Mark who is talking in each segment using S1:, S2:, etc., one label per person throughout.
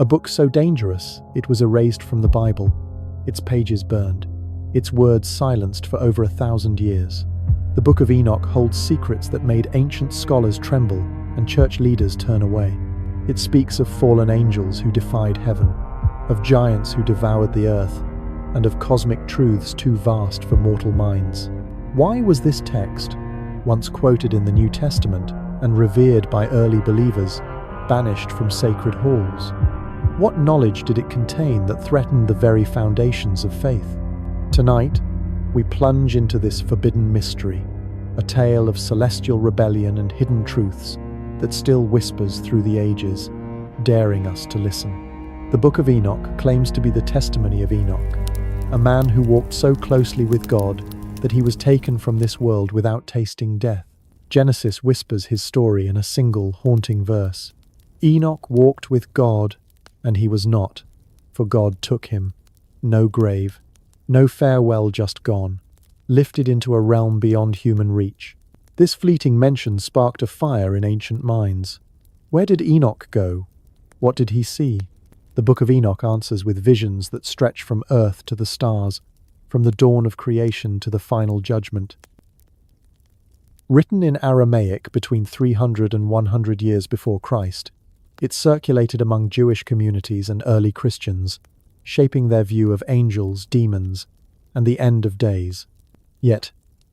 S1: A book so dangerous, it was erased from the Bible, its pages burned, its words silenced for over 1,000 years. The Book of Enoch holds secrets that made ancient scholars tremble and church leaders turn away. It speaks of fallen angels who defied heaven, of giants who devoured the earth, and of cosmic truths too vast for mortal minds. Why was this text, once quoted in the New Testament and revered by early believers, banished from sacred halls? What knowledge did it contain that threatened the very foundations of faith? Tonight, we plunge into this forbidden mystery, a tale of celestial rebellion and hidden truths that still whispers through the ages, daring us to listen. The Book of Enoch claims to be the testimony of Enoch, a man who walked so closely with God that he was taken from this world without tasting death. Genesis whispers his story in a single haunting verse. Enoch walked with God, and he was not, for God took him. No grave, no farewell, just gone, lifted into a realm beyond human reach. This fleeting mention sparked a fire in ancient minds. Where did Enoch go? What did he see? The Book of Enoch answers with visions that stretch from earth to the stars, from the dawn of creation to the final judgment. Written in Aramaic between 300 and 100 years before Christ, it circulated among Jewish communities and early Christians, shaping their view of angels, demons, and the end of days. Yet,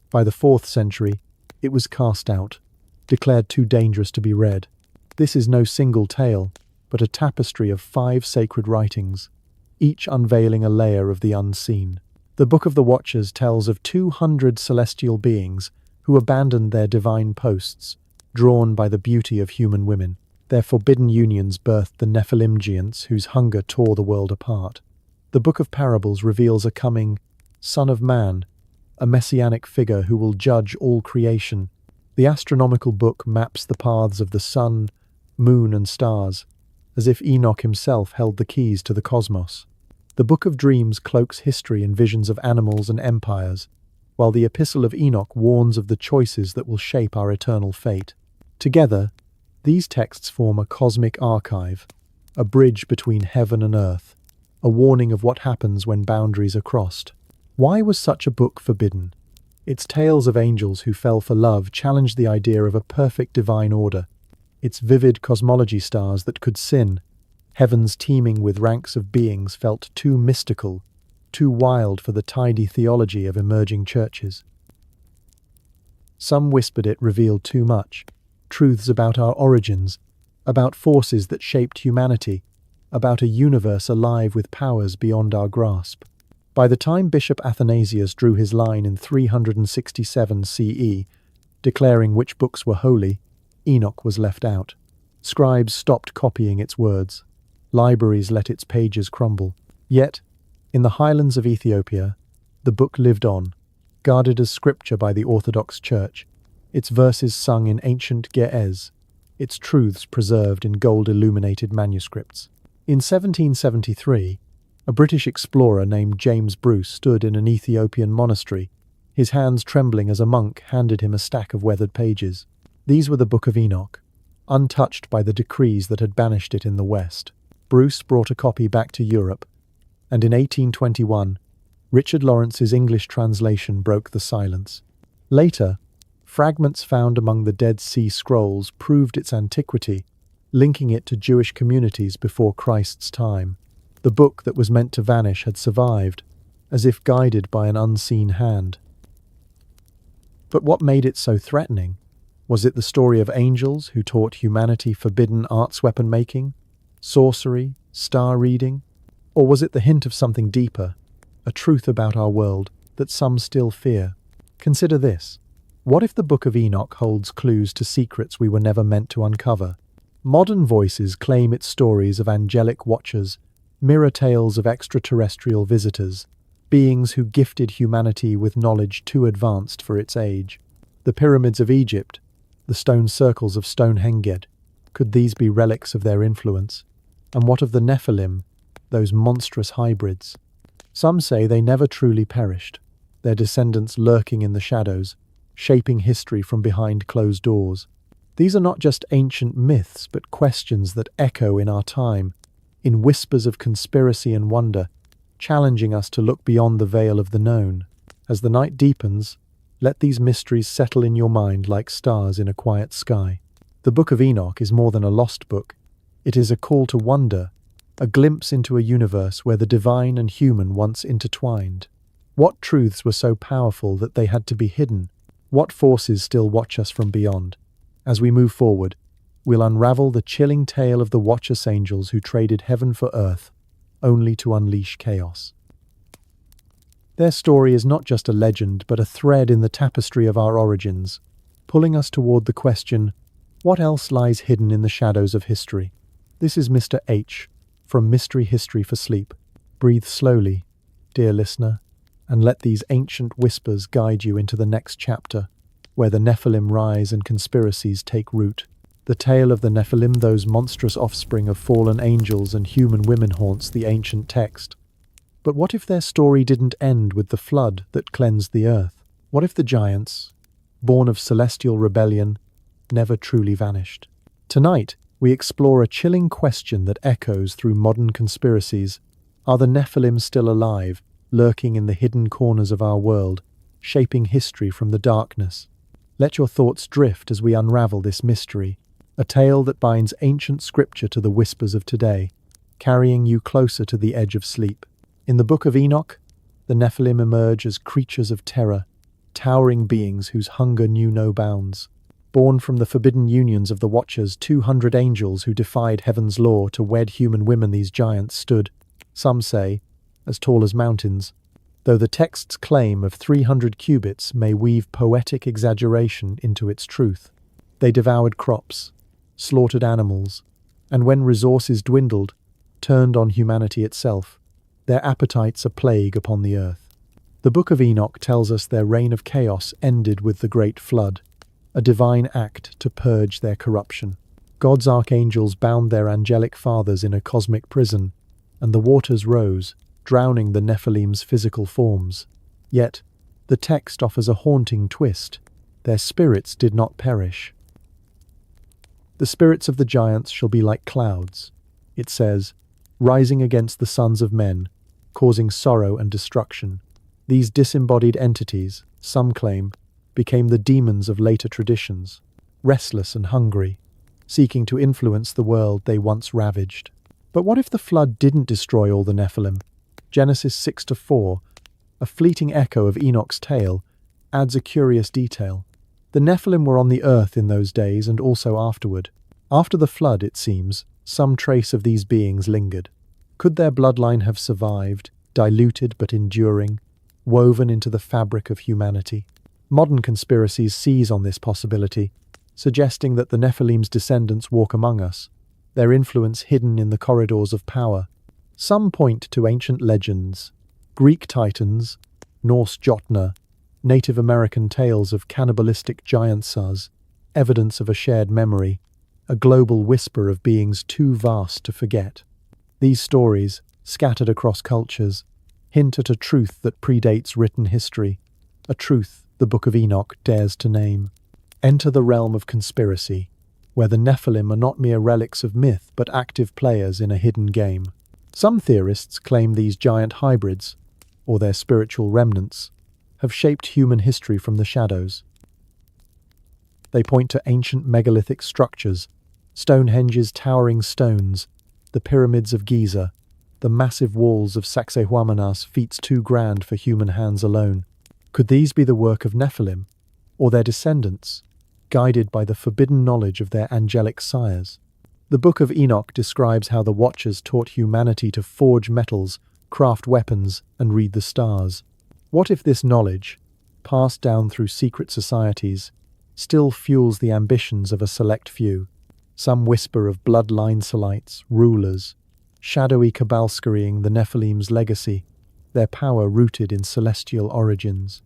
S1: by the 4th century, it was cast out, declared too dangerous to be read. This is no single tale, but a tapestry of 5 sacred writings, each unveiling a layer of the unseen. The Book of the Watchers tells of 200 celestial beings who abandoned their divine posts, drawn by the beauty of human women. Their forbidden unions birthed the Nephilim giants whose hunger tore the world apart. The Book of Parables reveals a coming Son of Man, a messianic figure who will judge all creation. The Astronomical book maps the paths of the sun, moon, and stars, as if Enoch himself held the keys to the cosmos. The Book of Dreams cloaks history in visions of animals and empires, while the Epistle of Enoch warns of the choices that will shape our eternal fate. Together, these texts form a cosmic archive, a bridge between heaven and earth, a warning of what happens when boundaries are crossed. Why was such a book forbidden? Its tales of angels who fell for love challenged the idea of a perfect divine order. Its vivid cosmology stars that could sin, heavens teeming with ranks of beings, felt too mystical, too wild for the tidy theology of emerging churches. Some whispered it revealed too much, truths about our origins, about forces that shaped humanity, about a universe alive with powers beyond our grasp. By the time Bishop Athanasius drew his line in 367 CE, declaring which books were holy, Enoch was left out. Scribes stopped copying its words. Libraries let its pages crumble. Yet, in the highlands of Ethiopia, the book lived on, guarded as scripture by the Orthodox Church, its verses sung in ancient Ge'ez, its truths preserved in gold-illuminated manuscripts. In 1773, a British explorer named James Bruce stood in an Ethiopian monastery, his hands trembling as a monk handed him a stack of weathered pages. These were the Book of Enoch, untouched by the decrees that had banished it in the West. Bruce brought a copy back to Europe, and in 1821, Richard Lawrence's English translation broke the silence. Later, fragments found among the Dead Sea Scrolls proved its antiquity, linking it to Jewish communities before Christ's time. The book that was meant to vanish had survived, as if guided by an unseen hand. But what made it so threatening? Was it the story of angels who taught humanity forbidden arts weapon making, sorcery, star reading? Or was it the hint of something deeper, a truth about our world that some still fear? Consider this. What if the Book of Enoch holds clues to secrets we were never meant to uncover? Modern voices claim its stories of angelic watchers, mirror tales of extraterrestrial visitors, beings who gifted humanity with knowledge too advanced for its age. The pyramids of Egypt, the stone circles of Stonehenge, could these be relics of their influence? And what of the Nephilim, those monstrous hybrids? Some say they never truly perished, their descendants lurking in the shadows, shaping history from behind closed doors. These are not just ancient myths, but questions that echo in our time, in whispers of conspiracy and wonder, challenging us to look beyond the veil of the known. As the night deepens, let these mysteries settle in your mind like stars in a quiet sky. The Book of Enoch is more than a lost book. It is a call to wonder, a glimpse into a universe where the divine and human once intertwined. What truths were so powerful that they had to be hidden? What forces still watch us from beyond? As we move forward, we'll unravel the chilling tale of the Watchers angels who traded heaven for earth, only to unleash chaos. Their story is not just a legend, but a thread in the tapestry of our origins, pulling us toward the question, what else lies hidden in the shadows of history? This is Mr. H from Mystery History for Sleep. Breathe slowly, dear listener, and let these ancient whispers guide you into the next chapter, where the Nephilim rise and conspiracies take root. The tale of the Nephilim, those monstrous offspring of fallen angels and human women, haunts the ancient text. But what if their story didn't end with the flood that cleansed the earth? What if the giants, born of celestial rebellion, never truly vanished? Tonight, we explore a chilling question that echoes through modern conspiracies. Are the Nephilim still alive, lurking in the hidden corners of our world, shaping history from the darkness? Let your thoughts drift as we unravel this mystery, a tale that binds ancient scripture to the whispers of today, carrying you closer to the edge of sleep. In the Book of Enoch, the Nephilim emerge as creatures of terror, towering beings whose hunger knew no bounds. Born from the forbidden unions of the Watchers, 200 angels who defied heaven's law to wed human women, these giants stood, some say, as tall as mountains, though the text's claim of 300 cubits may weave poetic exaggeration into its truth. They devoured crops, slaughtered animals, and when resources dwindled, turned on humanity itself, their appetites a plague upon the earth. The Book of Enoch tells us their reign of chaos ended with the Great Flood, a divine act to purge their corruption. God's archangels bound their angelic fathers in a cosmic prison, and the waters rose, drowning the Nephilim's physical forms. Yet, the text offers a haunting twist. Their spirits did not perish. The spirits of the giants shall be like clouds, it says, rising against the sons of men, causing sorrow and destruction. These disembodied entities, some claim, became the demons of later traditions, restless and hungry, seeking to influence the world they once ravaged. But what if the flood didn't destroy all the Nephilim? Genesis 6-4, a fleeting echo of Enoch's tale, adds a curious detail. The Nephilim were on the earth in those days and also afterward. After the flood, it seems, some trace of these beings lingered. Could their bloodline have survived, diluted but enduring, woven into the fabric of humanity? Modern conspiracies seize on this possibility, suggesting that the Nephilim's descendants walk among us, their influence hidden in the corridors of power. Some point to ancient legends, Greek titans, Norse Jotnar, Native American tales of cannibalistic giantsas, evidence of a shared memory, a global whisper of beings too vast to forget. These stories, scattered across cultures, hint at a truth that predates written history, a truth the Book of Enoch dares to name. Enter the realm of conspiracy, where the Nephilim are not mere relics of myth but active players in a hidden game. Some theorists claim these giant hybrids, or their spiritual remnants, have shaped human history from the shadows. They point to ancient megalithic structures, Stonehenge's towering stones, the pyramids of Giza, the massive walls of Sacsayhuamanas, feats too grand for human hands alone. Could these be the work of Nephilim, or their descendants, guided by the forbidden knowledge of their angelic sires? The Book of Enoch describes how the Watchers taught humanity to forge metals, craft weapons, and read the stars. What if this knowledge, passed down through secret societies, still fuels the ambitions of a select few? Some whisper of bloodline Salites, rulers, shadowy cabal scurrying the Nephilim's legacy, their power rooted in celestial origins.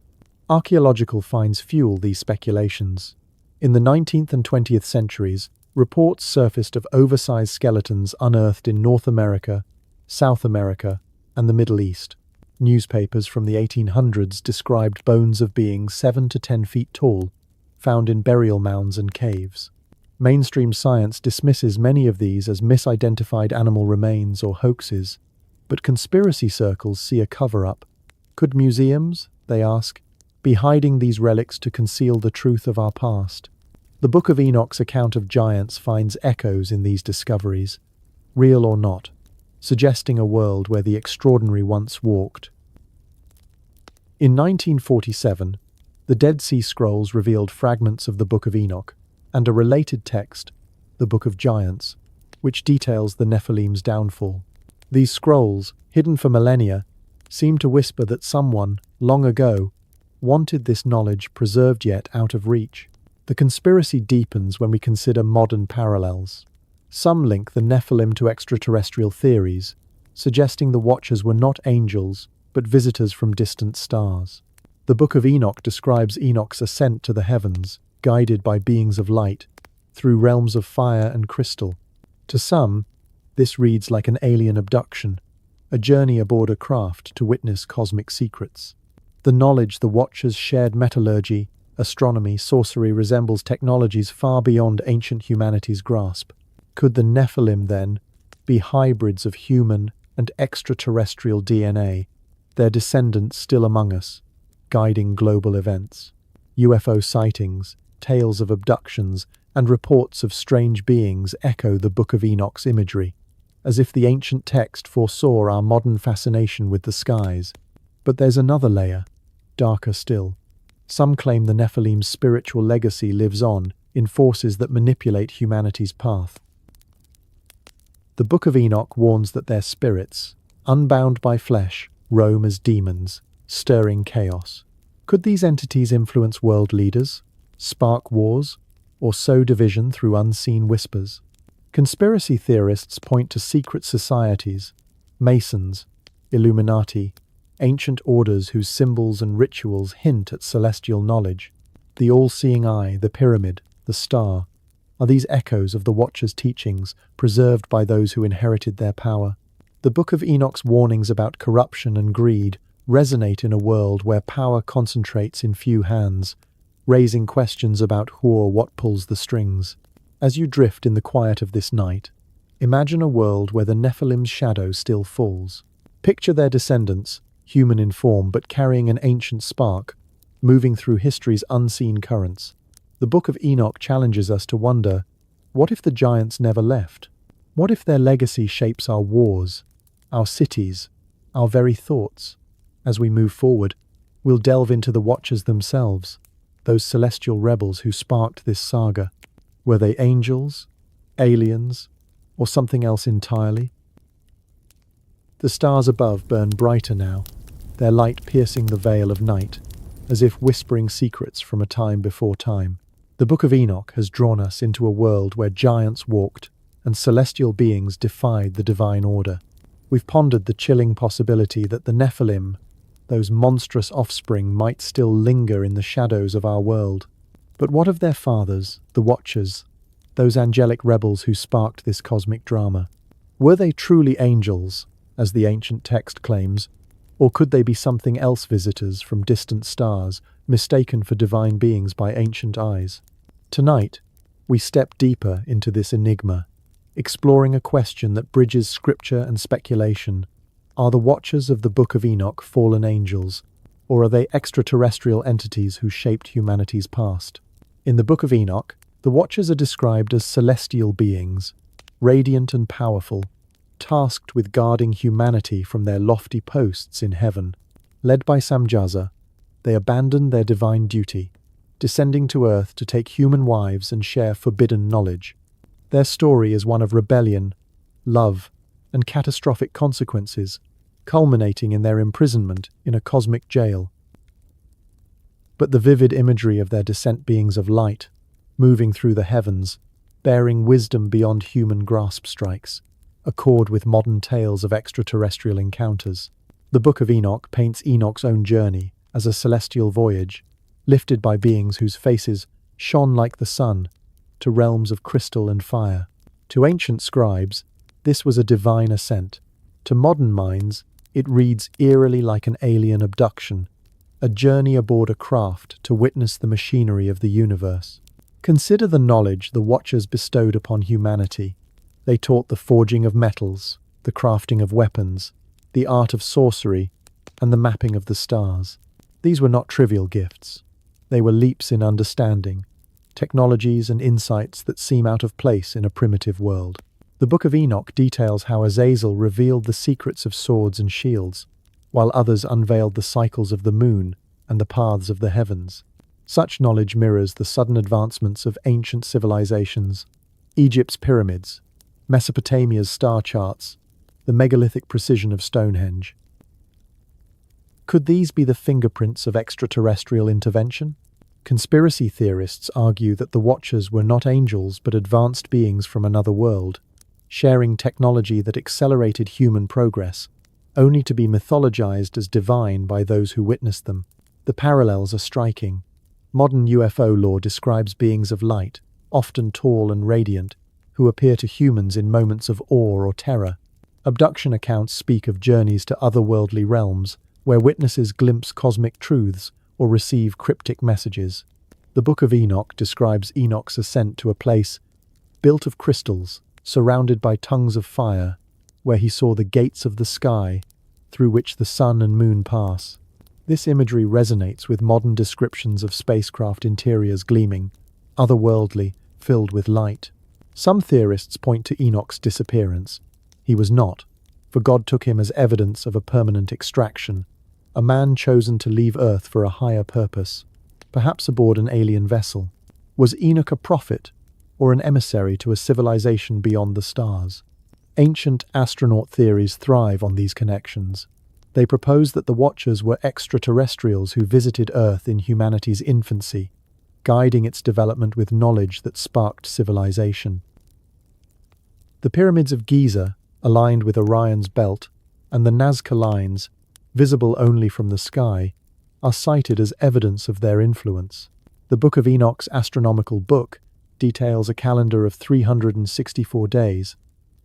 S1: Archaeological finds fuel these speculations. In the 19th and 20th centuries, reports surfaced of oversized skeletons unearthed in North America, South America, and the Middle East. Newspapers from the 1800s described bones of beings 7 to 10 feet tall, found in burial mounds and caves. Mainstream science dismisses many of these as misidentified animal remains or hoaxes, but conspiracy circles see a cover-up. Could museums, they ask, be hiding these relics to conceal the truth of our past? The Book of Enoch's account of giants finds echoes in these discoveries, real or not, suggesting a world where the extraordinary once walked. In 1947, the Dead Sea Scrolls revealed fragments of the Book of Enoch and a related text, the Book of Giants, which details the Nephilim's downfall. These scrolls, hidden for millennia, seem to whisper that someone, long ago, wanted this knowledge preserved yet out of reach. The conspiracy deepens when we consider modern parallels. Some link the Nephilim to extraterrestrial theories, suggesting the Watchers were not angels, but visitors from distant stars. The Book of Enoch describes Enoch's ascent to the heavens, guided by beings of light, through realms of fire and crystal. To some, this reads like an alien abduction, a journey aboard a craft to witness cosmic secrets. The knowledge the Watchers shared metallurgy, astronomy, sorcery resembles technologies far beyond ancient humanity's grasp. Could the Nephilim, then, be hybrids of human and extraterrestrial DNA, their descendants still among us, guiding global events? UFO sightings, tales of abductions, and reports of strange beings echo the Book of Enoch's imagery, as if the ancient text foresaw our modern fascination with the skies. But there's another layer, darker still. Some claim the Nephilim's spiritual legacy lives on in forces that manipulate humanity's path. The Book of Enoch warns that their spirits, unbound by flesh, roam as demons, stirring chaos. Could these entities influence world leaders, spark wars, or sow division through unseen whispers? Conspiracy theorists point to secret societies, Masons, Illuminati, ancient orders whose symbols and rituals hint at celestial knowledge. The all-seeing eye, the pyramid, the star, are these echoes of the Watchers' teachings preserved by those who inherited their power? The Book of Enoch's warnings about corruption and greed resonate in a world where power concentrates in few hands, raising questions about who or what pulls the strings. As you drift in the quiet of this night, imagine a world where the Nephilim's shadow still falls. Picture their descendants, human in form but carrying an ancient spark, moving through history's unseen currents. The Book of Enoch challenges us to wonder, what if the giants never left? What if their legacy shapes our wars, our cities, our very thoughts? As we move forward, we'll delve into the Watchers themselves, those celestial rebels who sparked this saga. Were they angels, aliens, or something else entirely? The stars above burn brighter now, their light piercing the veil of night, as if whispering secrets from a time before time. The Book of Enoch has drawn us into a world where giants walked and celestial beings defied the divine order. We've pondered the chilling possibility that the Nephilim, those monstrous offspring, might still linger in the shadows of our world. But what of their fathers, the Watchers, those angelic rebels who sparked this cosmic drama? Were they truly angels, as the ancient text claims, or could they be something else, visitors from distant stars, mistaken for divine beings by ancient eyes? Tonight, we step deeper into this enigma, exploring a question that bridges scripture and speculation. Are the Watchers of the Book of Enoch fallen angels, or are they extraterrestrial entities who shaped humanity's past? In the Book of Enoch, the Watchers are described as celestial beings, radiant and powerful, tasked with guarding humanity from their lofty posts in heaven. Led by Samjaza, they abandon their divine duty, descending to earth to take human wives and share forbidden knowledge. Their story is one of rebellion, love, and catastrophic consequences, culminating in their imprisonment in a cosmic jail. But the vivid imagery of their descent, beings of light, moving through the heavens, bearing wisdom beyond human grasp, strikes a chord with modern tales of extraterrestrial encounters. The Book of Enoch paints Enoch's own journey as a celestial voyage, lifted by beings whose faces shone like the sun, to realms of crystal and fire. To ancient scribes, this was a divine ascent. To modern minds, it reads eerily like an alien abduction, a journey aboard a craft to witness the machinery of the universe. Consider the knowledge the Watchers bestowed upon humanity. They taught the forging of metals, the crafting of weapons, the art of sorcery, and the mapping of the stars. These were not trivial gifts. They were leaps in understanding, technologies and insights that seem out of place in a primitive world. The Book of Enoch details how Azazel revealed the secrets of swords and shields, while others unveiled the cycles of the moon and the paths of the heavens. Such knowledge mirrors the sudden advancements of ancient civilizations, Egypt's pyramids, Mesopotamia's star charts, the megalithic precision of Stonehenge. Could these be the fingerprints of extraterrestrial intervention? Conspiracy theorists argue that the Watchers were not angels but advanced beings from another world, sharing technology that accelerated human progress, only to be mythologized as divine by those who witnessed them. The parallels are striking. Modern UFO lore describes beings of light, often tall and radiant, who appear to humans in moments of awe or terror. Abduction accounts speak of journeys to otherworldly realms, where witnesses glimpse cosmic truths or receive cryptic messages. The Book of Enoch describes Enoch's ascent to a place built of crystals, surrounded by tongues of fire, where he saw the gates of the sky, through which the sun and moon pass. This imagery resonates with modern descriptions of spacecraft interiors gleaming, otherworldly, filled with light. Some theorists point to Enoch's disappearance. He was not, for God took him as evidence of a permanent extraction, a man chosen to leave Earth for a higher purpose, perhaps aboard an alien vessel. Was Enoch a prophet, or an emissary to a civilization beyond the stars? Ancient astronaut theories thrive on these connections. They propose that the Watchers were extraterrestrials who visited Earth in humanity's infancy, guiding its development with knowledge that sparked civilization. The pyramids of Giza, aligned with Orion's belt, and the Nazca lines, visible only from the sky, are cited as evidence of their influence. The Book of Enoch's astronomical book details a calendar of 364 days,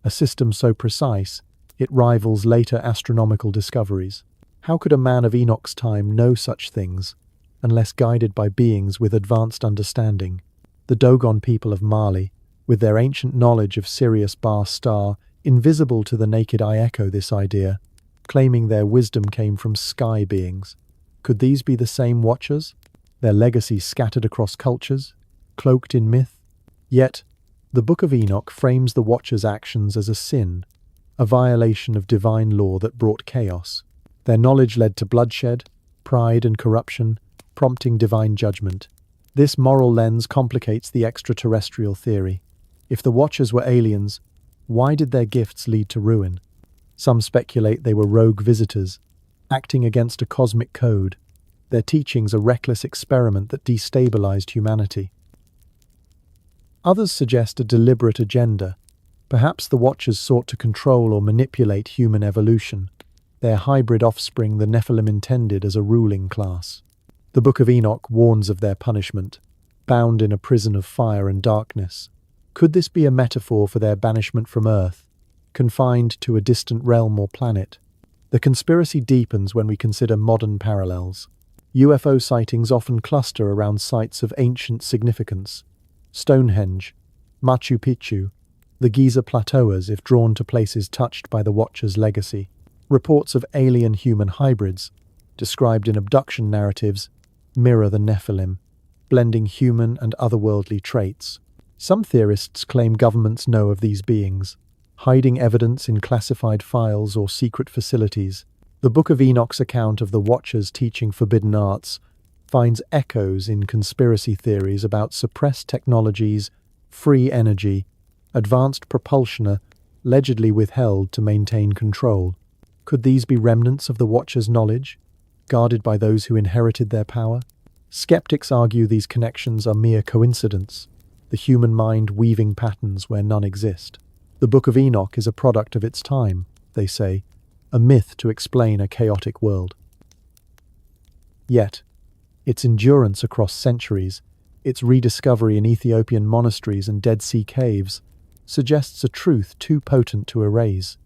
S1: a system so precise it rivals later astronomical discoveries. How could a man of Enoch's time know such things, unless guided by beings with advanced understanding? The Dogon people of Mali, with their ancient knowledge of Sirius Bar's star, invisible to the naked eye, echo this idea, claiming their wisdom came from sky beings. Could these be the same Watchers, their legacy scattered across cultures, cloaked in myth? Yet, the Book of Enoch frames the Watchers' actions as a sin, a violation of divine law that brought chaos. Their knowledge led to bloodshed, pride and corruption, prompting divine judgment. This moral lens complicates the extraterrestrial theory. If the Watchers were aliens, why did their gifts lead to ruin? Some speculate they were rogue visitors, acting against a cosmic code, their teachings a reckless experiment that destabilized humanity. Others suggest a deliberate agenda. Perhaps the Watchers sought to control or manipulate human evolution, their hybrid offspring the Nephilim intended as a ruling class. The Book of Enoch warns of their punishment, bound in a prison of fire and darkness. Could this be a metaphor for their banishment from Earth, confined to a distant realm or planet? The conspiracy deepens when we consider modern parallels. UFO sightings often cluster around sites of ancient significance. Stonehenge, Machu Picchu, the Giza Plateau, as if drawn to places touched by the Watchers' legacy. Reports of alien-human hybrids, described in abduction narratives, mirror the Nephilim, blending human and otherworldly traits. Some theorists claim governments know of these beings, hiding evidence in classified files or secret facilities. The Book of Enoch's account of the Watchers teaching forbidden arts finds echoes in conspiracy theories about suppressed technologies, free energy, advanced propulsion allegedly withheld to maintain control. Could these be remnants of the Watchers' knowledge, guarded by those who inherited their power? Skeptics argue these connections are mere coincidence, the human mind weaving patterns where none exist. The Book of Enoch is a product of its time, they say, a myth to explain a chaotic world. Yet, its endurance across centuries, its rediscovery in Ethiopian monasteries and Dead Sea caves, suggests a truth too potent to erase.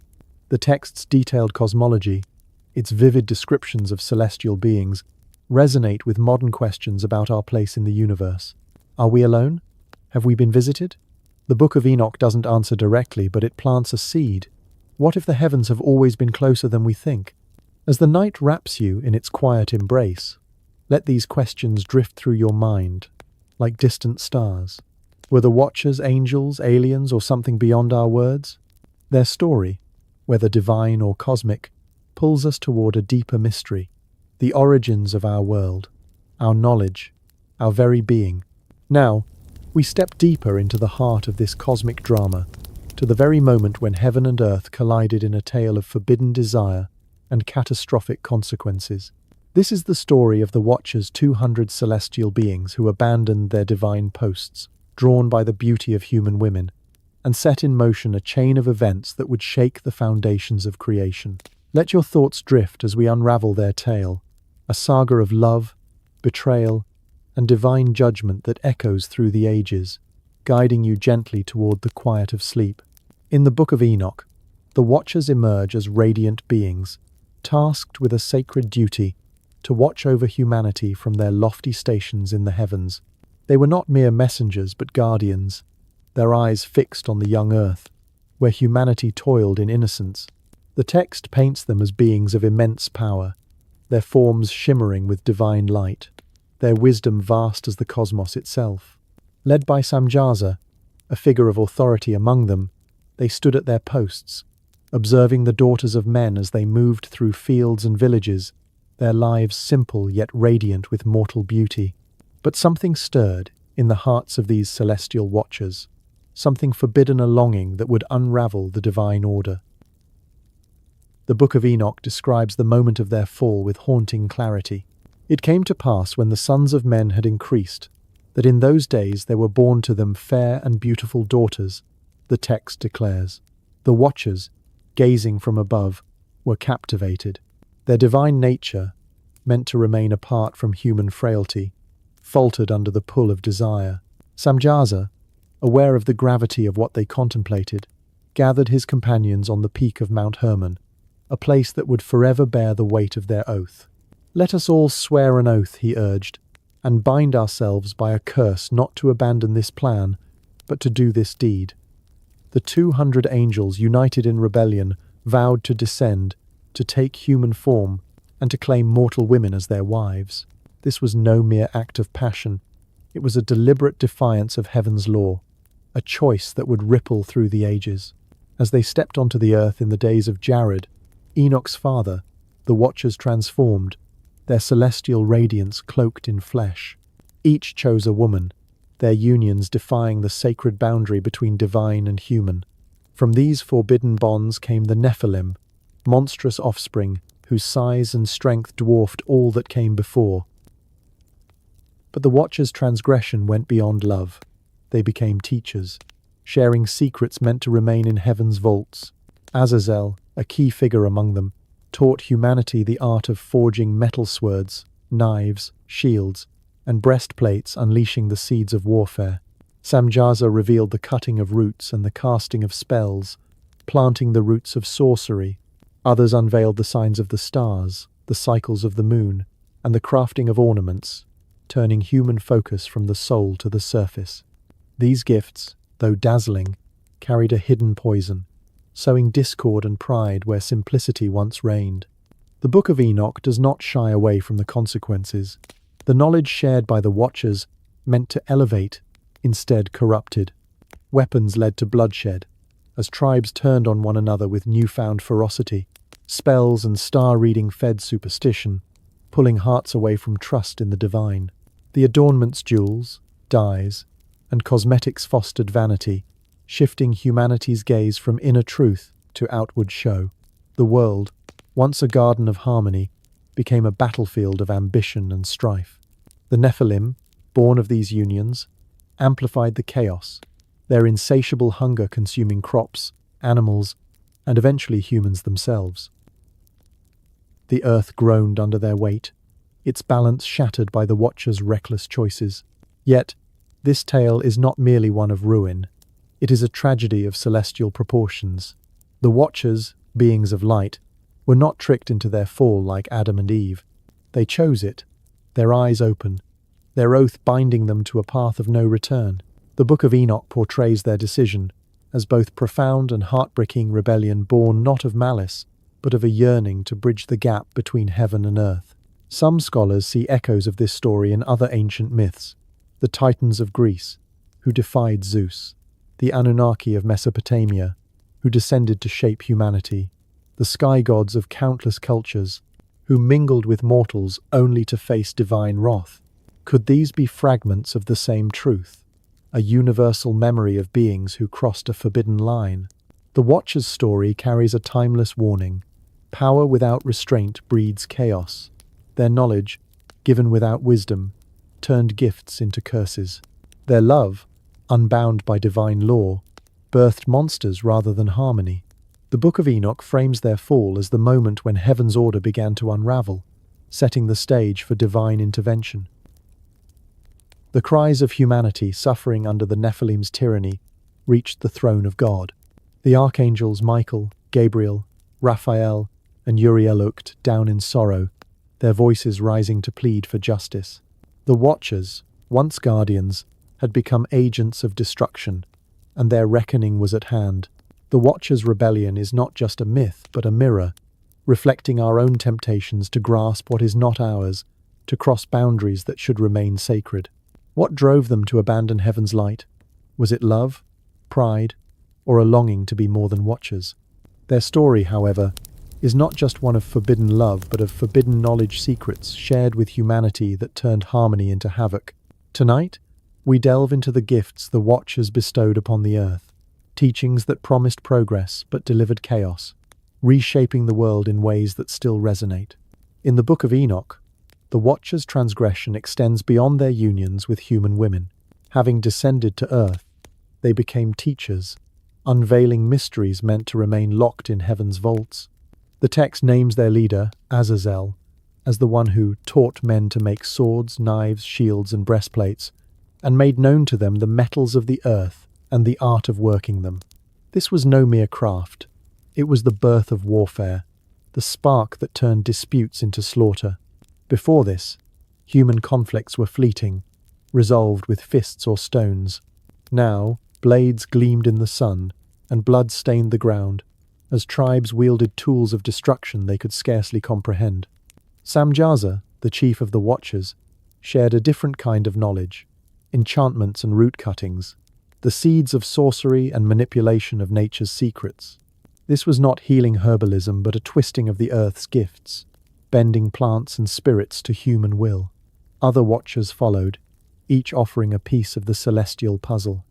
S1: The text's detailed cosmology, its vivid descriptions of celestial beings, resonate with modern questions about our place in the universe. Are we alone? Have we been visited? The Book of Enoch doesn't answer directly, but it plants a seed. What if the heavens have always been closer than we think? As the night wraps you in its quiet embrace, let these questions drift through your mind, like distant stars. Were the watchers angels, aliens, or something beyond our words? Their story, whether divine or cosmic, pulls us toward a deeper mystery, the origins of our world, our knowledge, our very being. Now, we step deeper into the heart of this cosmic drama, to the very moment when heaven and earth collided in a tale of forbidden desire and catastrophic consequences. This is the story of the Watchers, 200 celestial beings who abandoned their divine posts, drawn by the beauty of human women, and set in motion a chain of events that would shake the foundations of creation. Let your thoughts drift as we unravel their tale, a saga of love, betrayal, and divine judgment that echoes through the ages, guiding you gently toward the quiet of sleep. In the Book of Enoch, the Watchers emerge as radiant beings, tasked with a sacred duty to watch over humanity from their lofty stations in the heavens. They were not mere messengers but guardians, their eyes fixed on the young earth, where humanity toiled in innocence. The text paints them as beings of immense power, their forms shimmering with divine light, their wisdom vast as the cosmos itself. Led by Samjaza, a figure of authority among them, they stood at their posts, observing the daughters of men as they moved through fields and villages, their lives simple yet radiant with mortal beauty. But something stirred in the hearts of these celestial watchers, something forbidden, a longing that would unravel the divine order. The Book of Enoch describes the moment of their fall with haunting clarity. It came to pass when the sons of men had increased, that in those days there were born to them fair and beautiful daughters, the text declares. The watchers, gazing from above, were captivated. Their divine nature, meant to remain apart from human frailty, faltered under the pull of desire. Samjaza, aware of the gravity of what they contemplated, gathered his companions on the peak of Mount Hermon, a place that would forever bear the weight of their oath. "Let us all swear an oath," he urged, "and bind ourselves by a curse not to abandon this plan, but to do this deed." The 200 angels, united in rebellion, vowed to descend, to take human form, and to claim mortal women as their wives. This was no mere act of passion. It was a deliberate defiance of heaven's law, a choice that would ripple through the ages. As they stepped onto the earth in the days of Jared, Enoch's father, the Watchers transformed, their celestial radiance cloaked in flesh. Each chose a woman, their unions defying the sacred boundary between divine and human. From these forbidden bonds came the Nephilim, monstrous offspring whose size and strength dwarfed all that came before. But the Watchers' transgression went beyond love. They became teachers, sharing secrets meant to remain in heaven's vaults. Azazel, a key figure among them, taught humanity the art of forging metal swords, knives, shields, and breastplates, unleashing the seeds of warfare. Samjaza revealed the cutting of roots and the casting of spells, planting the roots of sorcery. Others unveiled the signs of the stars, the cycles of the moon, and the crafting of ornaments, turning human focus from the soul to the surface. These gifts, though dazzling, carried a hidden poison, sowing discord and pride where simplicity once reigned. The Book of Enoch does not shy away from the consequences. The knowledge shared by the Watchers, meant to elevate, instead corrupted. Weapons led to bloodshed, as tribes turned on one another with newfound ferocity. Spells and star-reading fed superstition, pulling hearts away from trust in the divine. The adornments, jewels, dyes, and cosmetics fostered vanity, shifting humanity's gaze from inner truth to outward show. The world, once a garden of harmony, became a battlefield of ambition and strife. The Nephilim, born of these unions, amplified the chaos, their insatiable hunger consuming crops, animals, and eventually humans themselves. The earth groaned under their weight, its balance shattered by the Watchers' reckless choices. Yet, this tale is not merely one of ruin. It is a tragedy of celestial proportions. The Watchers, beings of light, were not tricked into their fall like Adam and Eve. They chose it, their eyes open, their oath binding them to a path of no return. The Book of Enoch portrays their decision as both profound and heartbreaking rebellion born not of malice, but of a yearning to bridge the gap between heaven and earth. Some scholars see echoes of this story in other ancient myths: the Titans of Greece, who defied Zeus; the Anunnaki of Mesopotamia, who descended to shape humanity; the sky gods of countless cultures, who mingled with mortals only to face divine wrath. Could these be fragments of the same truth, a universal memory of beings who crossed a forbidden line? The Watcher's story carries a timeless warning: power without restraint breeds chaos. Their knowledge, given without wisdom, turned gifts into curses. Their love, unbound by divine law, birthed monsters rather than harmony. The Book of Enoch frames their fall as the moment when heaven's order began to unravel, setting the stage for divine intervention. The cries of humanity suffering under the Nephilim's tyranny reached the throne of God. The archangels Michael, Gabriel, Raphael, and Uriel looked down in sorrow, their voices rising to plead for justice. The Watchers, once guardians, had become agents of destruction, and their reckoning was at hand. The Watchers' rebellion is not just a myth, but a mirror, reflecting our own temptations to grasp what is not ours, to cross boundaries that should remain sacred. What drove them to abandon heaven's light? Was it love, pride, or a longing to be more than watchers? Their story, however, is not just one of forbidden love, but of forbidden knowledge secrets shared with humanity that turned harmony into havoc. Tonight, we delve into the gifts the Watchers bestowed upon the earth, teachings that promised progress but delivered chaos, reshaping the world in ways that still resonate. In the Book of Enoch, the Watchers' transgression extends beyond their unions with human women. Having descended to earth, they became teachers, unveiling mysteries meant to remain locked in heaven's vaults. The text names their leader, Azazel, as the one who taught men to make swords, knives, shields, and breastplates, and made known to them the metals of the earth and the art of working them. This was no mere craft. It was the birth of warfare, the spark that turned disputes into slaughter. Before this, human conflicts were fleeting, resolved with fists or stones. Now, blades gleamed in the sun, and blood stained the ground, as tribes wielded tools of destruction they could scarcely comprehend. Samjaza, the chief of the Watchers, shared a different kind of knowledge: enchantments and root cuttings, the seeds of sorcery and manipulation of nature's secrets. This was not healing herbalism, but a twisting of the earth's gifts, bending plants and spirits to human will. Other Watchers followed, each offering a piece of the celestial puzzle.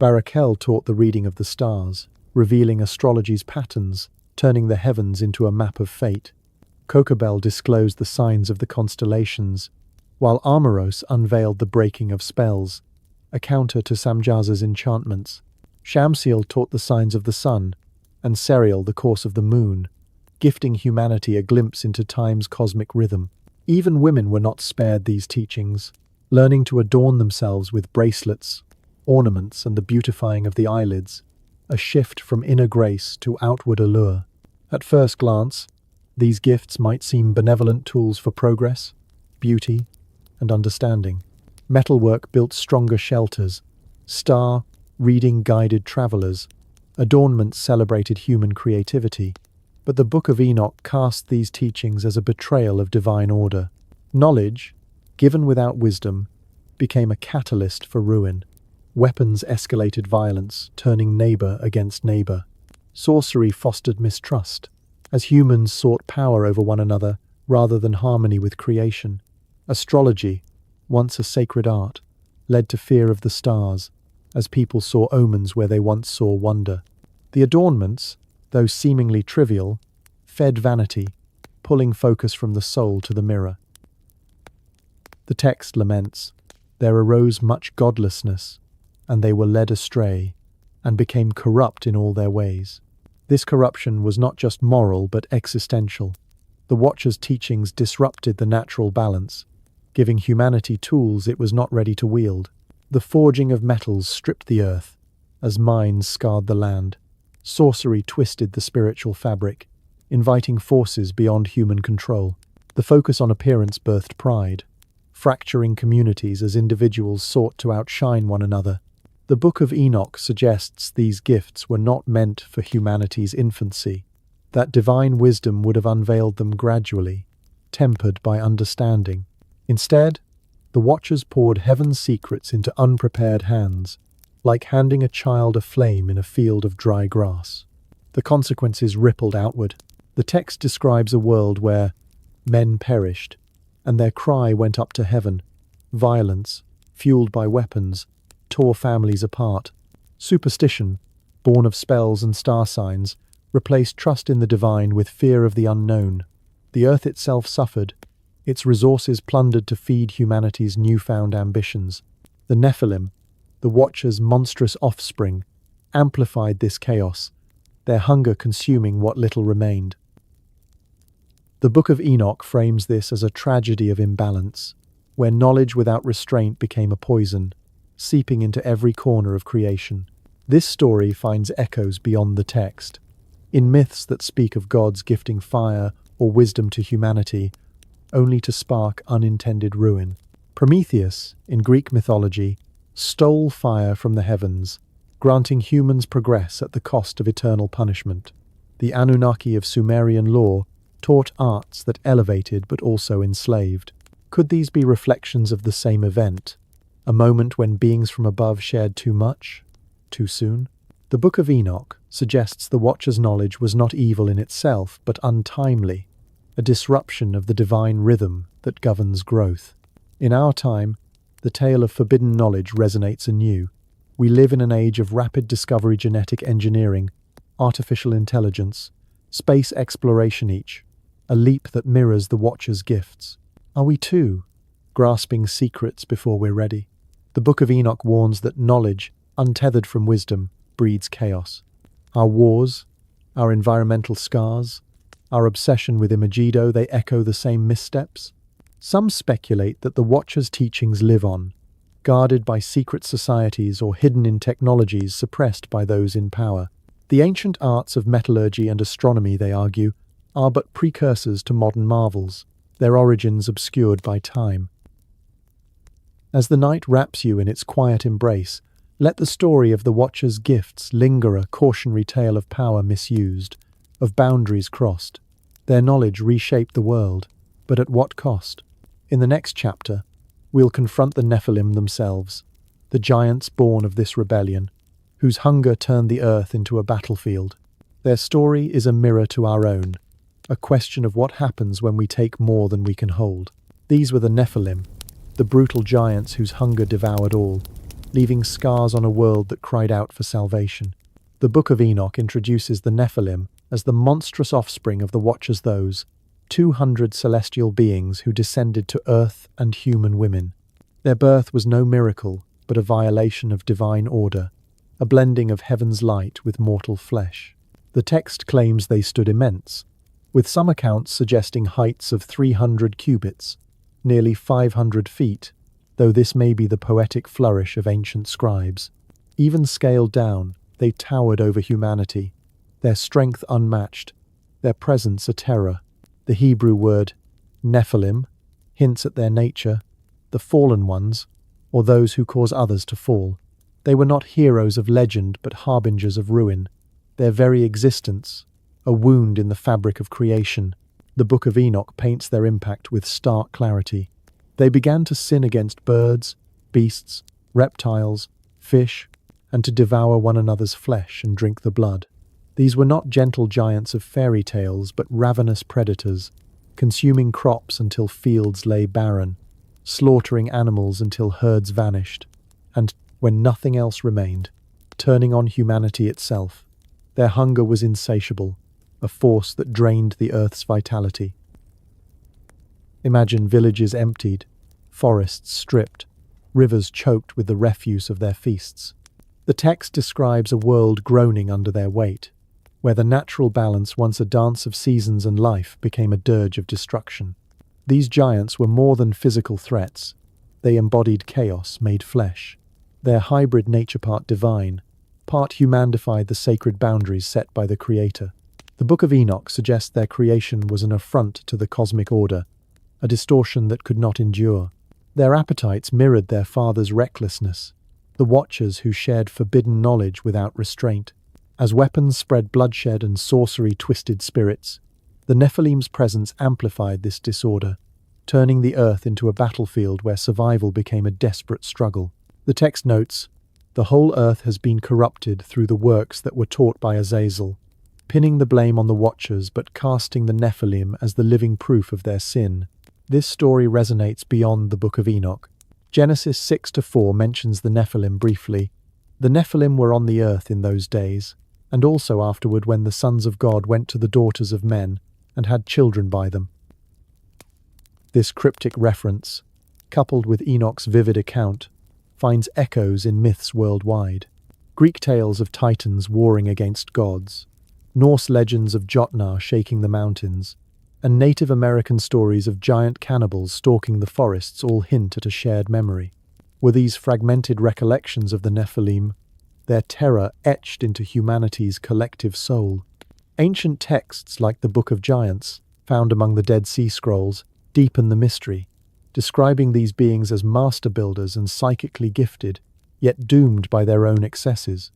S1: Barakel taught the reading of the stars, revealing astrology's patterns, turning the heavens into a map of fate. Kokabel disclosed the signs of the constellations, while Armoros unveiled the breaking of spells, a counter to Samjaza's enchantments. Shamsiel taught the signs of the sun, and Serial the course of the moon, gifting humanity a glimpse into time's cosmic rhythm. Even women were not spared these teachings, learning to adorn themselves with bracelets, ornaments, and the beautifying of the eyelids, a shift from inner grace to outward allure. At first glance, these gifts might seem benevolent tools for progress, beauty, and understanding. Metalwork built stronger shelters, star reading guided travelers, adornments celebrated human creativity. But the Book of Enoch cast these teachings as a betrayal of divine order. Knowledge, given without wisdom, became a catalyst for ruin. Weapons escalated violence, turning neighbor against neighbor. Sorcery fostered mistrust, as humans sought power over one another rather than harmony with creation. Astrology, once a sacred art, led to fear of the stars, as people saw omens where they once saw wonder. The adornments, though seemingly trivial, fed vanity, pulling focus from the soul to the mirror. The text laments, "There arose much godlessness, and they were led astray, and became corrupt in all their ways." This corruption was not just moral but existential. The Watchers' teachings disrupted the natural balance, giving humanity tools it was not ready to wield. The forging of metals stripped the earth, as mines scarred the land. Sorcery twisted the spiritual fabric, inviting forces beyond human control. The focus on appearance birthed pride, fracturing communities as individuals sought to outshine one another. The Book of Enoch suggests these gifts were not meant for humanity's infancy, that divine wisdom would have unveiled them gradually, tempered by understanding. Instead, the Watchers poured heaven's secrets into unprepared hands, like handing a child a flame in a field of dry grass. The consequences rippled outward. The text describes a world where men perished, and their cry went up to heaven. Violence, fueled by weapons, tore families apart. Superstition, born of spells and star signs, replaced trust in the divine with fear of the unknown. The earth itself suffered, its resources plundered to feed humanity's newfound ambitions. The Nephilim, the Watchers' monstrous offspring, amplified this chaos, their hunger consuming what little remained. The Book of Enoch frames this as a tragedy of imbalance, where knowledge without restraint became a poison, seeping into every corner of creation. This story finds echoes beyond the text. In myths that speak of gods gifting fire or wisdom to humanity, only to spark unintended ruin. Prometheus, in Greek mythology, stole fire from the heavens, granting humans progress at the cost of eternal punishment. The Anunnaki of Sumerian lore taught arts that elevated but also enslaved. Could these be reflections of the same event? A moment when beings from above shared too much, too soon? The Book of Enoch suggests the Watcher's knowledge was not evil in itself, but untimely, a disruption of the divine rhythm that governs growth. In our time, the tale of forbidden knowledge resonates anew. We live in an age of rapid discovery, genetic engineering, artificial intelligence, space exploration, each a leap that mirrors the Watcher's gifts. Are we too grasping secrets before we're ready? The Book of Enoch warns that knowledge, untethered from wisdom, breeds chaos. Our wars, our environmental scars, our obsession with imagedo, they echo the same missteps. Some speculate that the Watcher's teachings live on, guarded by secret societies or hidden in technologies suppressed by those in power. The ancient arts of metallurgy and astronomy, they argue, are but precursors to modern marvels, their origins obscured by time. As the night wraps you in its quiet embrace, let the story of the Watcher's gifts linger, a cautionary tale of power misused, of boundaries crossed. Their knowledge reshaped the world, but at what cost? In the next chapter, we'll confront the Nephilim themselves, the giants born of this rebellion, whose hunger turned the earth into a battlefield. Their story is a mirror to our own, a question of what happens when we take more than we can hold. These were the Nephilim, the brutal giants whose hunger devoured all, leaving scars on a world that cried out for salvation. The Book of Enoch introduces the Nephilim as the monstrous offspring of the Watchers, those 200 celestial beings who descended to earth and human women. Their birth was no miracle, but a violation of divine order, a blending of heaven's light with mortal flesh. The text claims they stood immense, with some accounts suggesting heights of 300 cubits, nearly 500 feet, though this may be the poetic flourish of ancient scribes. Even scaled down, they towered over humanity, their strength unmatched, their presence a terror. The Hebrew word Nephilim hints at their nature, the fallen ones, or those who cause others to fall. They were not heroes of legend, but harbingers of ruin. Their very existence, a wound in the fabric of creation. The Book of Enoch paints their impact with stark clarity. They began to sin against birds, beasts, reptiles, fish, and to devour one another's flesh and drink the blood. These were not gentle giants of fairy tales, but ravenous predators, consuming crops until fields lay barren, slaughtering animals until herds vanished, and, when nothing else remained, turning on humanity itself. Their hunger was insatiable, a force that drained the earth's vitality. Imagine villages emptied, forests stripped, rivers choked with the refuse of their feasts. The text describes a world groaning under their weight, where the natural balance, once a dance of seasons and life, became a dirge of destruction. These giants were more than physical threats. They embodied chaos made flesh. Their hybrid nature, part divine, part human, defied the sacred boundaries set by the Creator. The Book of Enoch suggests their creation was an affront to the cosmic order, a distortion that could not endure. Their appetites mirrored their father's recklessness, the Watchers who shared forbidden knowledge without restraint. As weapons spread bloodshed and sorcery twisted spirits, the Nephilim's presence amplified this disorder, turning the earth into a battlefield where survival became a desperate struggle. The text notes, "The whole earth has been corrupted through the works that were taught by Azazel," pinning the blame on the Watchers but casting the Nephilim as the living proof of their sin. This story resonates beyond the Book of Enoch. Genesis 6-4 mentions the Nephilim briefly. The Nephilim were on the earth in those days, and also afterward when the sons of God went to the daughters of men and had children by them. This cryptic reference, coupled with Enoch's vivid account, finds echoes in myths worldwide. Greek tales of titans warring against gods, Norse legends of Jotnar shaking the mountains, and Native American stories of giant cannibals stalking the forests all hint at a shared memory. Were these fragmented recollections of the Nephilim, their terror etched into humanity's collective soul? Ancient texts like the Book of Giants, found among the Dead Sea Scrolls, deepen the mystery, describing these beings as master builders and psychically gifted, yet doomed by their own excesses.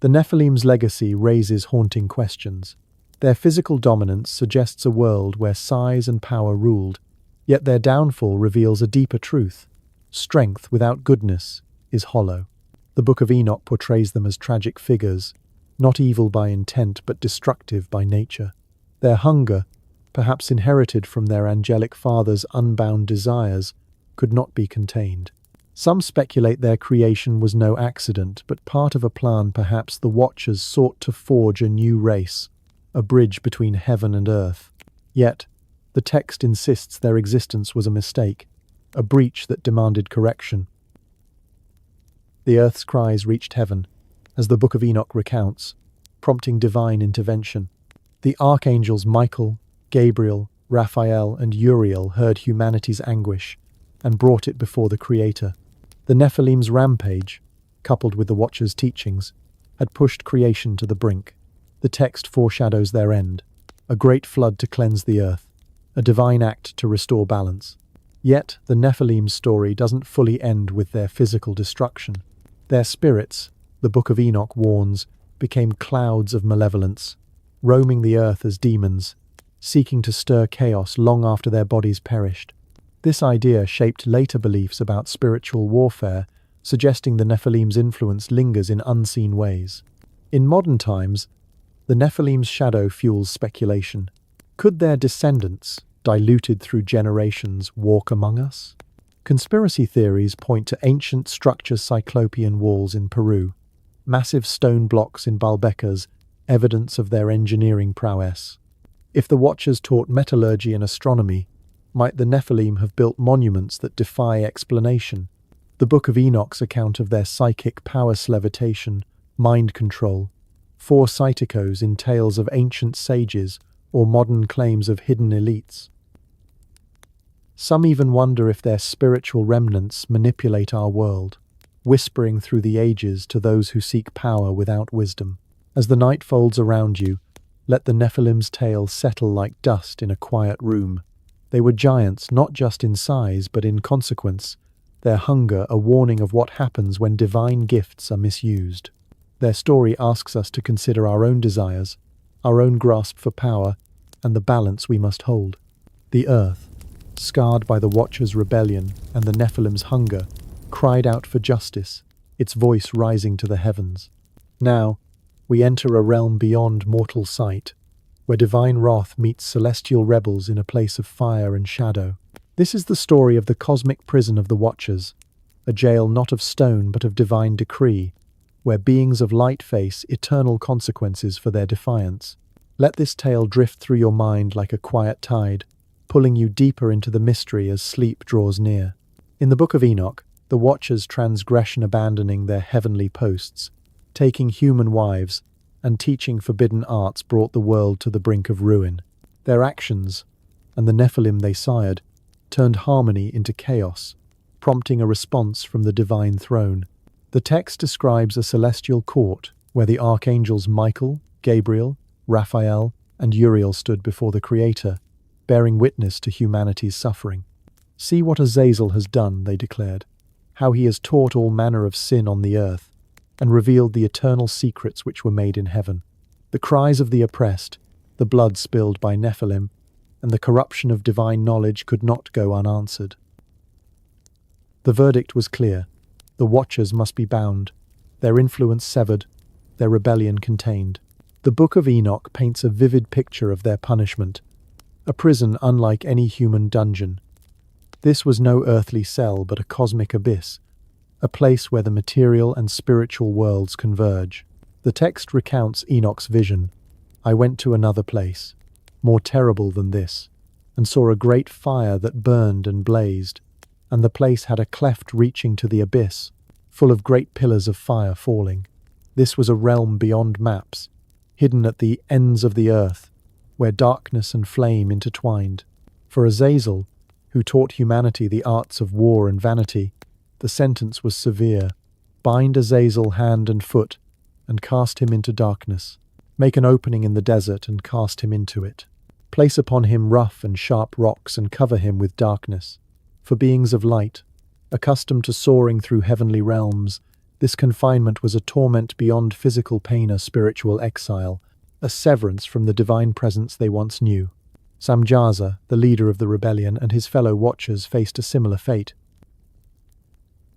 S1: The Nephilim's legacy raises haunting questions. Their physical dominance suggests a world where size and power ruled, yet their downfall reveals a deeper truth. Strength without goodness is hollow. The Book of Enoch portrays them as tragic figures, not evil by intent but destructive by nature. Their hunger, perhaps inherited from their angelic father's unbound desires, could not be contained. Some speculate their creation was no accident, but part of a plan. Perhaps the Watchers sought to forge a new race, a bridge between heaven and earth. Yet, the text insists their existence was a mistake, a breach that demanded correction. The earth's cries reached heaven, as the Book of Enoch recounts, prompting divine intervention. The archangels Michael, Gabriel, Raphael, and Uriel heard humanity's anguish and brought it before the Creator. The Nephilim's rampage, coupled with the Watchers' teachings, had pushed creation to the brink. The text foreshadows their end, a great flood to cleanse the earth, a divine act to restore balance. Yet, the Nephilim's story doesn't fully end with their physical destruction. Their spirits, the Book of Enoch warns, became clouds of malevolence, roaming the earth as demons, seeking to stir chaos long after their bodies perished. This idea shaped later beliefs about spiritual warfare, suggesting the Nephilim's influence lingers in unseen ways. In modern times, the Nephilim's shadow fuels speculation. Could their descendants, diluted through generations, walk among us? Conspiracy theories point to ancient structured Cyclopean walls in Peru, massive stone blocks in Baalbek's, evidence of their engineering prowess. If the Watchers taught metallurgy and astronomy, might the Nephilim have built monuments that defy explanation? The Book of Enoch's account of their psychic powers, levitation, mind control, foresighticos in tales of ancient sages or modern claims of hidden elites. Some even wonder if their spiritual remnants manipulate our world, whispering through the ages to those who seek power without wisdom. As the night folds around you, let the Nephilim's tale settle like dust in a quiet room. They were giants not just in size but in consequence, their hunger a warning of what happens when divine gifts are misused. Their story asks us to consider our own desires, our own grasp for power, and the balance we must hold. The earth, scarred by the Watchers' rebellion and the Nephilim's hunger, cried out for justice, its voice rising to the heavens. Now, we enter a realm beyond mortal sight, where divine wrath meets celestial rebels in a place of fire and shadow. This is the story of the cosmic prison of the Watchers, a jail not of stone but of divine decree, where beings of light face eternal consequences for their defiance. Let this tale drift through your mind like a quiet tide, pulling you deeper into the mystery as sleep draws near. In the Book of Enoch, the Watchers' transgression abandoning their heavenly posts, taking human wives, and teaching forbidden arts brought the world to the brink of ruin. Their actions, and the Nephilim they sired, turned harmony into chaos, prompting a response from the divine throne. The text describes a celestial court where the archangels Michael, Gabriel, Raphael, and Uriel stood before the Creator, bearing witness to humanity's suffering. "See what Azazel has done," they declared, "how he has taught all manner of sin on the earth, and revealed the eternal secrets which were made in heaven. The cries of the oppressed, the blood spilled by Nephilim, and the corruption of divine knowledge could not go unanswered." The verdict was clear. The Watchers must be bound, their influence severed, their rebellion contained. The Book of Enoch paints a vivid picture of their punishment, a prison unlike any human dungeon. This was no earthly cell but a cosmic abyss, a place where the material and spiritual worlds converge. The text recounts Enoch's vision. "I went to another place, more terrible than this, and saw a great fire that burned and blazed, and the place had a cleft reaching to the abyss, full of great pillars of fire falling. This was a realm beyond maps, hidden at the ends of the earth, where darkness and flame intertwined. For Azazel, who taught humanity the arts of war and vanity, the sentence was severe. Bind Azazel hand and foot, and cast him into darkness. Make an opening in the desert and cast him into it. Place upon him rough and sharp rocks and cover him with darkness. For beings of light, accustomed to soaring through heavenly realms, this confinement was a torment beyond physical pain, a spiritual exile, a severance from the divine presence they once knew." Samjaza, the leader of the rebellion, and his fellow Watchers faced a similar fate.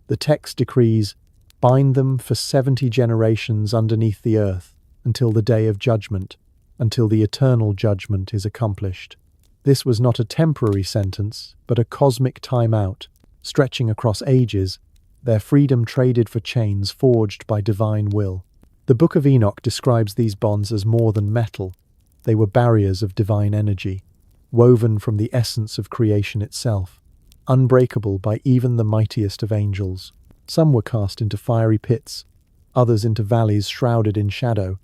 S1: The text decrees, "Bind them for 70 generations underneath the earth, until the day of judgment, until the eternal judgment is accomplished." This was not a temporary sentence, but a cosmic time-out, stretching across ages, their freedom traded for chains forged by divine will. The Book of Enoch describes these bonds as more than metal. They were barriers of divine energy, woven from the essence of creation itself, unbreakable by even the mightiest of angels. Some were cast into fiery pits, others into valleys shrouded in shadow,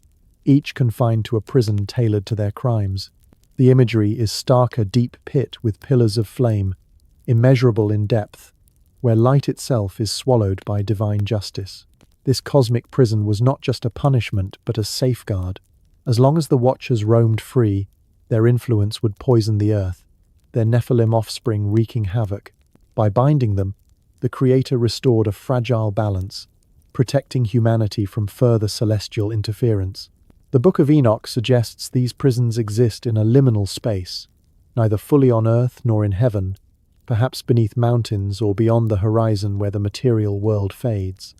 S1: each confined to a prison tailored to their crimes. The imagery is stark, a deep pit with pillars of flame, immeasurable in depth, where light itself is swallowed by divine justice. This cosmic prison was not just a punishment, but a safeguard. As long as the Watchers roamed free, their influence would poison the earth, their Nephilim offspring wreaking havoc. By binding them, the Creator restored a fragile balance, protecting humanity from further celestial interference. The Book of Enoch suggests these prisons exist in a liminal space, neither fully on earth nor in heaven, perhaps beneath mountains or beyond the horizon where the material world fades.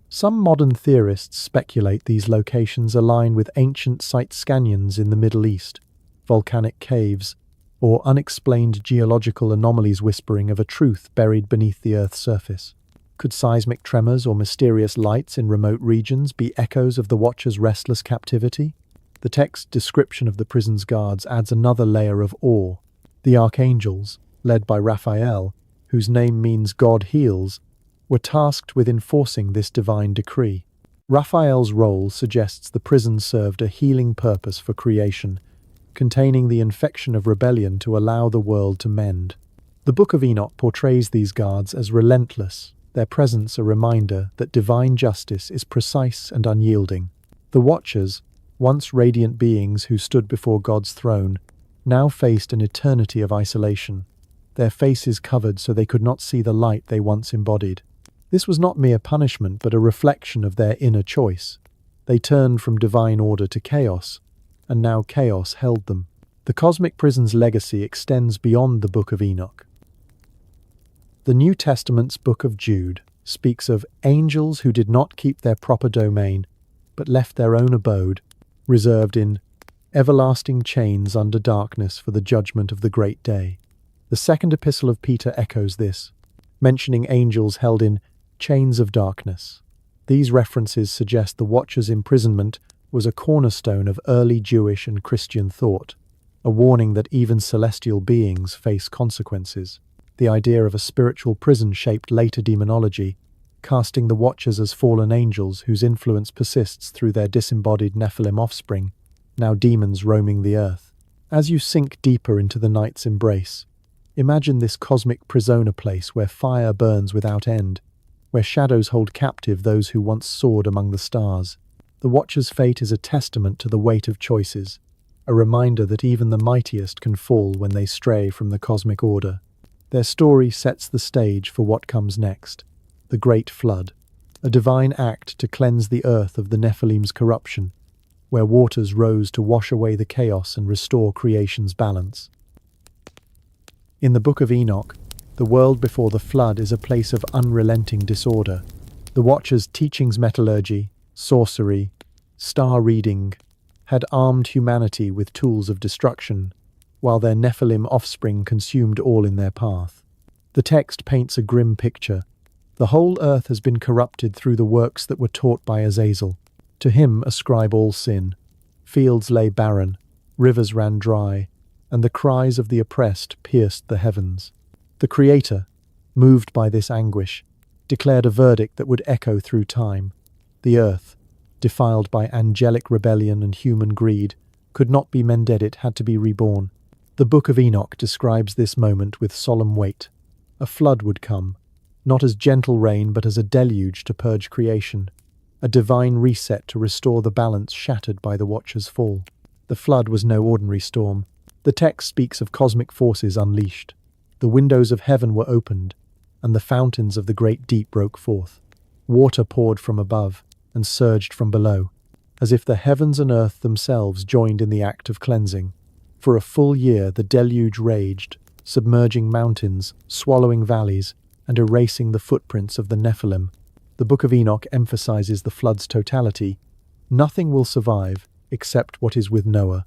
S1: Some modern theorists speculate these locations align with ancient site scanions in the Middle East, volcanic caves, or unexplained geological anomalies whispering of a truth buried beneath the Earth's surface. Could seismic tremors or mysterious lights in remote regions be echoes of the Watchers' restless captivity? The text description of the prison's guards adds another layer of awe. The archangels, led by Raphael, whose name means God heals, were tasked with enforcing this divine decree. Raphael's role suggests the prison served a healing purpose for creation, containing the infection of rebellion to allow the world to mend. The Book of Enoch portrays these guards as relentless, their presence a reminder that divine justice is precise and unyielding. The Watchers, once radiant beings who stood before God's throne, now faced an eternity of isolation, their faces covered so they could not see the light they once embodied. This was not mere punishment, but a reflection of their inner choice. They turned from divine order to chaos, and now chaos held them. The cosmic prison's legacy extends beyond the Book of Enoch. The New Testament's Book of Jude speaks of angels who did not keep their proper domain, but left their own abode, reserved in everlasting chains under darkness for the judgment of the great day. The second epistle of Peter echoes this, mentioning angels held in chains of darkness. These references suggest the Watchers' imprisonment was a cornerstone of early Jewish and Christian thought, a warning that even celestial beings face consequences. The idea of a spiritual prison shaped later demonology, casting the Watchers as fallen angels whose influence persists through their disembodied Nephilim offspring, now demons roaming the earth. As you sink deeper into the night's embrace, imagine this cosmic prisoner place where fire burns without end, where shadows hold captive those who once soared among the stars. The Watcher's fate is a testament to the weight of choices, a reminder that even the mightiest can fall when they stray from the cosmic order. Their story sets the stage for what comes next: the Great Flood, a divine act to cleanse the earth of the Nephilim's corruption, where waters rose to wash away the chaos and restore creation's balance. In the Book of Enoch, the world before the flood is a place of unrelenting disorder. The Watcher's teachings, metallurgy, sorcery, star reading, had armed humanity with tools of destruction, while their Nephilim offspring consumed all in their path. The text paints a grim picture. The whole earth has been corrupted through the works that were taught by Azazel. To him ascribe all sin. Fields lay barren, rivers ran dry, and the cries of the oppressed pierced the heavens. The Creator, moved by this anguish, declared a verdict that would echo through time. The earth, defiled by angelic rebellion and human greed, could not be mended, it had to be reborn. The Book of Enoch describes this moment with solemn weight. A flood would come, not as gentle rain but as a deluge to purge creation, a divine reset to restore the balance shattered by the Watcher's fall. The flood was no ordinary storm. The text speaks of cosmic forces unleashed. The windows of heaven were opened, and the fountains of the great deep broke forth. Water poured from above and surged from below, as if the heavens and earth themselves joined in the act of cleansing. For a full year the deluge raged, submerging mountains, swallowing valleys, and erasing the footprints of the Nephilim. The Book of Enoch emphasizes the flood's totality. Nothing will survive except what is with Noah.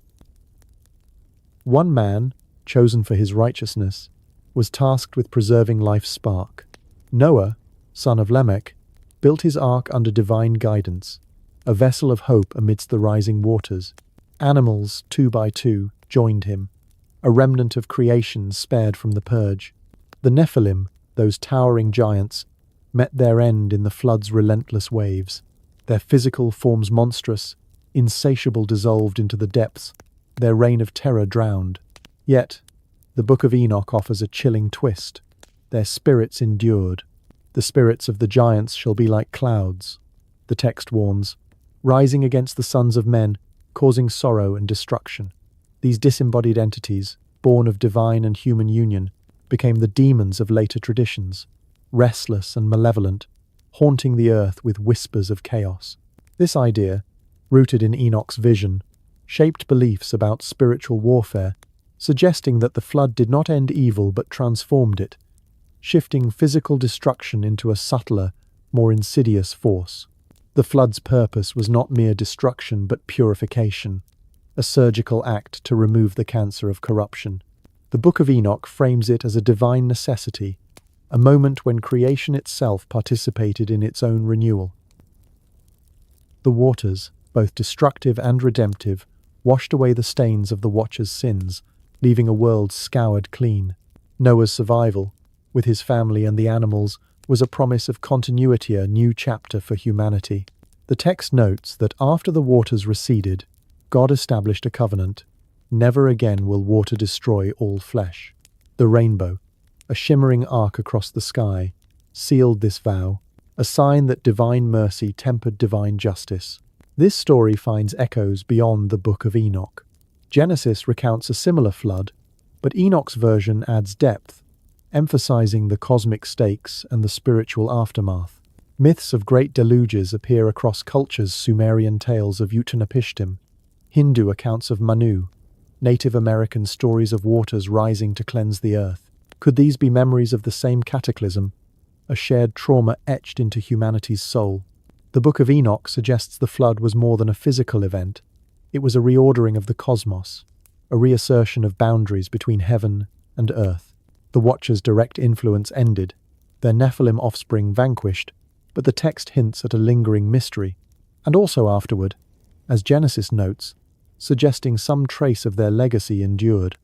S1: One man, chosen for his righteousness, was tasked with preserving life's spark. Noah, son of Lamech, built his ark under divine guidance, a vessel of hope amidst the rising waters. Animals, 2 by 2, joined him, a remnant of creation spared from the purge. The Nephilim, those towering giants, met their end in the flood's relentless waves. Their physical forms monstrous, insatiable, dissolved into the depths, their reign of terror drowned. Yet, the Book of Enoch offers a chilling twist. Their spirits endured. The spirits of the giants shall be like clouds, the text warns, rising against the sons of men, causing sorrow and destruction. These disembodied entities, born of divine and human union, became the demons of later traditions, restless and malevolent, haunting the earth with whispers of chaos. This idea, rooted in Enoch's vision, shaped beliefs about spiritual warfare, suggesting that the flood did not end evil but transformed it, shifting physical destruction into a subtler, more insidious force. The flood's purpose was not mere destruction but purification, a surgical act to remove the cancer of corruption. The Book of Enoch frames it as a divine necessity, a moment when creation itself participated in its own renewal. The waters, both destructive and redemptive, washed away the stains of the Watcher's sins, leaving a world scoured clean. Noah's survival, with his family and the animals, was a promise of continuity, a new chapter for humanity. The text notes that after the waters receded, God established a covenant. Never again will water destroy all flesh. The rainbow, a shimmering arc across the sky, sealed this vow, a sign that divine mercy tempered divine justice. This story finds echoes beyond the Book of Enoch. Genesis recounts a similar flood, but Enoch's version adds depth, emphasizing the cosmic stakes and the spiritual aftermath. Myths of great deluges appear across cultures: Sumerian tales of Utnapishtim, Hindu accounts of Manu, Native American stories of waters rising to cleanse the earth. Could these be memories of the same cataclysm, a shared trauma etched into humanity's soul? The Book of Enoch suggests the flood was more than a physical event. It was a reordering of the cosmos, a reassertion of boundaries between heaven and earth. The Watcher's direct influence ended, their Nephilim offspring vanquished, but the text hints at a lingering mystery, and also afterward, as Genesis notes, suggesting some trace of their legacy endured.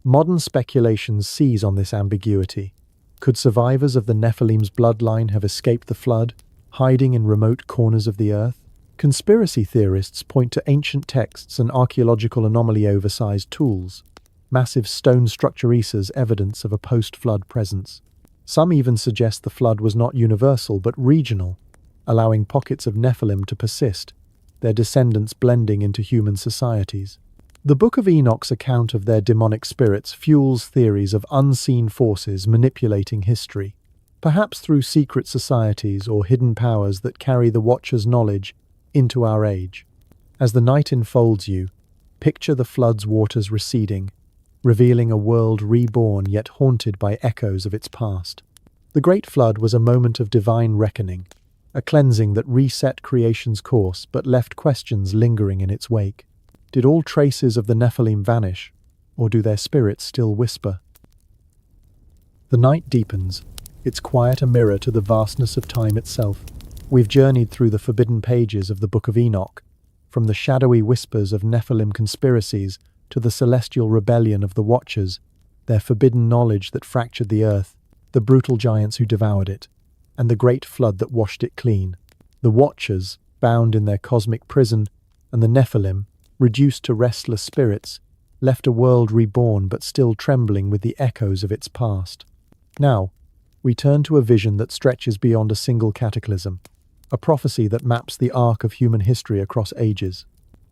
S1: Modern speculations seize on this ambiguity. Could survivors of the Nephilim's bloodline have escaped the flood, hiding in remote corners of the earth? Conspiracy theorists point to ancient texts and archaeological anomaly-oversized tools, massive stone structures as evidence of a post-flood presence. Some even suggest the flood was not universal but regional, allowing pockets of Nephilim to persist, their descendants blending into human societies. The Book of Enoch's account of their demonic spirits fuels theories of unseen forces manipulating history, perhaps through secret societies or hidden powers that carry the Watcher's knowledge into our age. As the night enfolds you, picture the flood's waters receding, revealing a world reborn yet haunted by echoes of its past. The Great Flood was a moment of divine reckoning, a cleansing that reset creation's course but left questions lingering in its wake. Did all traces of the Nephilim vanish, or do their spirits still whisper? The night deepens, its quiet a mirror to the vastness of time itself. We've journeyed through the forbidden pages of the Book of Enoch, from the shadowy whispers of Nephilim conspiracies to the celestial rebellion of the Watchers, their forbidden knowledge that fractured the earth, the brutal giants who devoured it, and the great flood that washed it clean. The Watchers, bound in their cosmic prison, and the Nephilim, reduced to restless spirits, left a world reborn but still trembling with the echoes of its past. Now, we turn to a vision that stretches beyond a single cataclysm, a prophecy that maps the arc of human history across ages.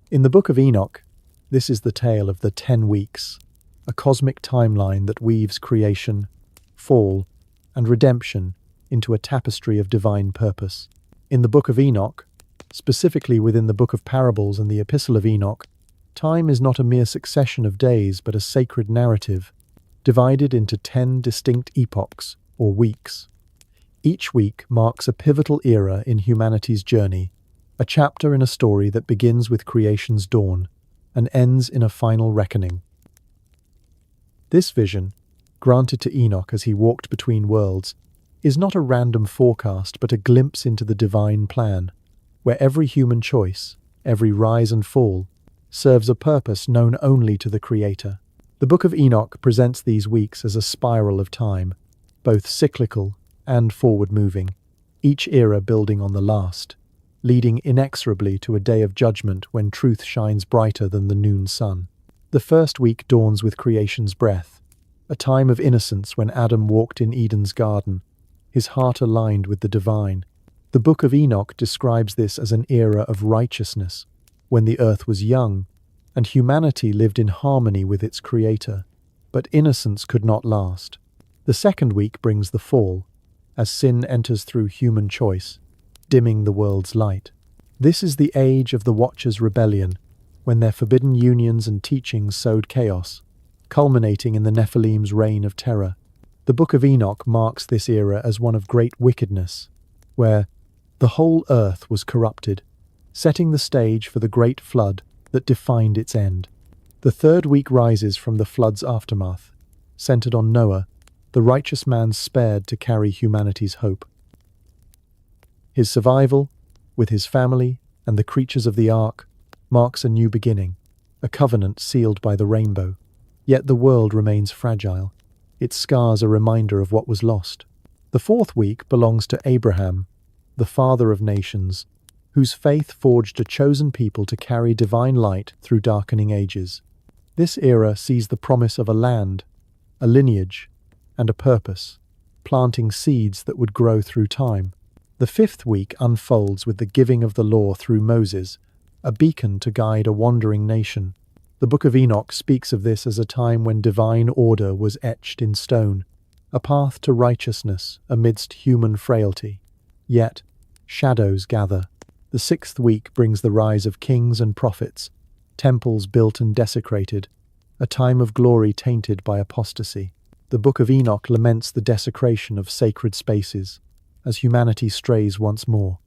S1: In the Book of Enoch, this is the tale of the 10 weeks, a cosmic timeline that weaves creation, fall, and redemption into a tapestry of divine purpose. In the Book of Enoch, specifically within the Book of Parables and the Epistle of Enoch, time is not a mere succession of days but a sacred narrative, divided into 10 distinct epochs, or weeks. Each week marks a pivotal era in humanity's journey, a chapter in a story that begins with creation's dawn and ends in a final reckoning. This vision, granted to Enoch as he walked between worlds, is not a random forecast but a glimpse into the divine plan, where every human choice, every rise and fall, serves a purpose known only to the Creator. The Book of Enoch presents these weeks as a spiral of time, both cyclical and forward-moving, each era building on the last, leading inexorably to a day of judgment when truth shines brighter than the noon sun. The first week dawns with creation's breath, a time of innocence when Adam walked in Eden's garden, his heart aligned with the divine. The Book of Enoch describes this as an era of righteousness, when the earth was young, and humanity lived in harmony with its Creator, but innocence could not last. The second week brings the fall, as sin enters through human choice, dimming the world's light. This is the age of the Watchers' rebellion, when their forbidden unions and teachings sowed chaos, culminating in the Nephilim's reign of terror. The Book of Enoch marks this era as one of great wickedness, where the whole earth was corrupted, setting the stage for the great flood that defined its end. The third week rises from the flood's aftermath, centered on Noah, the righteous man spared to carry humanity's hope. His survival, with his family and the creatures of the ark, marks a new beginning, a covenant sealed by the rainbow. Yet the world remains fragile, its scars a reminder of what was lost. The fourth week belongs to Abraham, the father of nations, whose faith forged a chosen people to carry divine light through darkening ages. This era sees the promise of a land, a lineage, and a purpose, planting seeds that would grow through time. The fifth week unfolds with the giving of the law through Moses, a beacon to guide a wandering nation. The Book of Enoch speaks of this as a time when divine order was etched in stone, a path to righteousness amidst human frailty. Yet, shadows gather. The sixth week brings the rise of kings and prophets, temples built and desecrated, a time of glory tainted by apostasy. The Book of Enoch laments the desecration of sacred spaces, as humanity strays once more,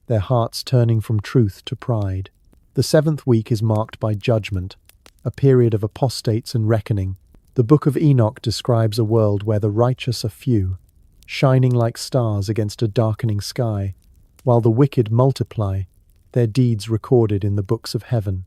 S1: their hearts turning from truth to pride. The seventh week is marked by judgment, a period of apostates and reckoning. The Book of Enoch describes a world where the righteous are few, shining like stars against a darkening sky, while the wicked multiply, their deeds recorded in the books of heaven.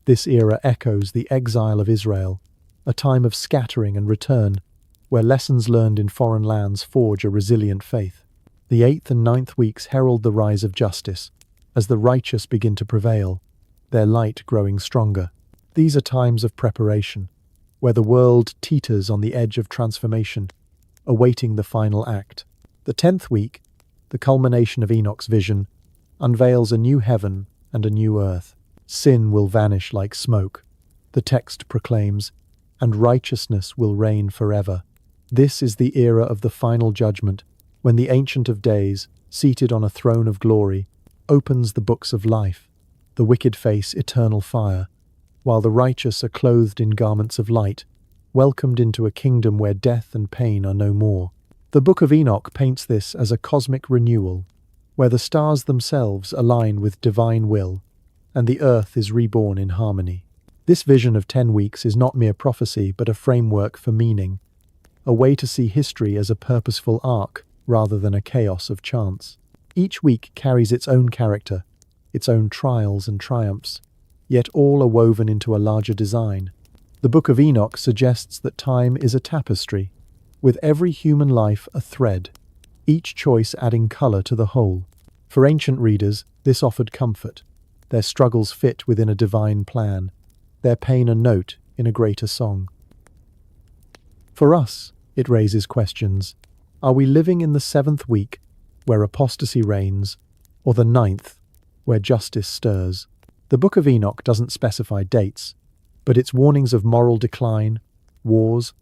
S1: This era echoes the exile of Israel, a time of scattering and return, where lessons learned in foreign lands forge a resilient faith. The eighth and ninth weeks herald the rise of justice, as the righteous begin to prevail, their light growing stronger. These are times of preparation, where the world teeters on the edge of transformation, awaiting the final act. The 10th week, the culmination of Enoch's vision, unveils a new heaven and a new earth, Sin will vanish like smoke, the text proclaims, and righteousness will reign forever. This is the era of the final judgment, when the Ancient of Days, seated on a throne of glory, opens the books of life. The wicked face eternal fire, while the righteous are clothed in garments of light, welcomed into a kingdom where death and pain are no more. The Book of Enoch paints this as a cosmic renewal, where the stars themselves align with divine will, and the earth is reborn in harmony. This vision of 10 weeks is not mere prophecy, but a framework for meaning, a way to see history as a purposeful arc rather than a chaos of chance. Each week carries its own character, its own trials and triumphs, yet all are woven into a larger design. The Book of Enoch suggests that time is a tapestry, with every human life a thread, each choice adding color to the whole. For ancient readers, this offered comfort. Their struggles fit within a divine plan, their pain a note in a greater song. For us, it raises questions. Are we living in the 7th week, where apostasy reigns, or the 9th, where justice stirs? The Book of Enoch doesn't specify dates, but its warnings of moral decline, wars,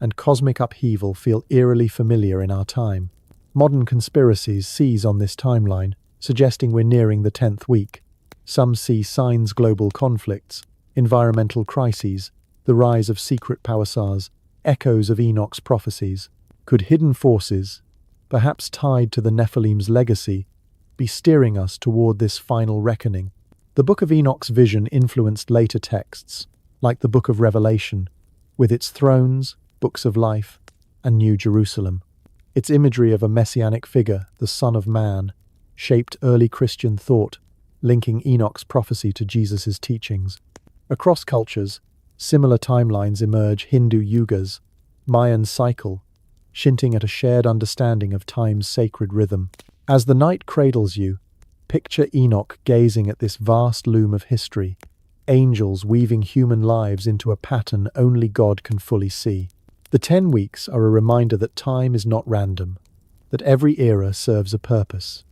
S1: and cosmic upheaval feel eerily familiar in our time. Modern conspiracies seize on this timeline, suggesting we're nearing the 10th week. Some see signs global conflicts, environmental crises, the rise of secret powers, echoes of Enoch's prophecies. Could hidden forces, perhaps tied to the Nephilim's legacy, be steering us toward this final reckoning? The Book of Enoch's vision influenced later texts, like the Book of Revelation, with its thrones, books of life, and New Jerusalem. Its imagery of a messianic figure, the Son of Man, shaped early Christian thought, linking Enoch's prophecy to Jesus' teachings. Across cultures, similar timelines emerge: Hindu yugas, Mayan cycle, hinting at a shared understanding of time's sacred rhythm. As the night cradles you, picture Enoch gazing at this vast loom of history, angels weaving human lives into a pattern only God can fully see. The 10 weeks are a reminder that time is not random, that every era serves a purpose,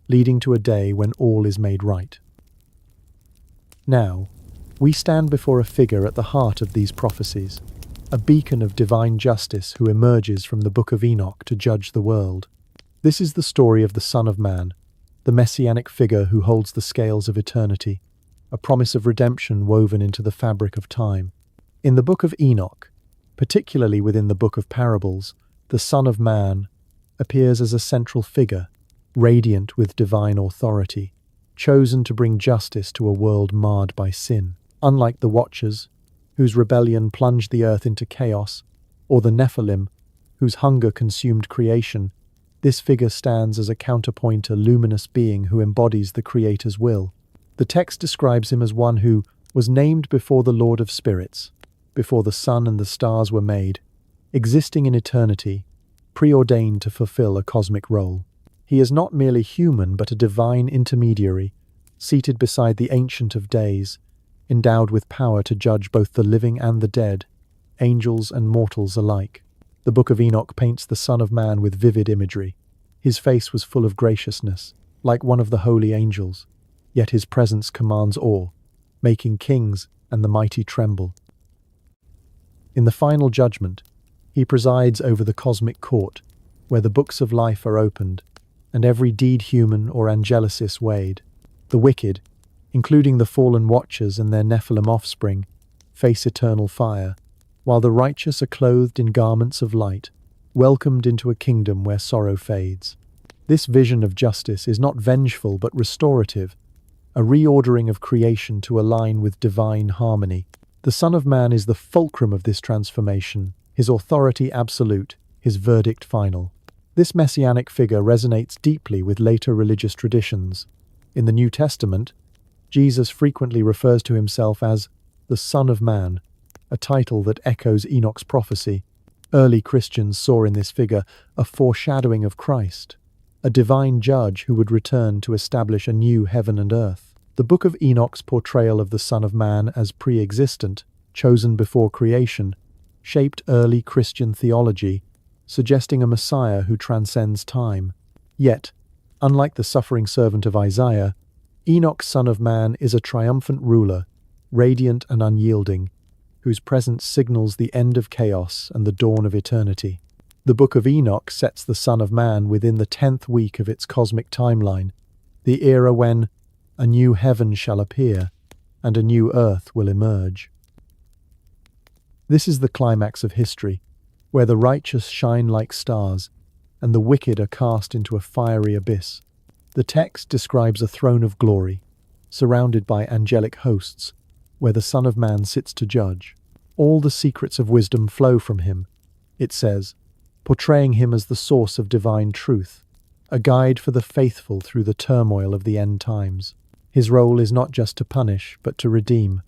S1: leading to a day when all is made right. Now, we stand before a figure at the heart of these prophecies, a beacon of divine justice who emerges from the Book of Enoch to judge the world. This is the story of the Son of Man, the messianic figure who holds the scales of eternity, a promise of redemption woven into the fabric of time. In the Book of Enoch, particularly within the Book of Parables, the Son of Man appears as a central figure, radiant with divine authority, chosen to bring justice to a world marred by sin. Unlike the Watchers, whose rebellion plunged the earth into chaos, or the Nephilim, whose hunger consumed creation, this figure stands as a counterpoint, a luminous being who embodies the Creator's will. The text describes him as one who was named before the Lord of Spirits, before the sun and the stars were made, existing in eternity, preordained to fulfill a cosmic role. He is not merely human, but a divine intermediary, seated beside the Ancient of Days, endowed with power to judge both the living and the dead, angels and mortals alike. The Book of Enoch paints the Son of Man with vivid imagery. His face was full of graciousness, like one of the holy angels, yet his presence commands awe, making kings and the mighty tremble. In the final judgment, he presides over the cosmic court, where the books of life are opened, and every deed human or angelicis weighed. The wicked, including the fallen Watchers and their Nephilim offspring, face eternal fire, while the righteous are clothed in garments of light, welcomed into a kingdom where sorrow fades. This vision of justice is not vengeful but restorative, a reordering of creation to align with divine harmony. The Son of Man is the fulcrum of this transformation, his authority absolute, his verdict final. This messianic figure resonates deeply with later religious traditions. In the New Testament, Jesus frequently refers to himself as the Son of Man, a title that echoes Enoch's prophecy. Early Christians saw in this figure a foreshadowing of Christ, a divine judge who would return to establish a new heaven and earth. The Book of Enoch's portrayal of the Son of Man as pre-existent, chosen before creation, shaped early Christian theology, suggesting a Messiah who transcends time. Yet, unlike the suffering servant of Isaiah, Enoch, son of man, is a triumphant ruler, radiant and unyielding, whose presence signals the end of chaos and the dawn of eternity. The Book of Enoch sets the Son of Man within the 10th week of its cosmic timeline, the era when a new heaven shall appear and a new earth will emerge. This is the climax of history, where the righteous shine like stars and the wicked are cast into a fiery abyss. The text describes a throne of glory, surrounded by angelic hosts, where the Son of Man sits to judge. All the secrets of wisdom flow from him, it says, portraying him as the source of divine truth, a guide for the faithful through the turmoil of the end times. His role is not just to punish, but to redeem,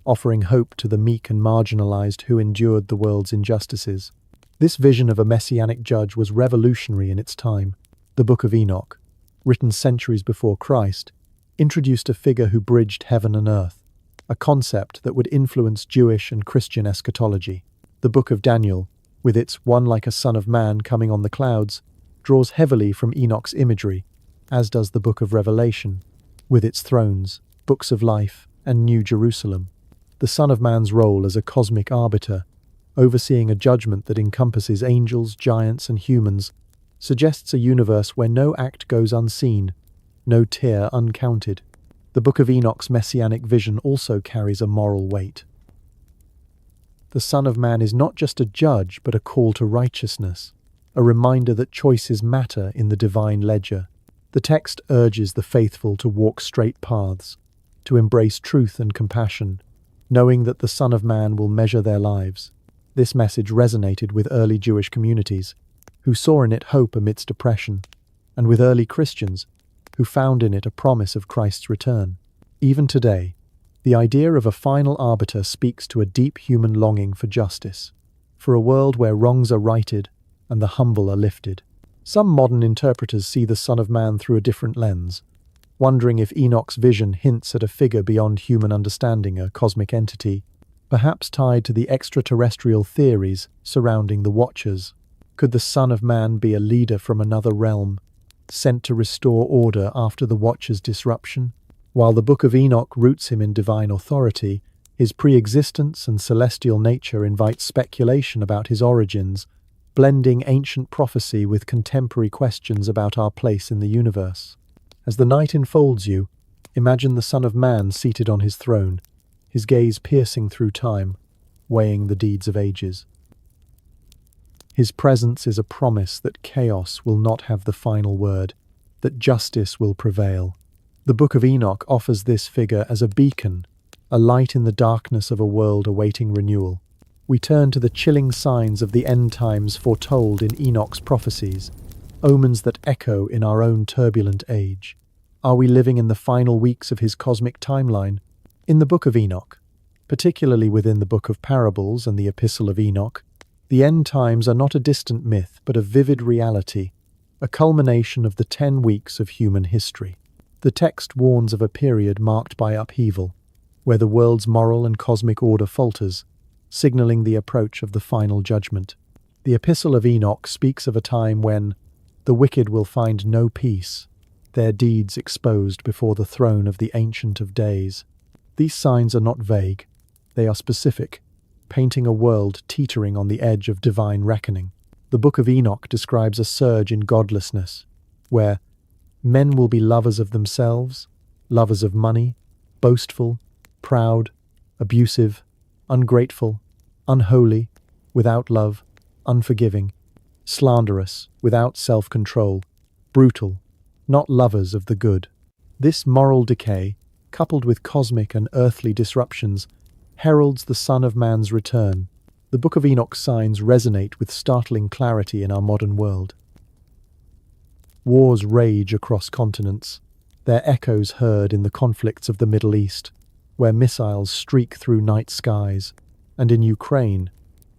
S1: offering hope to the meek and marginalized who endured the world's injustices. This vision of a messianic judge was revolutionary in its time. The Book of Enoch, written centuries before Christ, introduced a figure who bridged heaven and earth, a concept that would influence Jewish and Christian eschatology. The Book of Daniel, with its one like a son of man coming on the clouds, draws heavily from Enoch's imagery, as does the Book of Revelation, with its thrones, books of life, and New Jerusalem. The Son of Man's role as a cosmic arbiter, overseeing a judgment that encompasses angels, giants, and humans, suggests a universe where no act goes unseen, no tear uncounted. The Book of Enoch's messianic vision also carries a moral weight. The Son of Man is not just a judge, but a call to righteousness, a reminder that choices matter in the divine ledger. The text urges the faithful to walk straight paths, to embrace truth and compassion, knowing that the Son of Man will measure their lives. This message resonated with early Jewish communities, who saw in it hope amidst oppression, and with early Christians, who found in it a promise of Christ's return. Even today, the idea of a final arbiter speaks to a deep human longing for justice, for a world where wrongs are righted and the humble are lifted. Some modern interpreters see the Son of Man through a different lens, wondering if Enoch's vision hints at a figure beyond human understanding, a cosmic entity, perhaps tied to the extraterrestrial theories surrounding the Watchers. Could the Son of Man be a leader from another realm, sent to restore order after the Watchers' disruption? While the Book of Enoch roots him in divine authority, his pre-existence and celestial nature invite speculation about his origins, blending ancient prophecy with contemporary questions about our place in the universe. As the night enfolds you, imagine the Son of Man seated on his throne, his gaze piercing through time, weighing the deeds of ages. His presence is a promise that chaos will not have the final word, that justice will prevail. The Book of Enoch offers this figure as a beacon, a light in the darkness of a world awaiting renewal. We turn to the chilling signs of the end times foretold in Enoch's prophecies, omens that echo in our own turbulent age. Are we living in the final weeks of his cosmic timeline? In the Book of Enoch, particularly within the Book of Parables and the Epistle of Enoch, the end times are not a distant myth, but a vivid reality, a culmination of the 10 weeks of human history. The text warns of a period marked by upheaval, where the world's moral and cosmic order falters, signaling the approach of the final judgment. The Epistle of Enoch speaks of a time when the wicked will find no peace, their deeds exposed before the throne of the Ancient of Days. These signs are not vague, they are specific, painting a world teetering on the edge of divine reckoning. The Book of Enoch describes a surge in godlessness, where men will be lovers of themselves, lovers of money, boastful, proud, abusive, ungrateful, unholy, without love, unforgiving, slanderous, without self-control, brutal, not lovers of the good. This moral decay, coupled with cosmic and earthly disruptions, heralds the Son of Man's return. The Book of Enoch's signs resonate with startling clarity in our modern world. Wars rage across continents, their echoes heard in the conflicts of the Middle East, where missiles streak through night skies, and in Ukraine,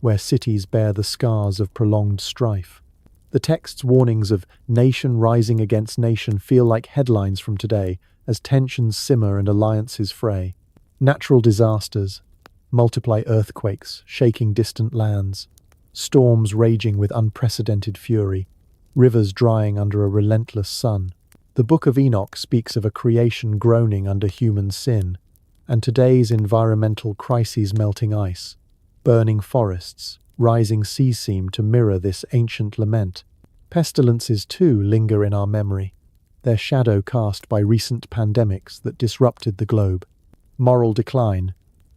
S1: where cities bear the scars of prolonged strife. The text's warnings of nation rising against nation feel like headlines from today as tensions simmer and alliances fray. Natural disasters multiply, earthquakes shaking distant lands, storms raging with unprecedented fury, rivers drying under a relentless sun. The Book of Enoch speaks of a creation groaning under human sin, and today's environmental crises: melting ice, burning forests, rising seas seem to mirror this ancient lament. Pestilences too linger in our memory, their shadow cast by recent pandemics that disrupted the globe. Moral decline,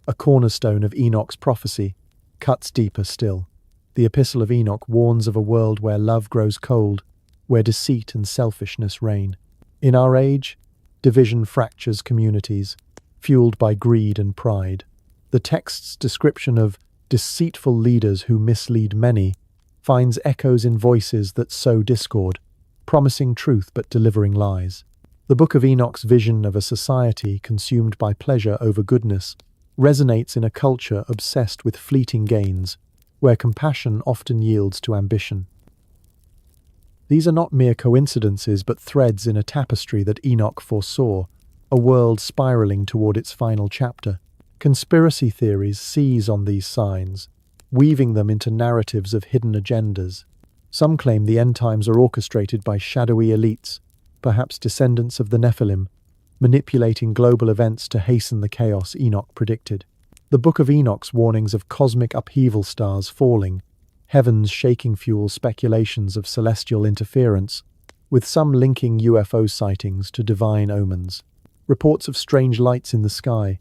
S1: a cornerstone of Enoch's prophecy, cuts deeper still. The Epistle of Enoch warns of a world where love grows cold, where deceit and selfishness reign. In our age, division fractures communities, fueled by greed and pride. The text's description of deceitful leaders who mislead many finds echoes in voices that sow discord, promising truth but delivering lies. The Book of Enoch's vision of a society consumed by pleasure over goodness resonates in a culture obsessed with fleeting gains, where compassion often yields to ambition. These are not mere coincidences but threads in a tapestry that Enoch foresaw, a world spiraling toward its final chapter. Conspiracy theories seize on these signs, weaving them into narratives of hidden agendas. Some claim the end times are orchestrated by shadowy elites, perhaps descendants of the Nephilim, manipulating global events to hasten the chaos Enoch predicted. The Book of Enoch's warnings of cosmic upheaval, stars falling, heavens shaking fuel speculations of celestial interference, with some linking UFO sightings to divine omens. Reports of strange lights in the sky,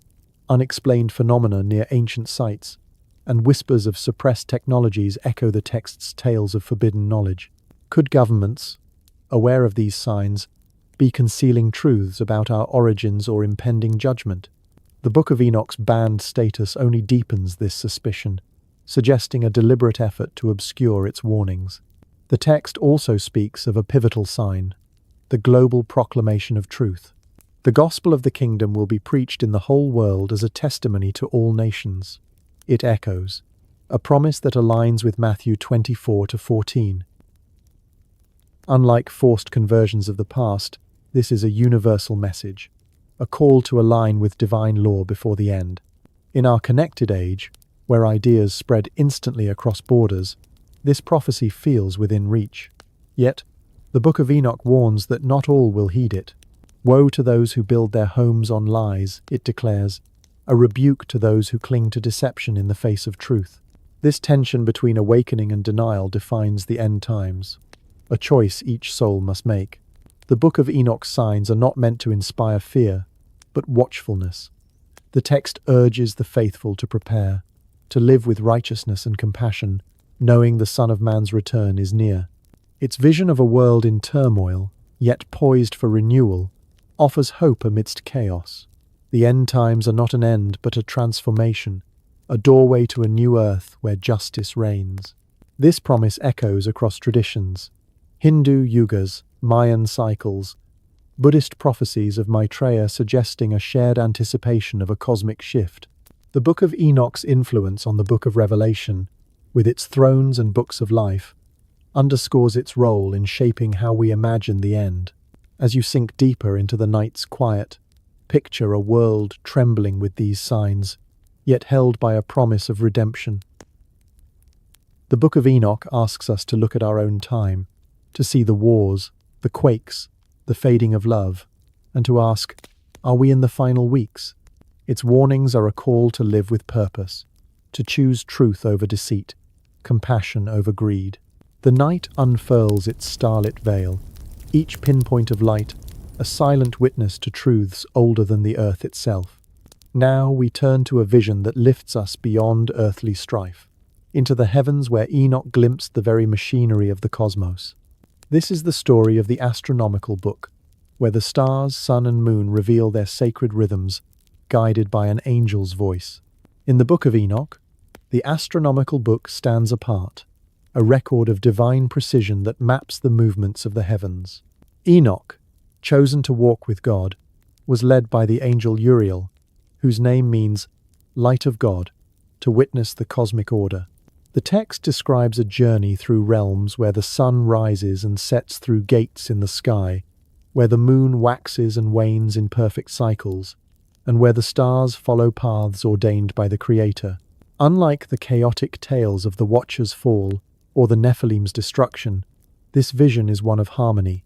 S1: unexplained phenomena near ancient sites, and whispers of suppressed technologies echo the text's tales of forbidden knowledge. Could governments, aware of these signs, be concealing truths about our origins or impending judgment? The Book of Enoch's banned status only deepens this suspicion, suggesting a deliberate effort to obscure its warnings. The text also speaks of a pivotal sign, the global proclamation of truth. The gospel of the kingdom will be preached in the whole world as a testimony to all nations. It echoes, a promise that aligns with Matthew 24-14. Unlike forced conversions of the past, this is a universal message, a call to align with divine law before the end. In our connected age, where ideas spread instantly across borders, this prophecy feels within reach. Yet, the Book of Enoch warns that not all will heed it. Woe to those who build their homes on lies, it declares, a rebuke to those who cling to deception in the face of truth. This tension between awakening and denial defines the end times, a choice each soul must make. The Book of Enoch's signs are not meant to inspire fear, but watchfulness. The text urges the faithful to prepare, to live with righteousness and compassion, knowing the Son of Man's return is near. Its vision of a world in turmoil, yet poised for renewal, offers hope amidst chaos. The end times are not an end but a transformation, a doorway to a new earth where justice reigns. This promise echoes across traditions: Hindu yugas, Mayan cycles, Buddhist prophecies of Maitreya suggesting a shared anticipation of a cosmic shift. The Book of Enoch's influence on the Book of Revelation, with its thrones and books of life, underscores its role in shaping how we imagine the end. As you sink deeper into the night's quiet, picture a world trembling with these signs, yet held by a promise of redemption. The Book of Enoch asks us to look at our own time, to see the wars, the quakes, the fading of love, and to ask, are we in the final weeks? Its warnings are a call to live with purpose, to choose truth over deceit, compassion over greed. The night unfurls its starlit veil, each pinpoint of light a silent witness to truths older than the earth itself. Now we turn to a vision that lifts us beyond earthly strife, into the heavens where Enoch glimpsed the very machinery of the cosmos. This is the story of the Astronomical book, where the stars, sun and moon reveal their sacred rhythms, guided by an angel's voice. In the Book of Enoch, the Astronomical book stands apart, a record of divine precision that maps the movements of the heavens. Enoch, chosen to walk with God, was led by the angel Uriel, whose name means light of God, to witness the cosmic order. The text describes a journey through realms where the sun rises and sets through gates in the sky, where the moon waxes and wanes in perfect cycles, and where the stars follow paths ordained by the Creator. Unlike the chaotic tales of the Watcher's fall or the Nephilim's destruction, this vision is one of harmony,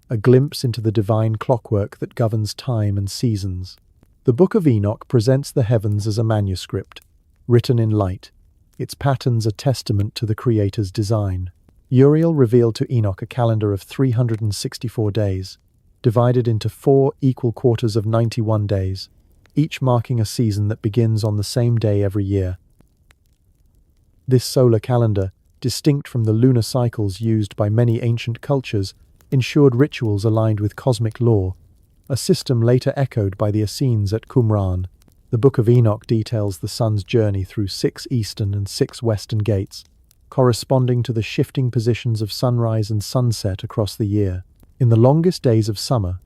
S1: a glimpse into the divine clockwork that governs time and seasons. The Book of Enoch presents the heavens as a manuscript, written in light, its patterns a testament to the Creator's design. Uriel revealed to Enoch a calendar of 364 days, divided into 4 equal quarters of 91 days, each marking a season that begins on the same day every year. This solar calendar, distinct from the lunar cycles used by many ancient cultures, ensured rituals aligned with cosmic law, a system later echoed by the Essenes at Qumran. The Book of Enoch details the sun's journey through 6 eastern and 6 western gates, corresponding to the shifting positions of sunrise and sunset across the year. In the longest days of summer,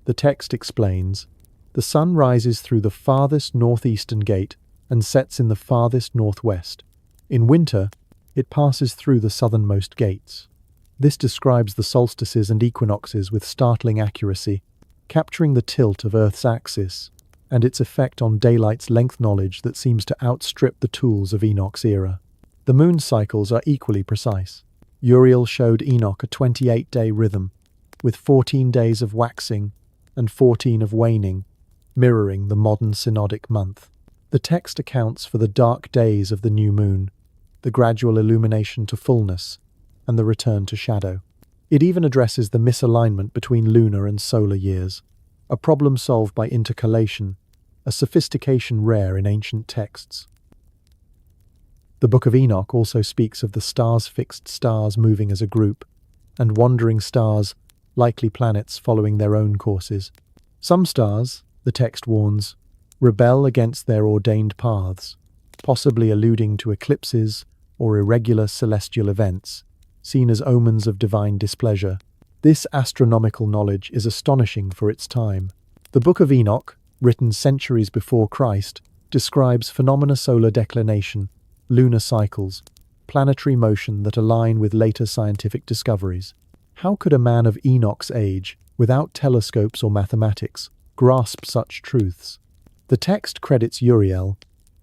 S1: the text explains, the sun rises through the farthest northeastern gate and sets in the farthest northwest. In winter, it passes through the southernmost gates. This describes the solstices and equinoxes with startling accuracy, capturing the tilt of Earth's axis and its effect on daylight's length knowledge that seems to outstrip the tools of Enoch's era. The moon cycles are equally precise. Uriel showed Enoch a 28-day rhythm, with 14 days of waxing and 14 of waning, mirroring the modern synodic month. The text accounts for the dark days of the new moon, the gradual illumination to fullness, and the return to shadow. It even addresses the misalignment between lunar and solar years, a problem solved by intercalation, a sophistication rare in ancient texts. The Book of Enoch also speaks of the stars-fixed stars moving as a group, and wandering stars, likely planets following their own courses. Some stars, the text warns, rebel against their ordained paths, possibly alluding to eclipses or irregular celestial events, seen as omens of divine displeasure. This astronomical knowledge is astonishing for its time. The Book of Enoch, written centuries before Christ, describes phenomena solar declination, lunar cycles, planetary motion that align with later scientific discoveries. How could a man of Enoch's age, without telescopes or mathematics, grasp such truths? The text credits Uriel,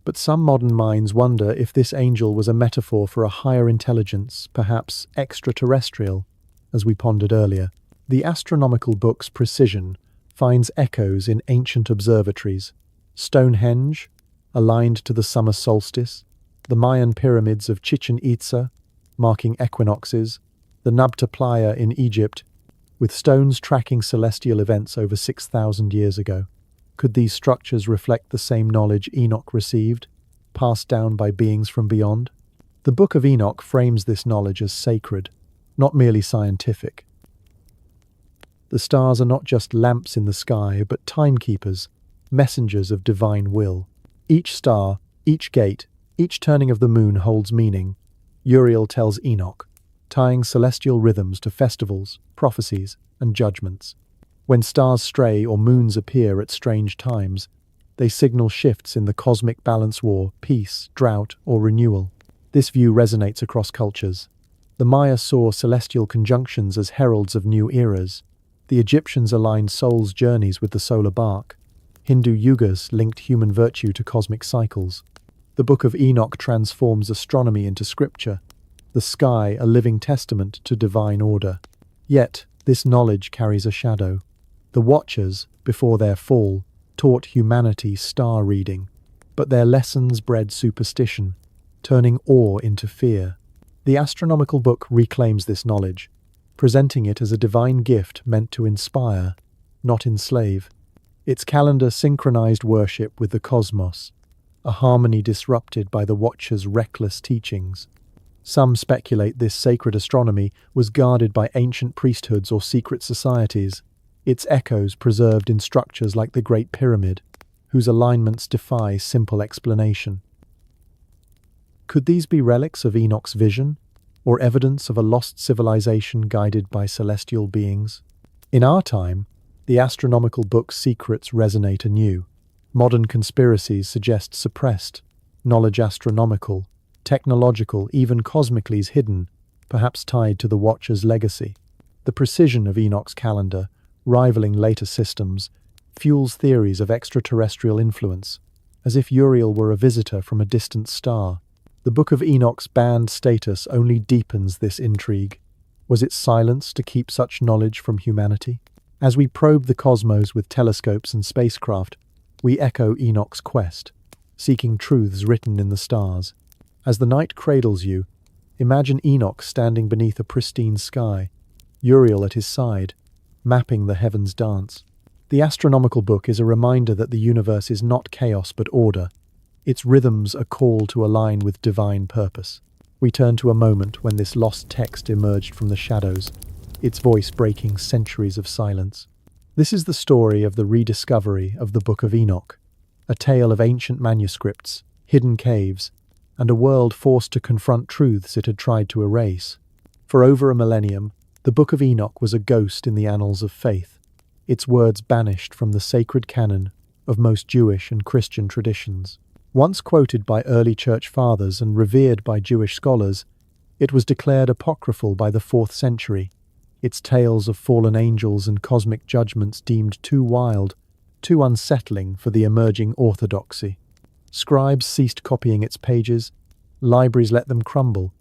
S1: but some modern minds wonder if this angel was a metaphor for a higher intelligence, perhaps extraterrestrial, as we pondered earlier. The astronomical book's precision finds echoes in ancient observatories. Stonehenge, aligned to the summer solstice, the Mayan pyramids of Chichen Itza, marking equinoxes, the Nabta Playa in Egypt, with stones tracking celestial events over 6,000 years ago. Could these structures reflect the same knowledge Enoch received, passed down by beings from beyond? The Book of Enoch frames this knowledge as sacred, not merely scientific. The stars are not just lamps in the sky, but timekeepers, messengers of divine will. Each star, each gate, each turning of the moon holds meaning, Uriel tells Enoch, tying celestial rhythms to festivals, prophecies, and judgments. When stars stray or moons appear at strange times, they signal shifts in the cosmic balance war, peace, drought, or renewal. This view resonates across cultures. The Maya saw celestial conjunctions as heralds of new eras. The Egyptians aligned souls' journeys with the solar bark. Hindu yugas linked human virtue to cosmic cycles. The Book of Enoch transforms astronomy into scripture, the sky a living testament to divine order. Yet, this knowledge carries a shadow. The Watchers, before their fall, taught humanity star reading, but their lessons bred superstition, turning awe into fear. The astronomical book reclaims this knowledge, presenting it as a divine gift meant to inspire, not enslave. Its calendar synchronized worship with the cosmos, a harmony disrupted by the Watchers' reckless teachings. Some speculate this sacred astronomy was guarded by ancient priesthoods or secret societies, its echoes preserved in structures like the Great Pyramid, whose alignments defy simple explanation. Could these be relics of Enoch's vision, or evidence of a lost civilization guided by celestial beings? In our time, the astronomical book's secrets resonate anew. Modern conspiracies suggest suppressed, knowledge astronomical, technological, even cosmically hidden, perhaps tied to the Watcher's legacy. The precision of Enoch's calendar, rivaling later systems, fuels theories of extraterrestrial influence, as if Uriel were a visitor from a distant star. The Book of Enoch's banned status only deepens this intrigue. Was it silence to keep such knowledge from humanity? As we probe the cosmos with telescopes and spacecraft, we echo Enoch's quest, seeking truths written in the stars. As the night cradles you, imagine Enoch standing beneath a pristine sky, Uriel at his side, mapping the heavens' dance. The Astronomical book is a reminder that the universe is not chaos but order. Its rhythms a call to align with divine purpose. We turn to a moment when this lost text emerged from the shadows, its voice breaking centuries of silence. This is the story of the rediscovery of the Book of Enoch, a tale of ancient manuscripts, hidden caves, and a world forced to confront truths it had tried to erase. For over a millennium, the Book of Enoch was a ghost in the annals of faith, its words banished from the sacred canon of most Jewish and Christian traditions. Once quoted by early church fathers and revered by Jewish scholars, it was declared apocryphal by the 4th century, its tales of fallen angels and cosmic judgments deemed too wild, too unsettling for the emerging orthodoxy. Scribes ceased copying its pages, libraries let them crumble,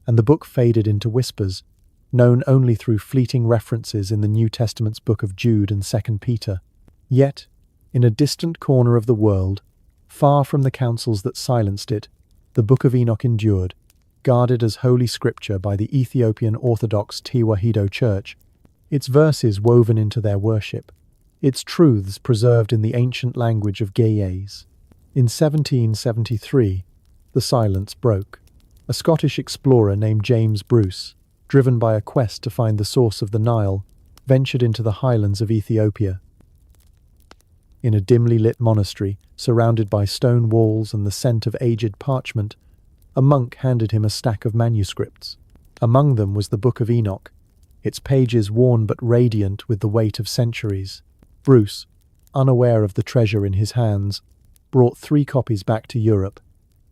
S1: and the book faded into whispers, known only through fleeting references in the New Testament's Book of Jude and 2 Peter. Yet, in a distant corner of the world, far from the councils that silenced it, the Book of Enoch endured, guarded as holy scripture by the Ethiopian Orthodox Tewahedo Church, its verses woven into their worship, its truths preserved in the ancient language of Ge'ez. In 1773, the silence broke. A Scottish explorer named James Bruce, driven by a quest to find the source of the Nile, ventured into the highlands of Ethiopia. In a dimly lit monastery, surrounded by stone walls and the scent of aged parchment, a monk handed him a stack of manuscripts. Among them was the Book of Enoch, its pages worn but radiant with the weight of centuries. Bruce, unaware of the treasure in his hands, brought 3 copies back to Europe,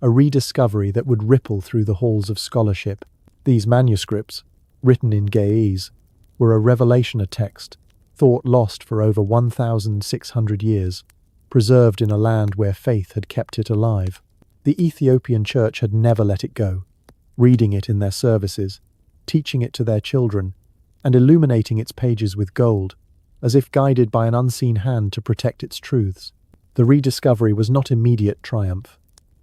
S1: a rediscovery that would ripple through the halls of scholarship. These manuscripts, written in Ge'ez, were a revelation text, thought lost for over 1,600 years, preserved in a land where faith had kept it alive. The Ethiopian church had never let it go, reading it in their services, teaching it to their children, and illuminating its pages with gold, as if guided by an unseen hand to protect its truths. The rediscovery was not immediate triumph.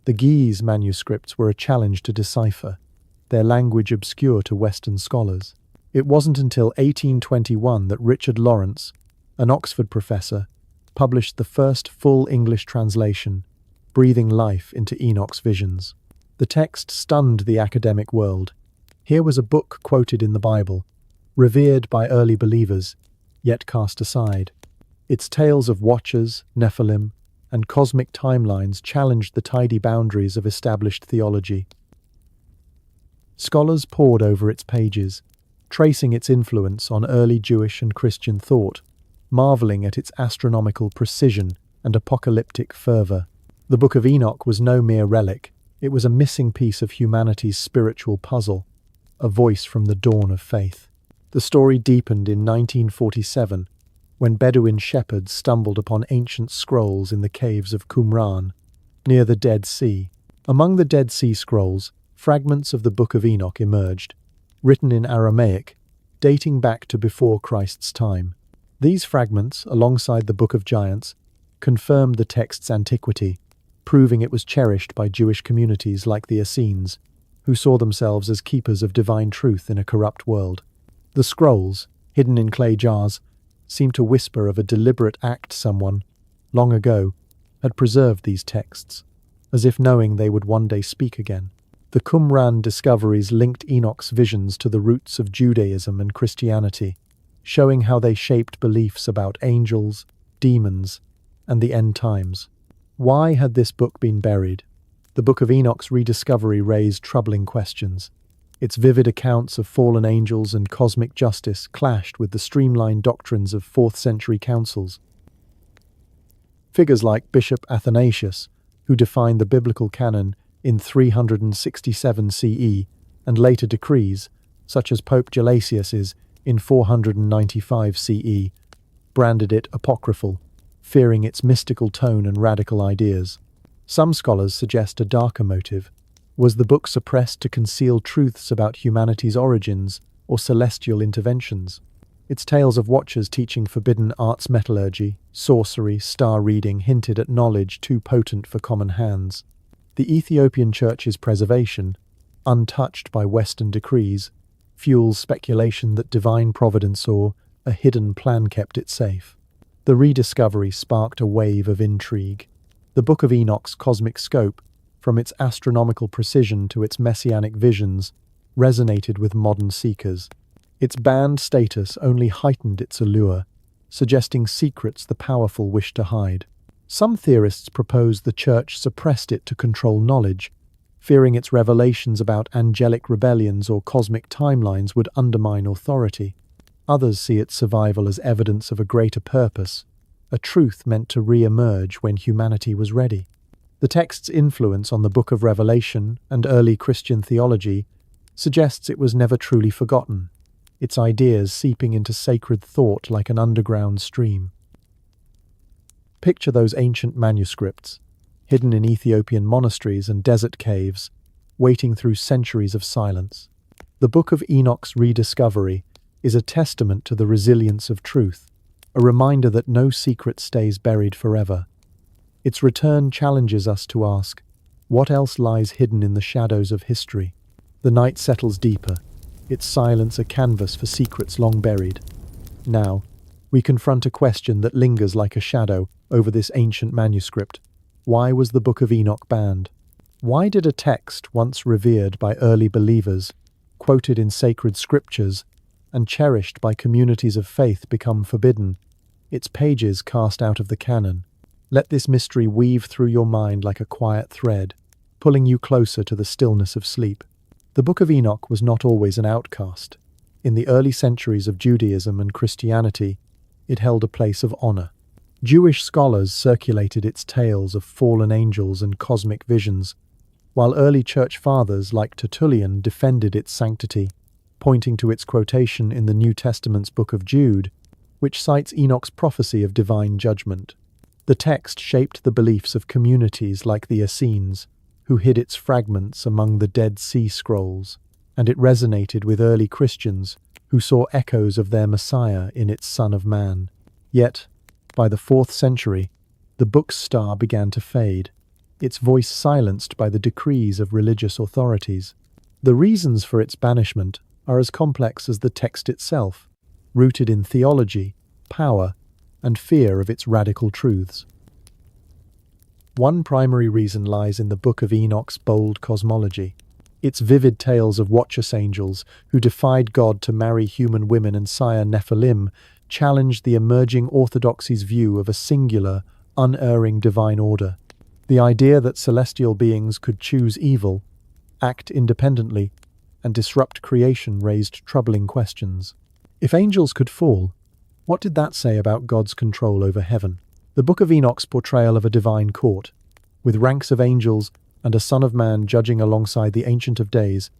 S1: The Ge'ez manuscripts were a challenge to decipher, their language obscure to Western scholars. It wasn't until 1821 that Richard Lawrence, an Oxford professor, published the first full English translation, breathing life into Enoch's visions. The text stunned the academic world. Here was a book quoted in the Bible, revered by early believers, yet cast aside. Its tales of watchers, Nephilim, and cosmic timelines challenged the tidy boundaries of established theology. Scholars pored over its pages, tracing its influence on early Jewish and Christian thought, marveling at its astronomical precision and apocalyptic fervor. The Book of Enoch was no mere relic. It was a missing piece of humanity's spiritual puzzle, a voice from the dawn of faith. The story deepened in 1947, when Bedouin shepherds stumbled upon ancient scrolls in the caves of Qumran, near the Dead Sea. Among the Dead Sea Scrolls, fragments of the Book of Enoch emerged, written in Aramaic, dating back to before Christ's time. These fragments, alongside the Book of Giants, confirmed the text's antiquity, proving it was cherished by Jewish communities like the Essenes, who saw themselves as keepers of divine truth in a corrupt world. The scrolls, hidden in clay jars, seemed to whisper of a deliberate act someone, long ago, had preserved these texts, as if knowing they would one day speak again. The Qumran discoveries linked Enoch's visions to the roots of Judaism and Christianity, showing how they shaped beliefs about angels, demons, and the end times. Why had this book been buried? The Book of Enoch's rediscovery raised troubling questions. Its vivid accounts of fallen angels and cosmic justice clashed with the streamlined doctrines of 4th century councils. Figures like Bishop Athanasius, who defined the biblical canon in 367 CE, and later decrees, such as Pope Gelasius's in 495 CE, branded it apocryphal, fearing its mystical tone and radical ideas. Some scholars suggest a darker motive. Was the book suppressed to conceal truths about humanity's origins, or celestial interventions. Its tales of watchers teaching forbidden arts, metallurgy, sorcery, star reading hinted at knowledge too potent for common hands. The Ethiopian Church's preservation, untouched by Western decrees, fuels speculation that divine providence or a hidden plan kept it safe. The rediscovery sparked a wave of intrigue. The Book of Enoch's cosmic scope, from its astronomical precision to its messianic visions, resonated with modern seekers. Its banned status only heightened its allure, suggesting secrets the powerful wish to hide. Some theorists propose the Church suppressed it to control knowledge, fearing its revelations about angelic rebellions or cosmic timelines would undermine authority. Others see its survival as evidence of a greater purpose, a truth meant to re-emerge when humanity was ready. The text's influence on the Book of Revelation and early Christian theology suggests it was never truly forgotten, its ideas seeping into sacred thought like an underground stream. Picture those ancient manuscripts, hidden in Ethiopian monasteries and desert caves, waiting through centuries of silence. The Book of Enoch's rediscovery is a testament to the resilience of truth, a reminder that no secret stays buried forever. Its return challenges us to ask, what else lies hidden in the shadows of history? The night settles deeper, its silence a canvas for secrets long buried. Now, we confront a question that lingers like a shadow over this ancient manuscript. Why was the Book of Enoch banned? Why did a text once revered by early believers, quoted in sacred scriptures, and cherished by communities of faith become forbidden, its pages cast out of the canon? Let this mystery weave through your mind like a quiet thread, pulling you closer to the stillness of sleep. The Book of Enoch was not always an outcast. In the early centuries of Judaism and Christianity, it held a place of honor. Jewish scholars circulated its tales of fallen angels and cosmic visions, while early church fathers like Tertullian defended its sanctity, pointing to its quotation in the New Testament's Book of Jude, which cites Enoch's prophecy of divine judgment. The text shaped the beliefs of communities like the Essenes, who hid its fragments among the Dead Sea Scrolls, and it resonated with early Christians who saw echoes of their Messiah in its Son of Man. Yet, by the 4th century, the book's star began to fade, its voice silenced by the decrees of religious authorities. The reasons for its banishment are as complex as the text itself, rooted in theology, power, and fear of its radical truths. One primary reason lies in the Book of Enoch's bold cosmology. Its vivid tales of watchers angels who defied God to marry human women and sire Nephilim challenged the emerging orthodoxy's view of a singular, unerring divine order. The idea that celestial beings could choose evil, act independently, and disrupt creation raised troubling questions. If angels could fall, what did that say about God's control over heaven? The Book of Enoch's portrayal of a divine court, with ranks of angels and a Son of Man judging alongside the Ancient of Days,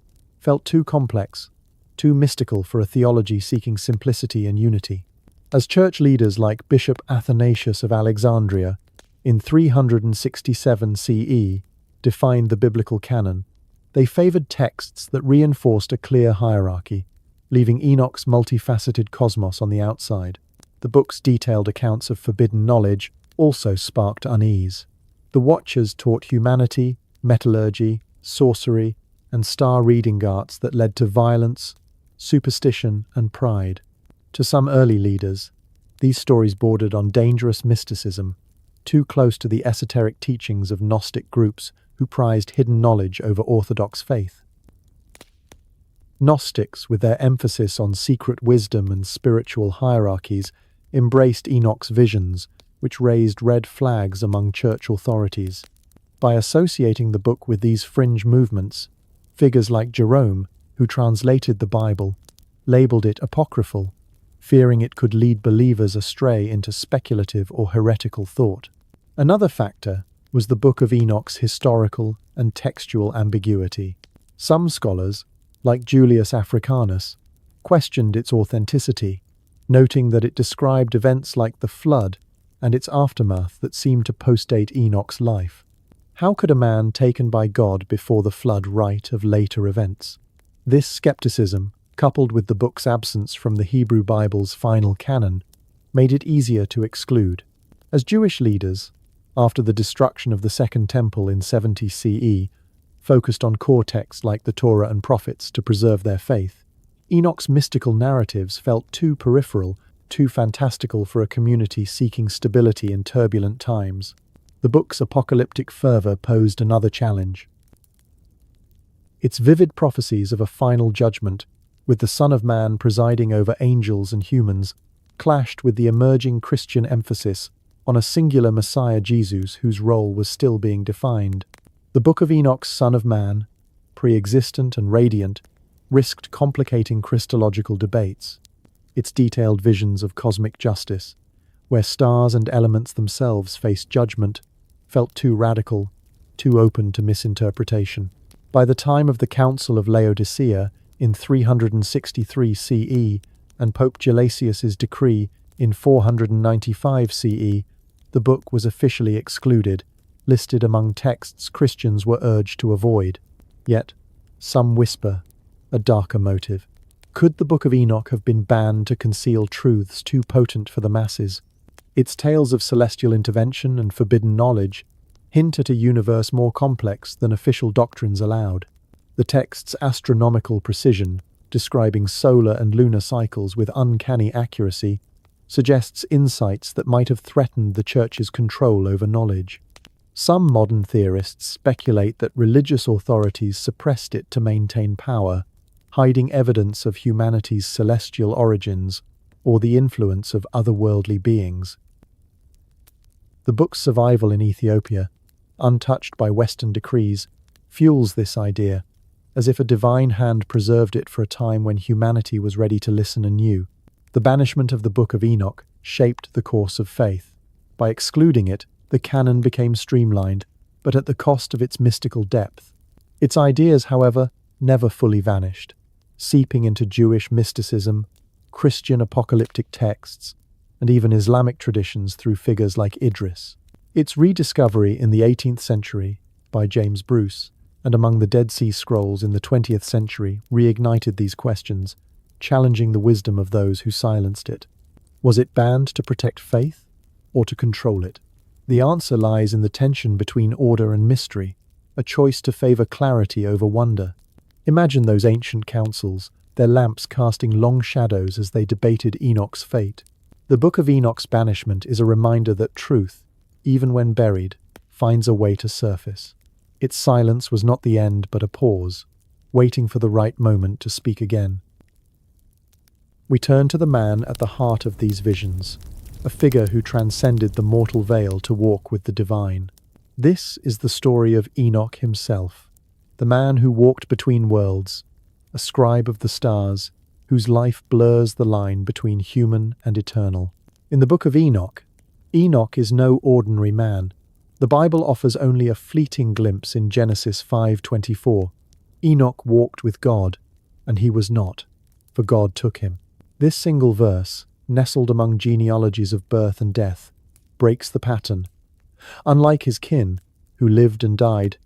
S1: felt too complex, too mystical for a theology seeking simplicity and unity. As church leaders like Bishop Athanasius of Alexandria, in 367 CE, defined the biblical canon, they favored texts that reinforced a clear hierarchy, leaving Enoch's multifaceted cosmos on the outside. The book's detailed accounts of forbidden knowledge also sparked unease. The Watchers taught humanity, metallurgy, sorcery, and star reading arts that led to violence, superstition, and pride. To some early leaders, these stories bordered on dangerous mysticism, too close to the esoteric teachings of Gnostic groups who prized hidden knowledge over orthodox faith. Gnostics, with their emphasis on secret wisdom and spiritual hierarchies, embraced Enoch's visions, which raised red flags among church authorities. By associating the book with these fringe movements, figures like Jerome, who translated the Bible, labeled it apocryphal, fearing it could lead believers astray into speculative or heretical thought. Another factor was the Book of Enoch's historical and textual ambiguity. Some scholars, like Julius Africanus, questioned its authenticity, noting that it described events like the flood and its aftermath that seemed to postdate Enoch's life. How could a man taken by God before the flood write of later events? This skepticism, coupled with the book's absence from the Hebrew Bible's final canon, made it easier to exclude. As Jewish leaders, after the destruction of the Second Temple in 70 CE, focused on core texts like the Torah and prophets to preserve their faith, Enoch's mystical narratives felt too peripheral, too fantastical for a community seeking stability in turbulent times. The book's apocalyptic fervor posed another challenge. Its vivid prophecies of a final judgment, with the Son of Man presiding over angels and humans, clashed with the emerging Christian emphasis on a singular Messiah Jesus whose role was still being defined. The Book of Enoch's Son of Man, pre-existent and radiant, risked complicating Christological debates. Its detailed visions of cosmic justice, where stars and elements themselves faced judgment, felt too radical, too open to misinterpretation. By the time of the Council of Laodicea in 363 CE and Pope Gelasius's decree in 495 CE, the book was officially excluded, listed among texts Christians were urged to avoid. Yet, some whisper a darker motive. Could the Book of Enoch have been banned to conceal truths too potent for the masses? Its tales of celestial intervention and forbidden knowledge hint at a universe more complex than official doctrines allowed. The text's astronomical precision, describing solar and lunar cycles with uncanny accuracy, suggests insights that might have threatened the Church's control over knowledge. Some modern theorists speculate that religious authorities suppressed it to maintain power, hiding evidence of humanity's celestial origins or the influence of otherworldly beings. The book's survival in Ethiopia, untouched by Western decrees, fuels this idea, as if a divine hand preserved it for a time when humanity was ready to listen anew. The banishment of the Book of Enoch shaped the course of faith. By excluding it, the canon became streamlined, but at the cost of its mystical depth. Its ideas, however, never fully vanished, seeping into Jewish mysticism, Christian apocalyptic texts, and even Islamic traditions through figures like Idris. Its rediscovery in the 18th century by James Bruce and among the Dead Sea Scrolls in the 20th century reignited these questions, challenging the wisdom of those who silenced it. Was it banned to protect faith or to control it? The answer lies in the tension between order and mystery, a choice to favor clarity over wonder. Imagine those ancient councils, their lamps casting long shadows as they debated Enoch's fate. The Book of Enoch's banishment is a reminder that truth, even when buried, finds a way to surface. Its silence was not the end but a pause, waiting for the right moment to speak again. We turn to the man at the heart of these visions, a figure who transcended the mortal veil to walk with the divine. This is the story of Enoch himself, the man who walked between worlds, a scribe of the stars, whose life blurs the line between human and eternal. In the Book of Enoch, Enoch is no ordinary man. The Bible offers only a fleeting glimpse in Genesis 5:24. Enoch walked with God, and he was not, for God took him. This single verse, nestled among genealogies of birth and death, breaks the pattern. Unlike his kin, who lived and died,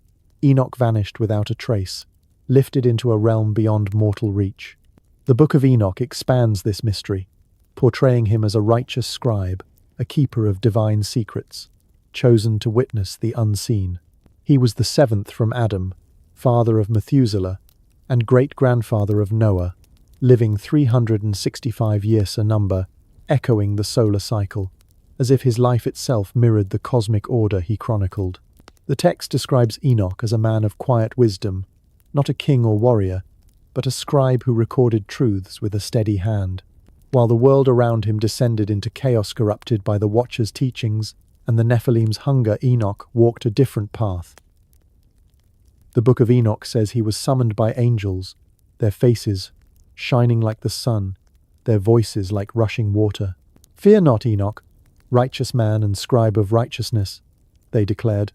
S1: Enoch vanished without a trace, lifted into a realm beyond mortal reach. The Book of Enoch expands this mystery, portraying him as a righteous scribe, a keeper of divine secrets, chosen to witness the unseen. He was the seventh from Adam, father of Methuselah, and great-grandfather of Noah, living 365 years a number, echoing the solar cycle, as if his life itself mirrored the cosmic order he chronicled. The text describes Enoch as a man of quiet wisdom, not a king or warrior, but a scribe who recorded truths with a steady hand. While the world around him descended into chaos corrupted by the Watcher's teachings and the Nephilim's hunger, Enoch walked a different path. The Book of Enoch says he was summoned by angels, their faces shining like the sun, their voices like rushing water. "Fear not, Enoch, righteous man and scribe of righteousness," they declared,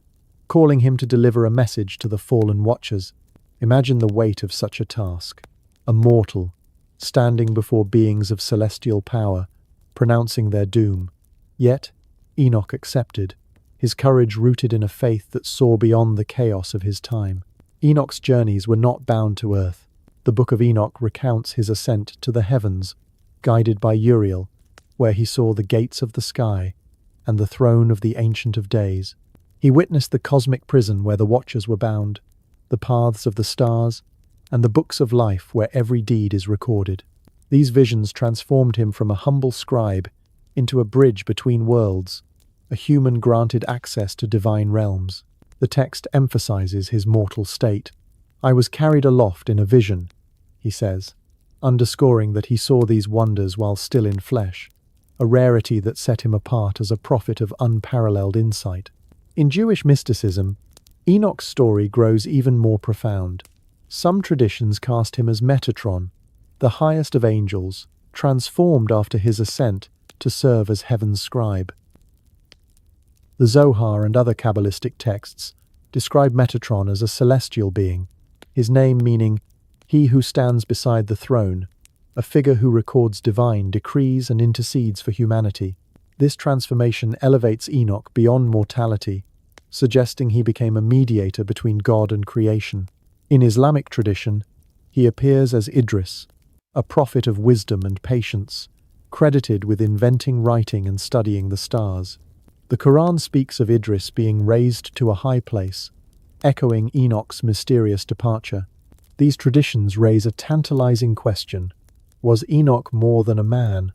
S1: calling him to deliver a message to the fallen Watchers. Imagine the weight of such a task. A mortal, standing before beings of celestial power, pronouncing their doom. Yet, Enoch accepted, his courage rooted in a faith that saw beyond the chaos of his time. Enoch's journeys were not bound to earth. The Book of Enoch recounts his ascent to the heavens, guided by Uriel, where he saw the gates of the sky and the throne of the Ancient of Days. He witnessed the cosmic prison where the watchers were bound, the paths of the stars, and the books of life where every deed is recorded. These visions transformed him from a humble scribe into a bridge between worlds, a human granted access to divine realms. The text emphasizes his mortal state. "I was carried aloft in a vision," he says, underscoring that he saw these wonders while still in flesh, a rarity that set him apart as a prophet of unparalleled insight. In Jewish mysticism, Enoch's story grows even more profound. Some traditions cast him as Metatron, the highest of angels, transformed after his ascent to serve as heaven's scribe. The Zohar and other Kabbalistic texts describe Metatron as a celestial being, his name meaning "he who stands beside the throne," a figure who records divine decrees and intercedes for humanity. This transformation elevates Enoch beyond mortality, suggesting he became a mediator between God and creation. In Islamic tradition, he appears as Idris, a prophet of wisdom and patience, credited with inventing writing and studying the stars. The Quran speaks of Idris being raised to a high place, echoing Enoch's mysterious departure. These traditions raise a tantalizing question. Was Enoch more than a man?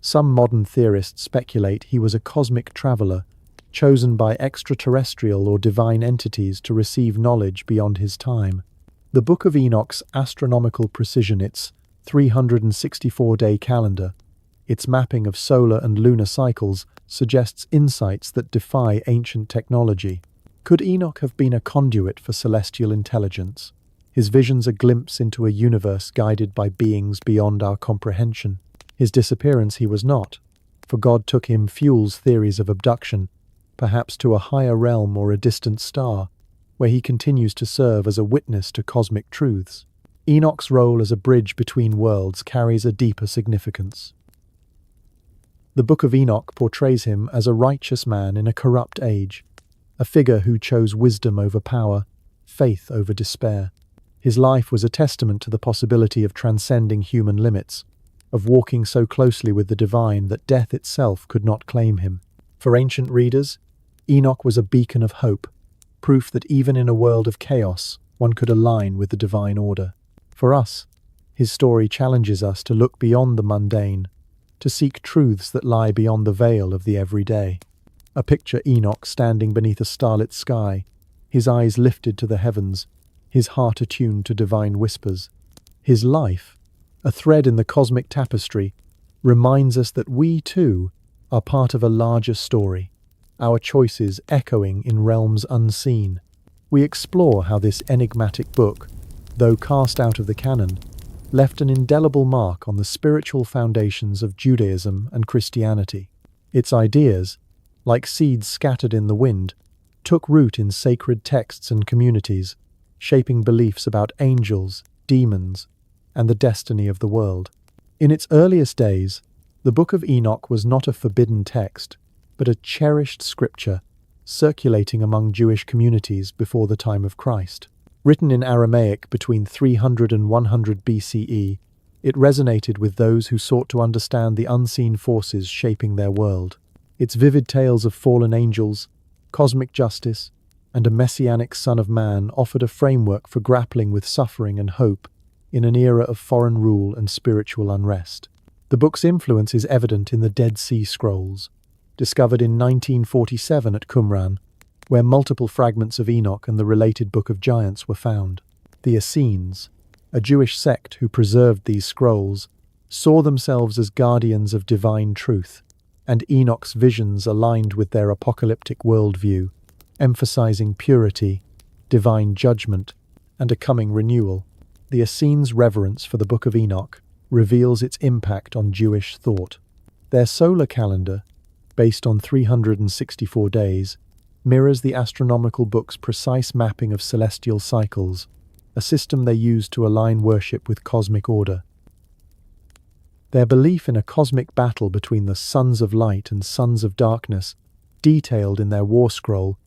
S1: Some modern theorists speculate he was a cosmic traveler, chosen by extraterrestrial or divine entities to receive knowledge beyond his time. The Book of Enoch's astronomical precision, its 364-day calendar, its mapping of solar and lunar cycles, suggests insights that defy ancient technology. Could Enoch have been a conduit for celestial intelligence? His visions a glimpse into a universe guided by beings beyond our comprehension. His disappearance he was not, for God took him fuels theories of abduction, perhaps to a higher realm or a distant star, where he continues to serve as a witness to cosmic truths. Enoch's role as a bridge between worlds carries a deeper significance. The Book of Enoch portrays him as a righteous man in a corrupt age, a figure who chose wisdom over power, faith over despair. His life was a testament to the possibility of transcending human limits, of walking so closely with the divine that death itself could not claim him. For ancient readers, Enoch was a beacon of hope, proof that even in a world of chaos, one could align with the divine order. For us, his story challenges us to look beyond the mundane, to seek truths that lie beyond the veil of the everyday. A picture Enoch standing beneath a starlit sky, his eyes lifted to the heavens, his heart attuned to divine whispers. His life, a thread in the cosmic tapestry, reminds us that we, too, are part of a larger story, our choices echoing in realms unseen. We explore how this enigmatic book, though cast out of the canon, left an indelible mark on the spiritual foundations of Judaism and Christianity. Its ideas, like seeds scattered in the wind, took root in sacred texts and communities, shaping beliefs about angels, demons, and the destiny of the world. In its earliest days, the Book of Enoch was not a forbidden text, but a cherished scripture circulating among Jewish communities before the time of Christ. Written in Aramaic between 300 and 100 BCE, it resonated with those who sought to understand the unseen forces shaping their world. Its vivid tales of fallen angels, cosmic justice, and a messianic Son of Man offered a framework for grappling with suffering and hope in an era of foreign rule and spiritual unrest. The book's influence is evident in the Dead Sea Scrolls, discovered in 1947 at Qumran, where multiple fragments of Enoch and the related Book of Giants were found. The Essenes, a Jewish sect who preserved these scrolls, saw themselves as guardians of divine truth, and Enoch's visions aligned with their apocalyptic worldview, emphasizing purity, divine judgment, and a coming renewal. The Essenes' reverence for the Book of Enoch reveals its impact on Jewish thought. Their solar calendar, based on 364 days, mirrors the astronomical book's precise mapping of celestial cycles, a system they used to align worship with cosmic order. Their belief in a cosmic battle between the sons of light and sons of darkness, detailed in their war scroll,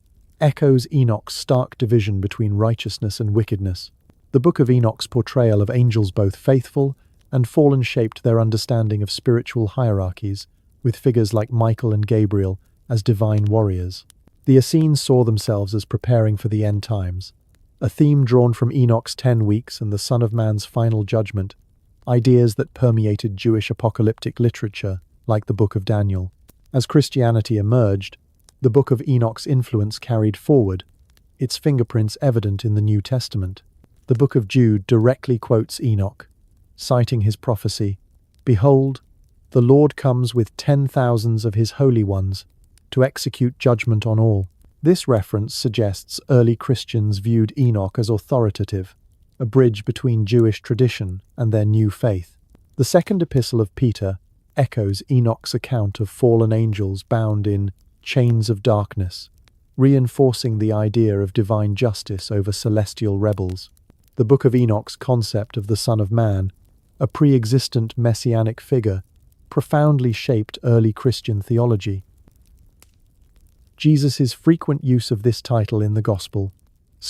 S1: echoes Enoch's stark division between righteousness and wickedness. The Book of Enoch's portrayal of angels both faithful and fallen shaped their understanding of spiritual hierarchies, with figures like Michael and Gabriel as divine warriors. The Essenes saw themselves as preparing for the end times, a theme drawn from Enoch's 10 weeks and the Son of Man's final judgment, ideas that permeated Jewish apocalyptic literature like the Book of Daniel. As Christianity emerged, the Book of Enoch's influence carried forward, its fingerprints evident in the New Testament. The Book of Jude directly quotes Enoch, citing his prophecy, "Behold, the Lord comes with 10,000s of his holy ones to execute judgment on all." This reference suggests early Christians viewed Enoch as authoritative, a bridge between Jewish tradition and their new faith. The second epistle of Peter echoes Enoch's account of fallen angels bound in chains of darkness, reinforcing the idea of divine justice over celestial rebels. The Book of Enoch's concept of the Son of Man, a pre-existent messianic figure, profoundly shaped early Christian theology. Jesus' frequent use of this title in the Gospel,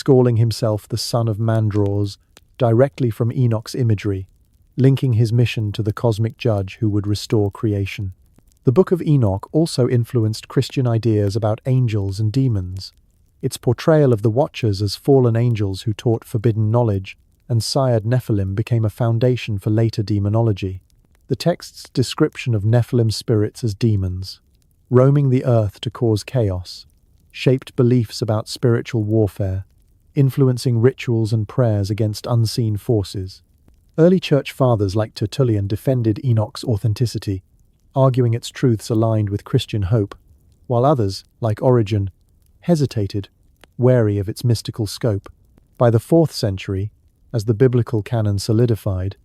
S1: calling himself the Son of Man, draws directly from Enoch's imagery, linking his mission to the cosmic judge who would restore creation. The Book of Enoch also influenced Christian ideas about angels and demons. Its portrayal of the Watchers as fallen angels who taught forbidden knowledge and sired Nephilim became a foundation for later demonology. The text's description of Nephilim spirits as demons, roaming the earth to cause chaos, shaped beliefs about spiritual warfare, influencing rituals and prayers against unseen forces. Early church fathers like Tertullian defended Enoch's authenticity, arguing its truths aligned with Christian hope, while others, like Origen, hesitated, wary of its mystical scope. By the 4th century, as the biblical canon solidified,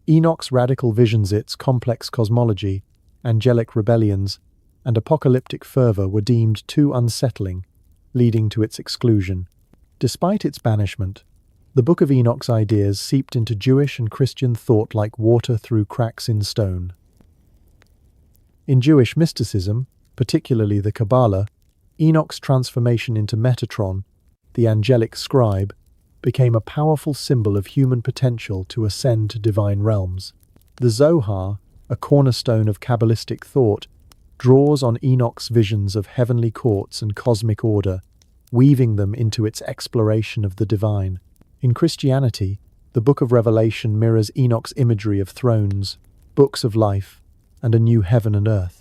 S1: Enoch's radical visions, its complex cosmology, angelic rebellions, and apocalyptic fervor were deemed too unsettling, leading to its exclusion. Despite its banishment, the Book of Enoch's ideas seeped into Jewish and Christian thought like water through cracks in stone. In Jewish mysticism, particularly the Kabbalah, Enoch's transformation into Metatron, the angelic scribe, became a powerful symbol of human potential to ascend to divine realms. The Zohar, a cornerstone of Kabbalistic thought, draws on Enoch's visions of heavenly courts and cosmic order, weaving them into its exploration of the divine. In Christianity, the Book of Revelation mirrors Enoch's imagery of thrones, books of life, and a new heaven and earth,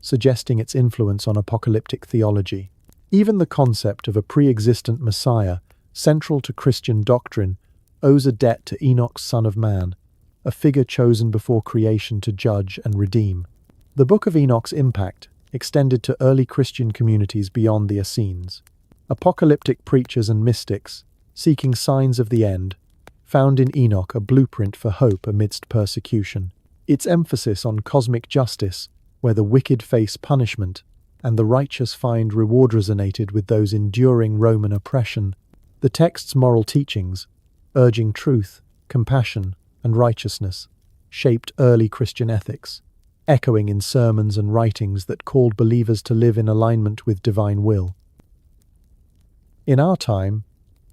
S1: suggesting its influence on apocalyptic theology. Even the concept of a pre-existent Messiah, central to Christian doctrine, owes a debt to Enoch's Son of Man, a figure chosen before creation to judge and redeem. The Book of Enoch's impact extended to early Christian communities beyond the Essenes. Apocalyptic preachers and mystics, seeking signs of the end, found in Enoch a blueprint for hope amidst persecution. Its emphasis on cosmic justice, where the wicked face punishment and the righteous find reward, resonated with those enduring Roman oppression. The text's moral teachings, urging truth, compassion, and righteousness, shaped early Christian ethics, echoing in sermons and writings that called believers to live in alignment with divine will. In our time,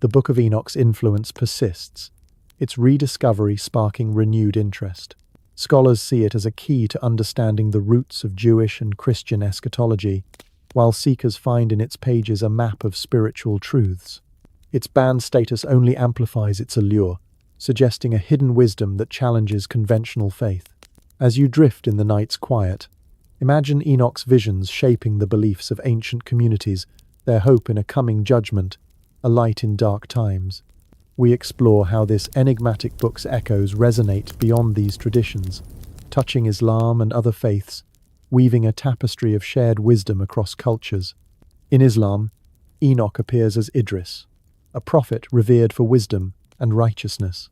S1: the Book of Enoch's influence persists, its rediscovery sparking renewed interest. Scholars see it as a key to understanding the roots of Jewish and Christian eschatology, while seekers find in its pages a map of spiritual truths. Its banned status only amplifies its allure, suggesting a hidden wisdom that challenges conventional faith. As you drift in the night's quiet, imagine Enoch's visions shaping the beliefs of ancient communities, their hope in a coming judgment, a light in dark times. We explore how this enigmatic book's echoes resonate beyond these traditions, touching Islam and other faiths, weaving a tapestry of shared wisdom across cultures. In Islam, Enoch appears as Idris, a prophet revered for wisdom and righteousness.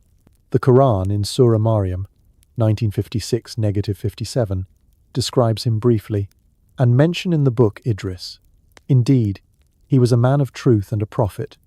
S1: The Quran in Surah Maryam, 1956-57, describes him briefly, and mention in the book Idris. Indeed, he was a man of truth and a prophet,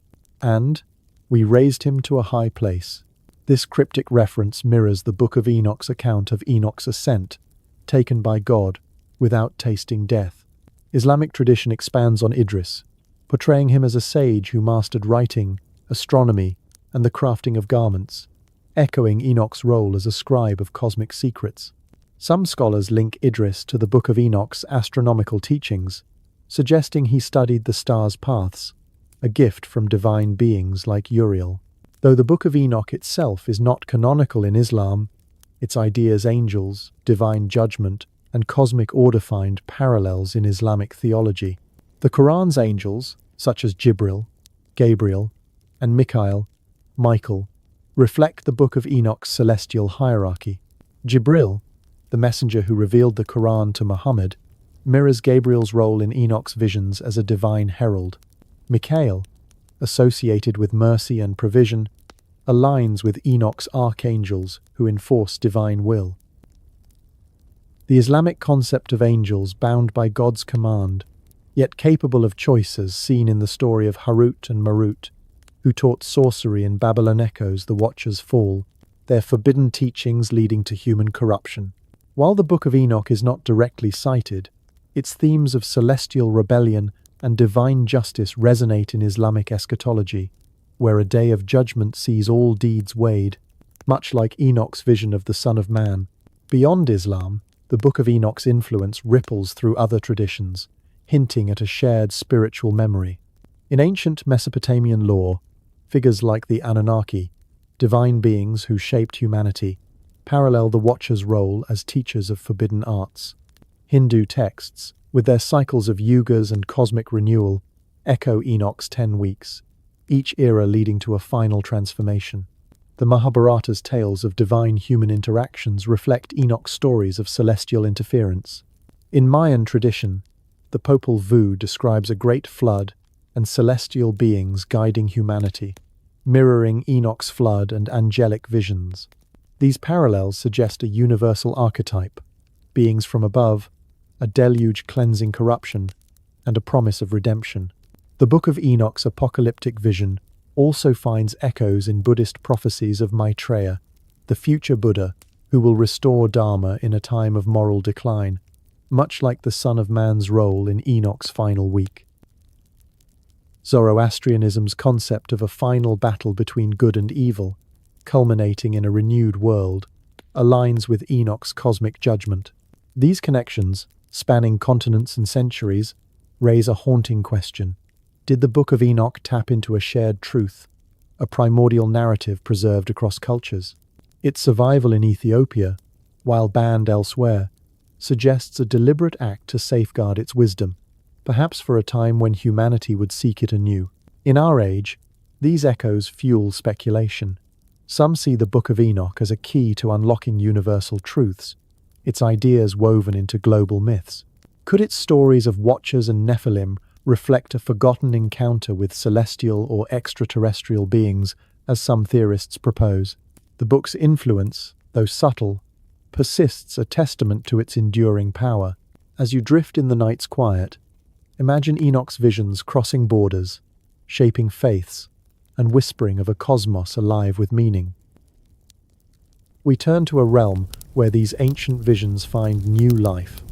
S1: and we raised him to a high place. This cryptic reference mirrors the Book of Enoch's account of Enoch's ascent, taken by God without tasting death. Islamic tradition expands on Idris, portraying him as a sage who mastered writing, astronomy, and the crafting of garments, echoing Enoch's role as a scribe of cosmic secrets. Some scholars link Idris to the Book of Enoch's astronomical teachings, suggesting he studied the stars' paths, a gift from divine beings like Uriel. Though the Book of Enoch itself is not canonical in Islam, its ideas, angels, divine judgment, and cosmic order find parallels in Islamic theology. The Quran's angels, such as Jibril, Gabriel, and Michael, reflect the Book of Enoch's celestial hierarchy. Jibril, the messenger who revealed the Quran to Muhammad, mirrors Gabriel's role in Enoch's visions as a divine herald. Michael, associated with mercy and provision, aligns with Enoch's archangels who enforce divine will. The Islamic concept of angels bound by God's command, yet capable of choices, seen in the story of Harut and Marut, who taught sorcery in Babylon, echoes the Watcher's fall, their forbidden teachings leading to human corruption. While the Book of Enoch is not directly cited, its themes of celestial rebellion and divine justice resonate in Islamic eschatology, where a day of judgment sees all deeds weighed, much like Enoch's vision of the Son of Man. Beyond Islam, the Book of Enoch's influence ripples through other traditions, hinting at a shared spiritual memory. In ancient Mesopotamian lore, figures like the Anunnaki, divine beings who shaped humanity, parallel the Watcher's role as teachers of forbidden arts. Hindu texts, with their cycles of yugas and cosmic renewal, echo Enoch's 10 weeks, each era leading to a final transformation. The Mahabharata's tales of divine human interactions reflect Enoch's stories of celestial interference. In Mayan tradition, the Popol Vuh describes a great flood and celestial beings guiding humanity, mirroring Enoch's flood and angelic visions. These parallels suggest a universal archetype, beings from above, a deluge cleansing corruption, and a promise of redemption. The Book of Enoch's apocalyptic vision also finds echoes in Buddhist prophecies of Maitreya, the future Buddha who will restore Dharma in a time of moral decline, much like the Son of Man's role in Enoch's final week. Zoroastrianism's concept of a final battle between good and evil, culminating in a renewed world, aligns with Enoch's cosmic judgment. These connections, spanning continents and centuries, raise a haunting question. Did the Book of Enoch tap into a shared truth, a primordial narrative preserved across cultures? Its survival in Ethiopia, while banned elsewhere, suggests a deliberate act to safeguard its wisdom, perhaps for a time when humanity would seek it anew. In our age, these echoes fuel speculation. Some see the Book of Enoch as a key to unlocking universal truths, its ideas woven into global myths. Could its stories of Watchers and Nephilim reflect a forgotten encounter with celestial or extraterrestrial beings, as some theorists propose? The book's influence, though subtle, persists, a testament to its enduring power. As you drift in the night's quiet, imagine Enoch's visions crossing borders, shaping faiths, and whispering of a cosmos alive with meaning. We turn to a realm where these ancient visions find new life,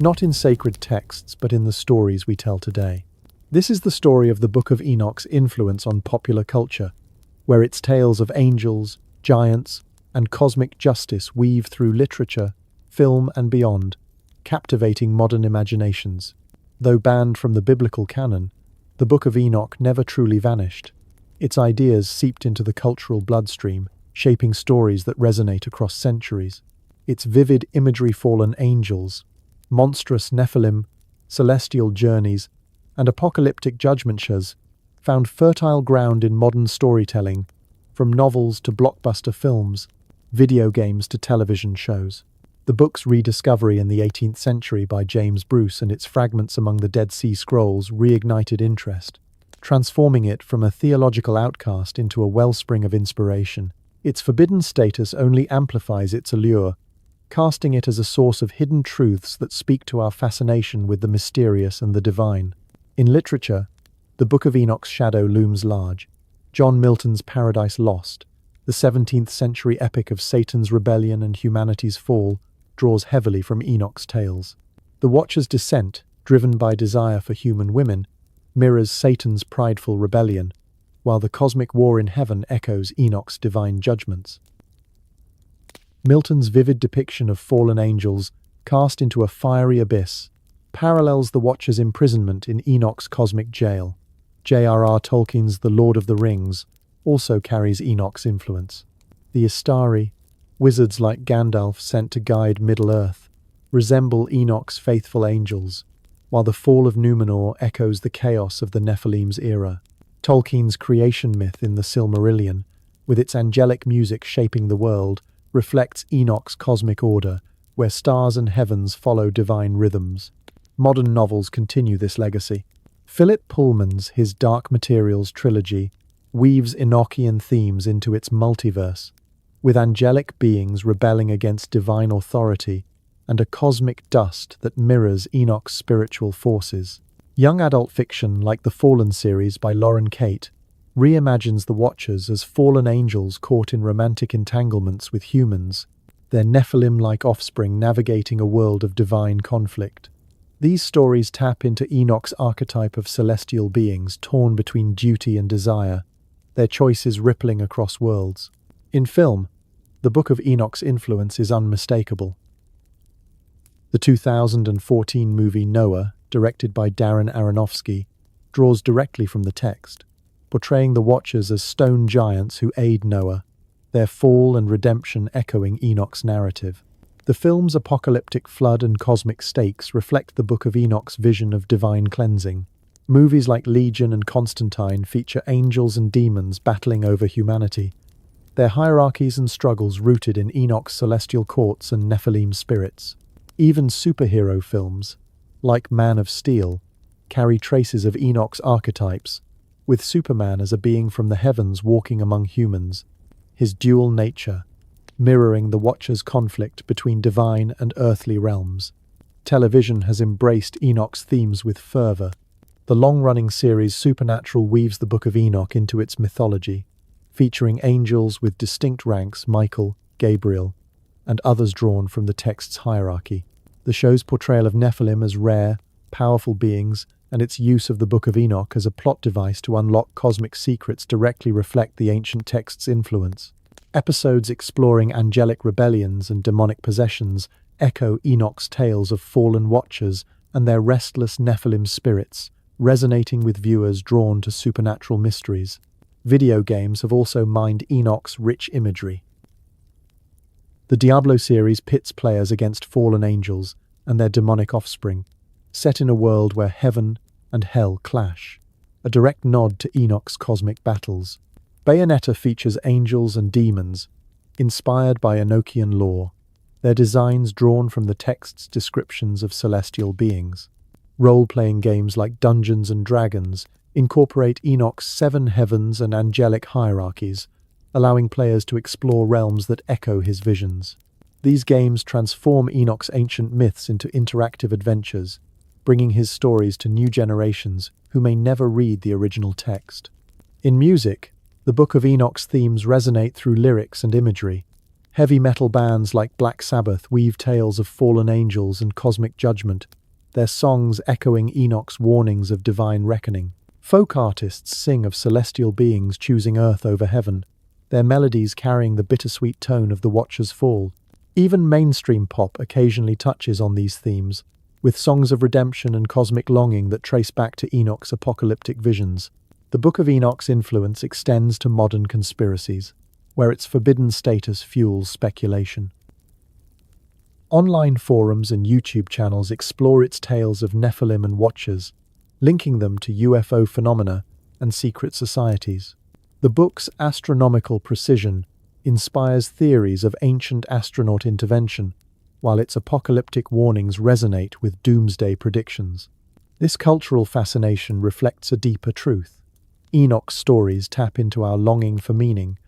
S1: not in sacred texts but in the stories we tell today. This is the story of the Book of Enoch's influence on popular culture, where its tales of angels, giants, and cosmic justice weave through literature, film, and beyond, captivating modern imaginations. Though banned from the biblical canon, the Book of Enoch never truly vanished. Its ideas seeped into the cultural bloodstream, shaping stories that resonate across centuries. Its vivid imagery, fallen angels, monstrous Nephilim, celestial journeys, and apocalyptic judgmentshas, found fertile ground in modern storytelling, from novels to blockbuster films, video games to television shows. The book's rediscovery in the 18th century by James Bruce and its fragments among the Dead Sea Scrolls reignited interest, transforming it from a theological outcast into a wellspring of inspiration. Its forbidden status only amplifies its allure, casting it as a source of hidden truths that speak to our fascination with the mysterious and the divine. In literature, the Book of Enoch's shadow looms large. John Milton's Paradise Lost, the 17th century epic of Satan's rebellion and humanity's fall, draws heavily from Enoch's tales. The Watcher's descent, driven by desire for human women, mirrors Satan's prideful rebellion, while the cosmic war in heaven echoes Enoch's divine judgments. Milton's vivid depiction of fallen angels, cast into a fiery abyss, parallels the Watcher's imprisonment in Enoch's cosmic jail. J.R.R. Tolkien's The Lord of the Rings also carries Enoch's influence. The Istari, wizards like Gandalf sent to guide Middle-earth, resemble Enoch's faithful angels, while the fall of Numenor echoes the chaos of the Nephilim's era. Tolkien's creation myth in the Silmarillion, with its angelic music shaping the world, reflects Enoch's cosmic order, where stars and heavens follow divine rhythms. Modern novels continue this legacy. Philip Pullman's His Dark Materials trilogy weaves Enochian themes into its multiverse, with angelic beings rebelling against divine authority and a cosmic dust that mirrors Enoch's spiritual forces. Young adult fiction like the Fallen series by Lauren Kate reimagines the Watchers as fallen angels caught in romantic entanglements with humans, their Nephilim-like offspring navigating a world of divine conflict. These stories tap into Enoch's archetype of celestial beings torn between duty and desire, their choices rippling across worlds. In film, the Book of Enoch's influence is unmistakable. The 2014 movie Noah, directed by Darren Aronofsky, draws directly from the text, portraying the Watchers as stone giants who aid Noah, their fall and redemption echoing Enoch's narrative. The film's apocalyptic flood and cosmic stakes reflect the Book of Enoch's vision of divine cleansing. Movies like Legion and Constantine feature angels and demons battling over humanity, their hierarchies and struggles rooted in Enoch's celestial courts and Nephilim spirits. Even superhero films, like Man of Steel, carry traces of Enoch's archetypes, with Superman as a being from the heavens walking among humans, his dual nature mirroring the Watcher's conflict between divine and earthly realms. Television has embraced Enoch's themes with fervor. The long-running series Supernatural weaves the Book of Enoch into its mythology, featuring angels with distinct ranks, Michael, Gabriel, and others drawn from the text's hierarchy. The show's portrayal of Nephilim as rare, powerful beings, and its use of the Book of Enoch as a plot device to unlock cosmic secrets directly reflect the ancient text's influence. Episodes exploring angelic rebellions and demonic possessions echo Enoch's tales of fallen Watchers and their restless Nephilim spirits, resonating with viewers drawn to supernatural mysteries. Video games have also mined Enoch's rich imagery. The Diablo series pits players against fallen angels and their demonic offspring, set in a world where heaven and hell clash, a direct nod to Enoch's cosmic battles. Bayonetta features angels and demons, inspired by Enochian lore, their designs drawn from the text's descriptions of celestial beings. Role-playing games like Dungeons & Dragons incorporate Enoch's 7 heavens and angelic hierarchies, allowing players to explore realms that echo his visions. These games transform Enoch's ancient myths into interactive adventures, bringing his stories to new generations who may never read the original text. In music, the Book of Enoch's themes resonate through lyrics and imagery. Heavy metal bands like Black Sabbath weave tales of fallen angels and cosmic judgment, their songs echoing Enoch's warnings of divine reckoning. Folk artists sing of celestial beings choosing earth over heaven, their melodies carrying the bittersweet tone of the Watcher's fall. Even mainstream pop occasionally touches on these themes, with songs of redemption and cosmic longing that trace back to Enoch's apocalyptic visions. The Book of Enoch's influence extends to modern conspiracies, where its forbidden status fuels speculation. Online forums and YouTube channels explore its tales of Nephilim and Watchers, linking them to UFO phenomena and secret societies. The book's astronomical precision inspires theories of ancient astronaut intervention, while its apocalyptic warnings resonate with doomsday predictions. This cultural fascination reflects a deeper truth. Enoch's stories tap into our longing for meaning,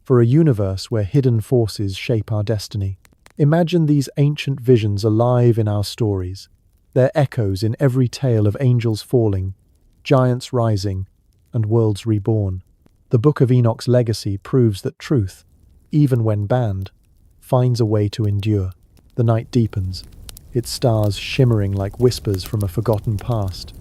S1: for a universe where hidden forces shape our destiny. Imagine these ancient visions alive in our stories, their echoes in every tale of angels falling, giants rising, and worlds reborn. The Book of Enoch's legacy proves that truth, even when banned, finds a way to endure. The night deepens, its stars shimmering like whispers from a forgotten past,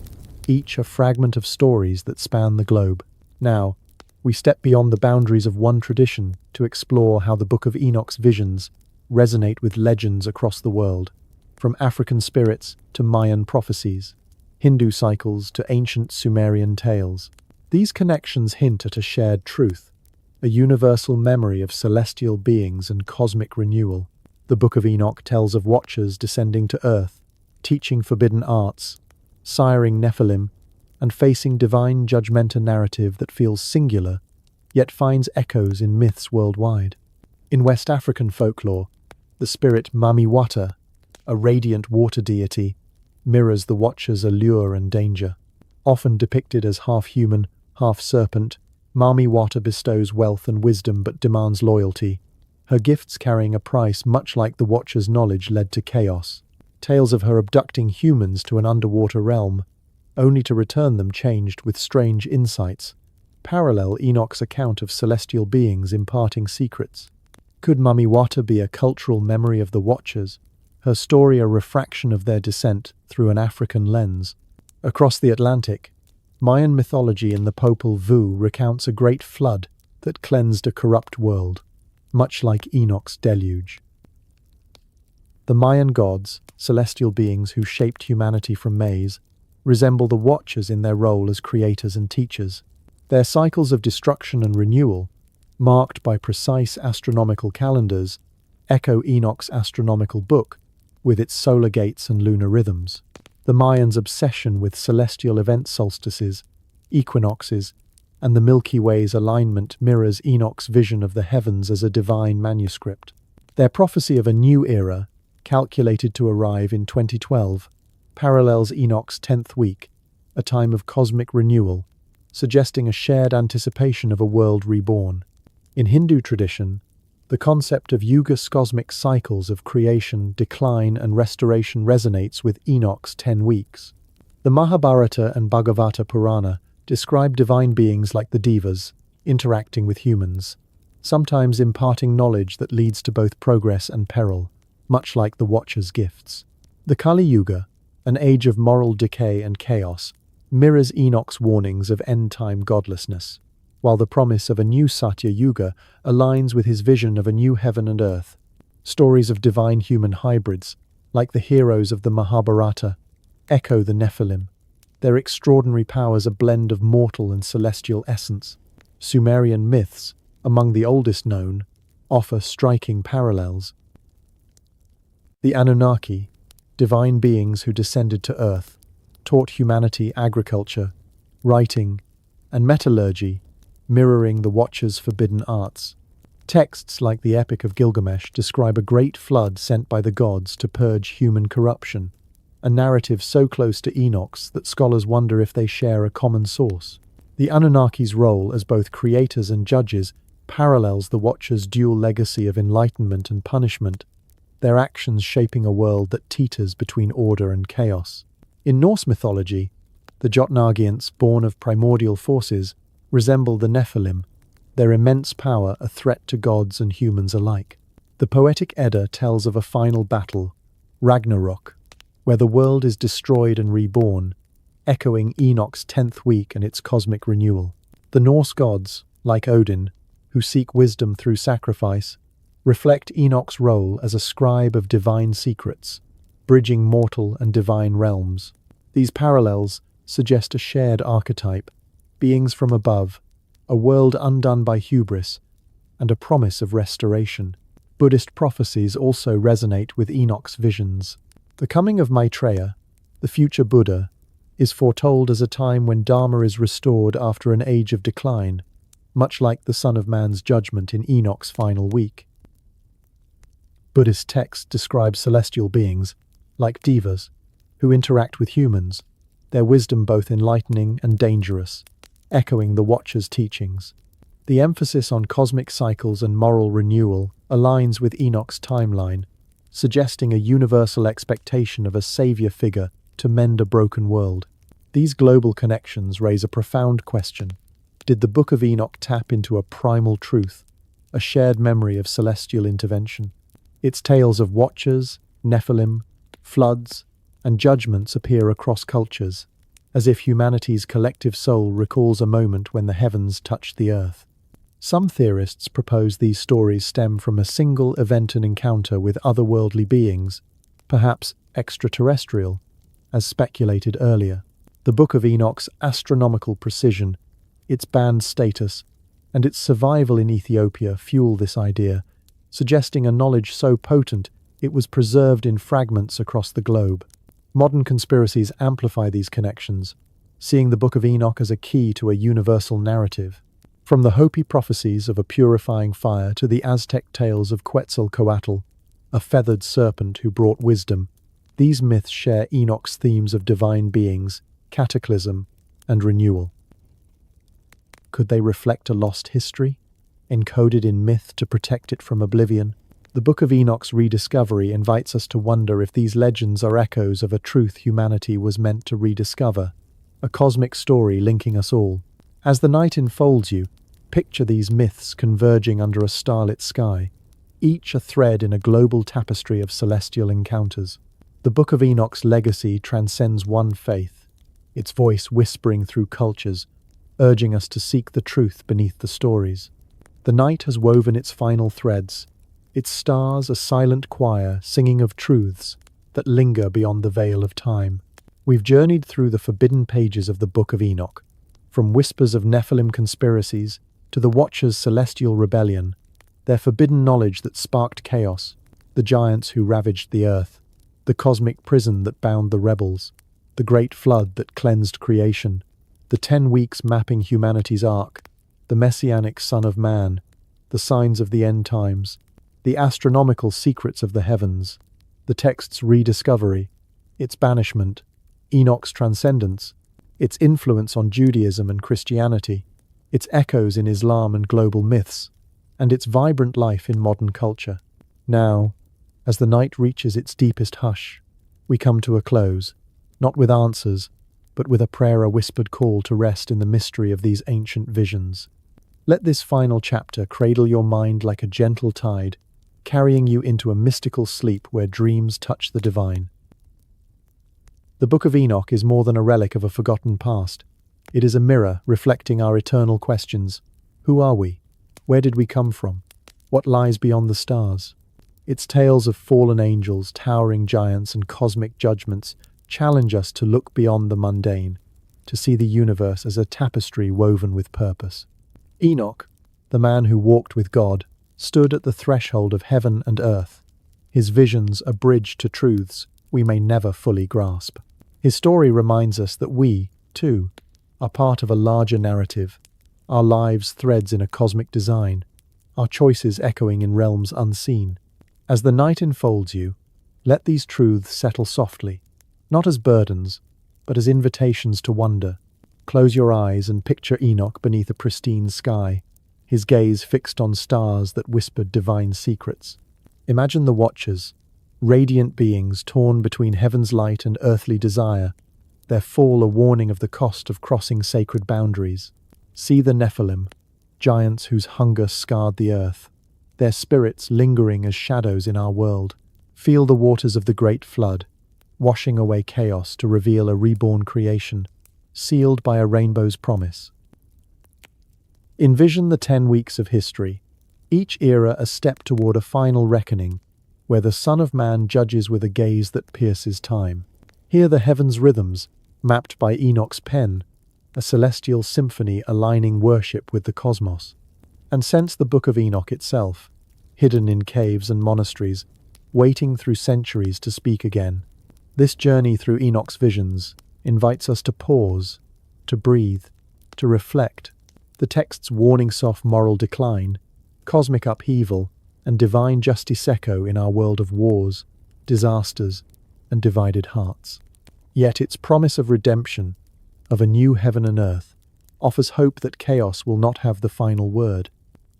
S1: each a fragment of stories that span the globe. Now, we step beyond the boundaries of one tradition to explore how the Book of Enoch's visions resonate with legends across the world, from African spirits to Mayan prophecies, Hindu cycles to ancient Sumerian tales. These connections hint at a shared truth, a universal memory of celestial beings and cosmic renewal. The Book of Enoch tells of watchers descending to earth, teaching forbidden arts, siring Nephilim, and facing divine judgment, a narrative that feels singular, yet finds echoes in myths worldwide. In West African folklore, the spirit Mamiwata, a radiant water deity, mirrors the watcher's allure and danger. Often depicted as half-human, half-serpent, Mamiwata bestows wealth and wisdom but demands loyalty, her gifts carrying a price much like the watcher's knowledge led to chaos. Tales of her abducting humans to an underwater realm, only to return them changed with strange insights, parallel Enoch's account of celestial beings imparting secrets. Could Mamiwata be a cultural memory of the Watchers, her story a refraction of their descent through an African lens? Across the Atlantic, Mayan mythology in the Popol Vuh recounts a great flood that cleansed a corrupt world, much like Enoch's deluge. The Mayan gods, celestial beings who shaped humanity from maize, resemble the Watchers in their role as creators and teachers. Their cycles of destruction and renewal, marked by precise astronomical calendars, echo Enoch's astronomical book, with its solar gates and lunar rhythms. The Mayans' obsession with celestial event solstices, equinoxes, and the Milky Way's alignment mirrors Enoch's vision of the heavens as a divine manuscript. Their prophecy of a new era, calculated to arrive in 2012, parallels Enoch's 10th week, a time of cosmic renewal, suggesting a shared anticipation of a world reborn. In Hindu tradition, the concept of yugas, cosmic cycles of creation, decline, and restoration resonates with Enoch's 10 weeks. The Mahabharata and Bhagavata Purana describe divine beings like the Devas, interacting with humans, sometimes imparting knowledge that leads to both progress and peril, much like the Watcher's gifts. The Kali Yuga, an age of moral decay and chaos, mirrors Enoch's warnings of end-time godlessness, while the promise of a new Satya Yuga aligns with his vision of a new heaven and earth. Stories of divine human hybrids, like the heroes of the Mahabharata, echo the Nephilim, their extraordinary powers a blend of mortal and celestial essence. Sumerian myths, among the oldest known, offer striking parallels. The Anunnaki, divine beings who descended to Earth, taught humanity agriculture, writing, and metallurgy, mirroring the Watcher's forbidden arts. Texts like the Epic of Gilgamesh describe a great flood sent by the gods to purge human corruption, a narrative so close to Enoch's that scholars wonder if they share a common source. The Anunnaki's role as both creators and judges parallels the Watcher's dual legacy of enlightenment and punishment, their actions shaping a world that teeters between order and chaos. In Norse mythology, the Jotnagiants, born of primordial forces, resemble the Nephilim, their immense power a threat to gods and humans alike. The poetic Edda tells of a final battle, Ragnarok, where the world is destroyed and reborn, echoing Enoch's 10th week and its cosmic renewal. The Norse gods, like Odin, who seek wisdom through sacrifice, reflect Enoch's role as a scribe of divine secrets, bridging mortal and divine realms. These parallels suggest a shared archetype, beings from above, a world undone by hubris, and a promise of restoration. Buddhist prophecies also resonate with Enoch's visions. The coming of Maitreya, the future Buddha, is foretold as a time when Dharma is restored after an age of decline, much like the Son of Man's judgment in Enoch's final week. Buddhist texts describe celestial beings, like devas, who interact with humans, their wisdom both enlightening and dangerous, echoing the Watcher's teachings. The emphasis on cosmic cycles and moral renewal aligns with Enoch's timeline, suggesting a universal expectation of a savior figure to mend a broken world. These global connections raise a profound question. Did the Book of Enoch tap into a primal truth, a shared memory of celestial intervention? Its tales of Watchers, Nephilim, floods, and judgments appear across cultures, as if humanity's collective soul recalls a moment when the heavens touched the earth. Some theorists propose these stories stem from a single event and encounter with otherworldly beings, perhaps extraterrestrial, as speculated earlier. The Book of Enoch's astronomical precision, its banned status, and its survival in Ethiopia fuel this idea, suggesting a knowledge so potent it was preserved in fragments across the globe. Modern conspiracies amplify these connections, seeing the Book of Enoch as a key to a universal narrative. From the Hopi prophecies of a purifying fire to the Aztec tales of Quetzalcoatl, a feathered serpent who brought wisdom, these myths share Enoch's themes of divine beings, cataclysm, and renewal. Could they reflect a lost history, encoded in myth to protect it from oblivion? The Book of Enoch's rediscovery invites us to wonder if these legends are echoes of a truth humanity was meant to rediscover, a cosmic story linking us all. As the night enfolds you, picture these myths converging under a starlit sky, each a thread in a global tapestry of celestial encounters. The Book of Enoch's legacy transcends one faith, its voice whispering through cultures, urging us to seek the truth beneath the stories. The night has woven its final threads, its stars a silent choir singing of truths that linger beyond the veil of time. We've journeyed through the forbidden pages of the Book of Enoch, from whispers of Nephilim conspiracies to the Watcher's celestial rebellion, their forbidden knowledge that sparked chaos, the giants who ravaged the earth, the cosmic prison that bound the rebels, the great flood that cleansed creation, the 10 weeks mapping humanity's arc, the messianic Son of Man, the signs of the end times, the astronomical secrets of the heavens, the text's rediscovery, its banishment, Enoch's transcendence, its influence on Judaism and Christianity, its echoes in Islam and global myths, and its vibrant life in modern culture. Now, as the night reaches its deepest hush, we come to a close, not with answers, but with a prayer, a whispered call to rest in the mystery of these ancient visions. Let this final chapter cradle your mind like a gentle tide, carrying you into a mystical sleep where dreams touch the divine. The Book of Enoch is more than a relic of a forgotten past. It is a mirror reflecting our eternal questions. Who are we? Where did we come from? What lies beyond the stars? Its tales of fallen angels, towering giants, and cosmic judgments challenge us to look beyond the mundane, to see the universe as a tapestry woven with purpose. Enoch, the man who walked with God, stood at the threshold of heaven and earth, his visions a bridge to truths we may never fully grasp. His story reminds us that we, too, are part of a larger narrative, our lives threads in a cosmic design, our choices echoing in realms unseen. As the night enfolds you, let these truths settle softly, not as burdens, but as invitations to wonder. Close your eyes and picture Enoch beneath a pristine sky, his gaze fixed on stars that whispered divine secrets. Imagine the Watchers, radiant beings torn between heaven's light and earthly desire, their fall a warning of the cost of crossing sacred boundaries. See the Nephilim, giants whose hunger scarred the earth, their spirits lingering as shadows in our world. Feel the waters of the great flood, washing away chaos to reveal a reborn creation, sealed by a rainbow's promise. Envision the 10 weeks of history, each era a step toward a final reckoning, where the Son of Man judges with a gaze that pierces time. Hear the heavens' rhythms, mapped by Enoch's pen, a celestial symphony aligning worship with the cosmos. And sense the Book of Enoch itself, hidden in caves and monasteries, waiting through centuries to speak again. This journey through Enoch's visions invites us to pause, to breathe, to reflect. The text's warnings of moral decline, cosmic upheaval, and divine justice echo in our world of wars, disasters, and divided hearts. Yet its promise of redemption, of a new heaven and earth, offers hope that chaos will not have the final word.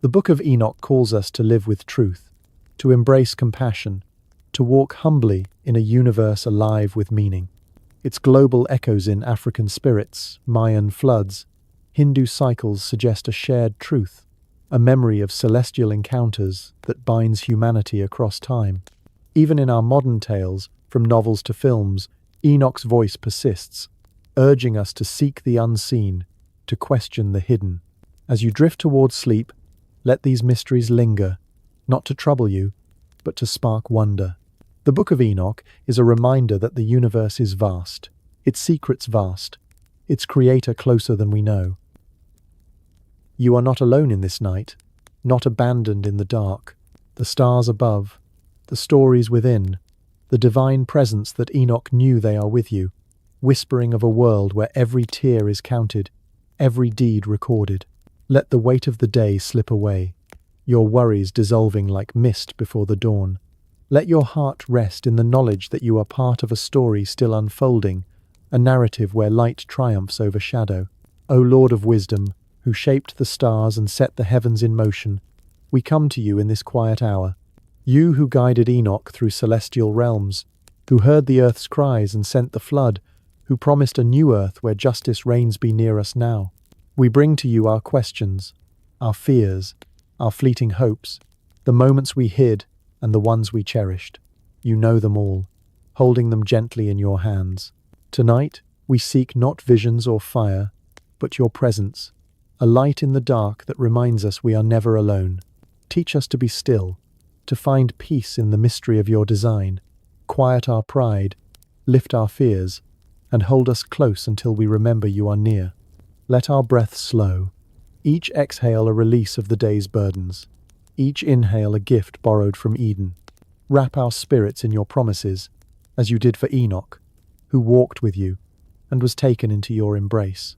S1: The Book of Enoch calls us to live with truth, to embrace compassion, to walk humbly in a universe alive with meaning. Its global echoes in African spirits, Mayan floods, Hindu cycles suggest a shared truth, a memory of celestial encounters that binds humanity across time. Even in our modern tales, from novels to films, Enoch's voice persists, urging us to seek the unseen, to question the hidden. As you drift towards sleep, let these mysteries linger, not to trouble you, but to spark wonder. The Book of Enoch is a reminder that the universe is vast, its secrets vast, its creator closer than we know. You are not alone in this night, not abandoned in the dark. The stars above, the stories within, the divine presence that Enoch knew they are with you, whispering of a world where every tear is counted, every deed recorded. Let the weight of the day slip away, your worries dissolving like mist before the dawn. Let your heart rest in the knowledge that you are part of a story still unfolding, a narrative where light triumphs over shadow. O Lord of wisdom, who shaped the stars and set the heavens in motion, we come to you in this quiet hour. You who guided Enoch through celestial realms, who heard the earth's cries and sent the flood, who promised a new earth where justice reigns be near us now. We bring to you our questions, our fears, our fleeting hopes, the moments we hid and the ones we cherished. You know them all, holding them gently in your hands. Tonight, we seek not visions or fire, but your presence, a light in the dark that reminds us we are never alone. Teach us to be still, to find peace in the mystery of your design, quiet our pride, lift our fears, and hold us close until we remember you are near. Let our breath slow, each exhale a release of the day's burdens, each inhale a gift borrowed from Eden. Wrap our spirits in your promises, as you did for Enoch, who walked with you and was taken into your embrace.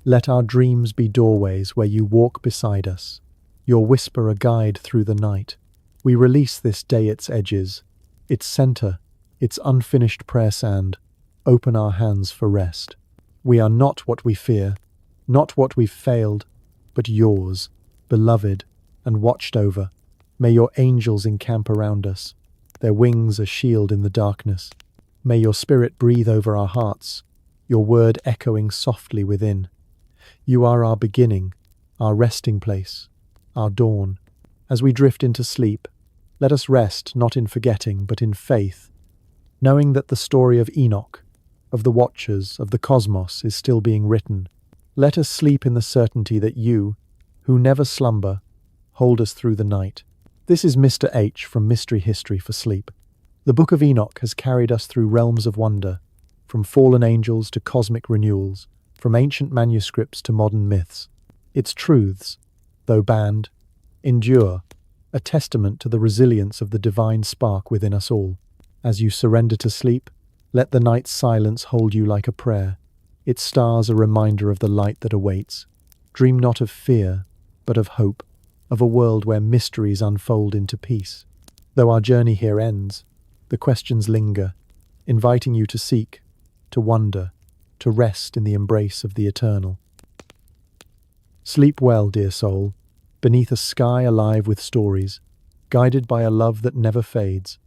S1: Let our dreams be doorways where you walk beside us, your whisper a guide through the night. We release this day its edges, its center, its unfinished prayer sand, open our hands for rest. We are not what we fear, not what we've failed, but yours, beloved and watched over. May your angels encamp around us, their wings a shield in the darkness. May your spirit breathe over our hearts, your word echoing softly within. You are our beginning, our resting place, our dawn. As we drift into sleep, let us rest not in forgetting but in faith, knowing that the story of Enoch, of the Watchers, of the cosmos is still being written. Let us sleep in the certainty that you, who never slumber, hold us through the night. This is Mr. H from Mystery History for Sleep. The Book of Enoch has carried us through realms of wonder, from fallen angels to cosmic renewals, from ancient manuscripts to modern myths. Its truths, though banned, endure, a testament to the resilience of the divine spark within us all. As you surrender to sleep, let the night's silence hold you like a prayer, its stars a reminder of the light that awaits. Dream not of fear, but of hope, of a world where mysteries unfold into peace. Though our journey here ends, the questions linger, inviting you to seek, to wonder, to rest in the embrace of the eternal. Sleep well, dear soul, beneath a sky alive with stories, guided by a love that never fades.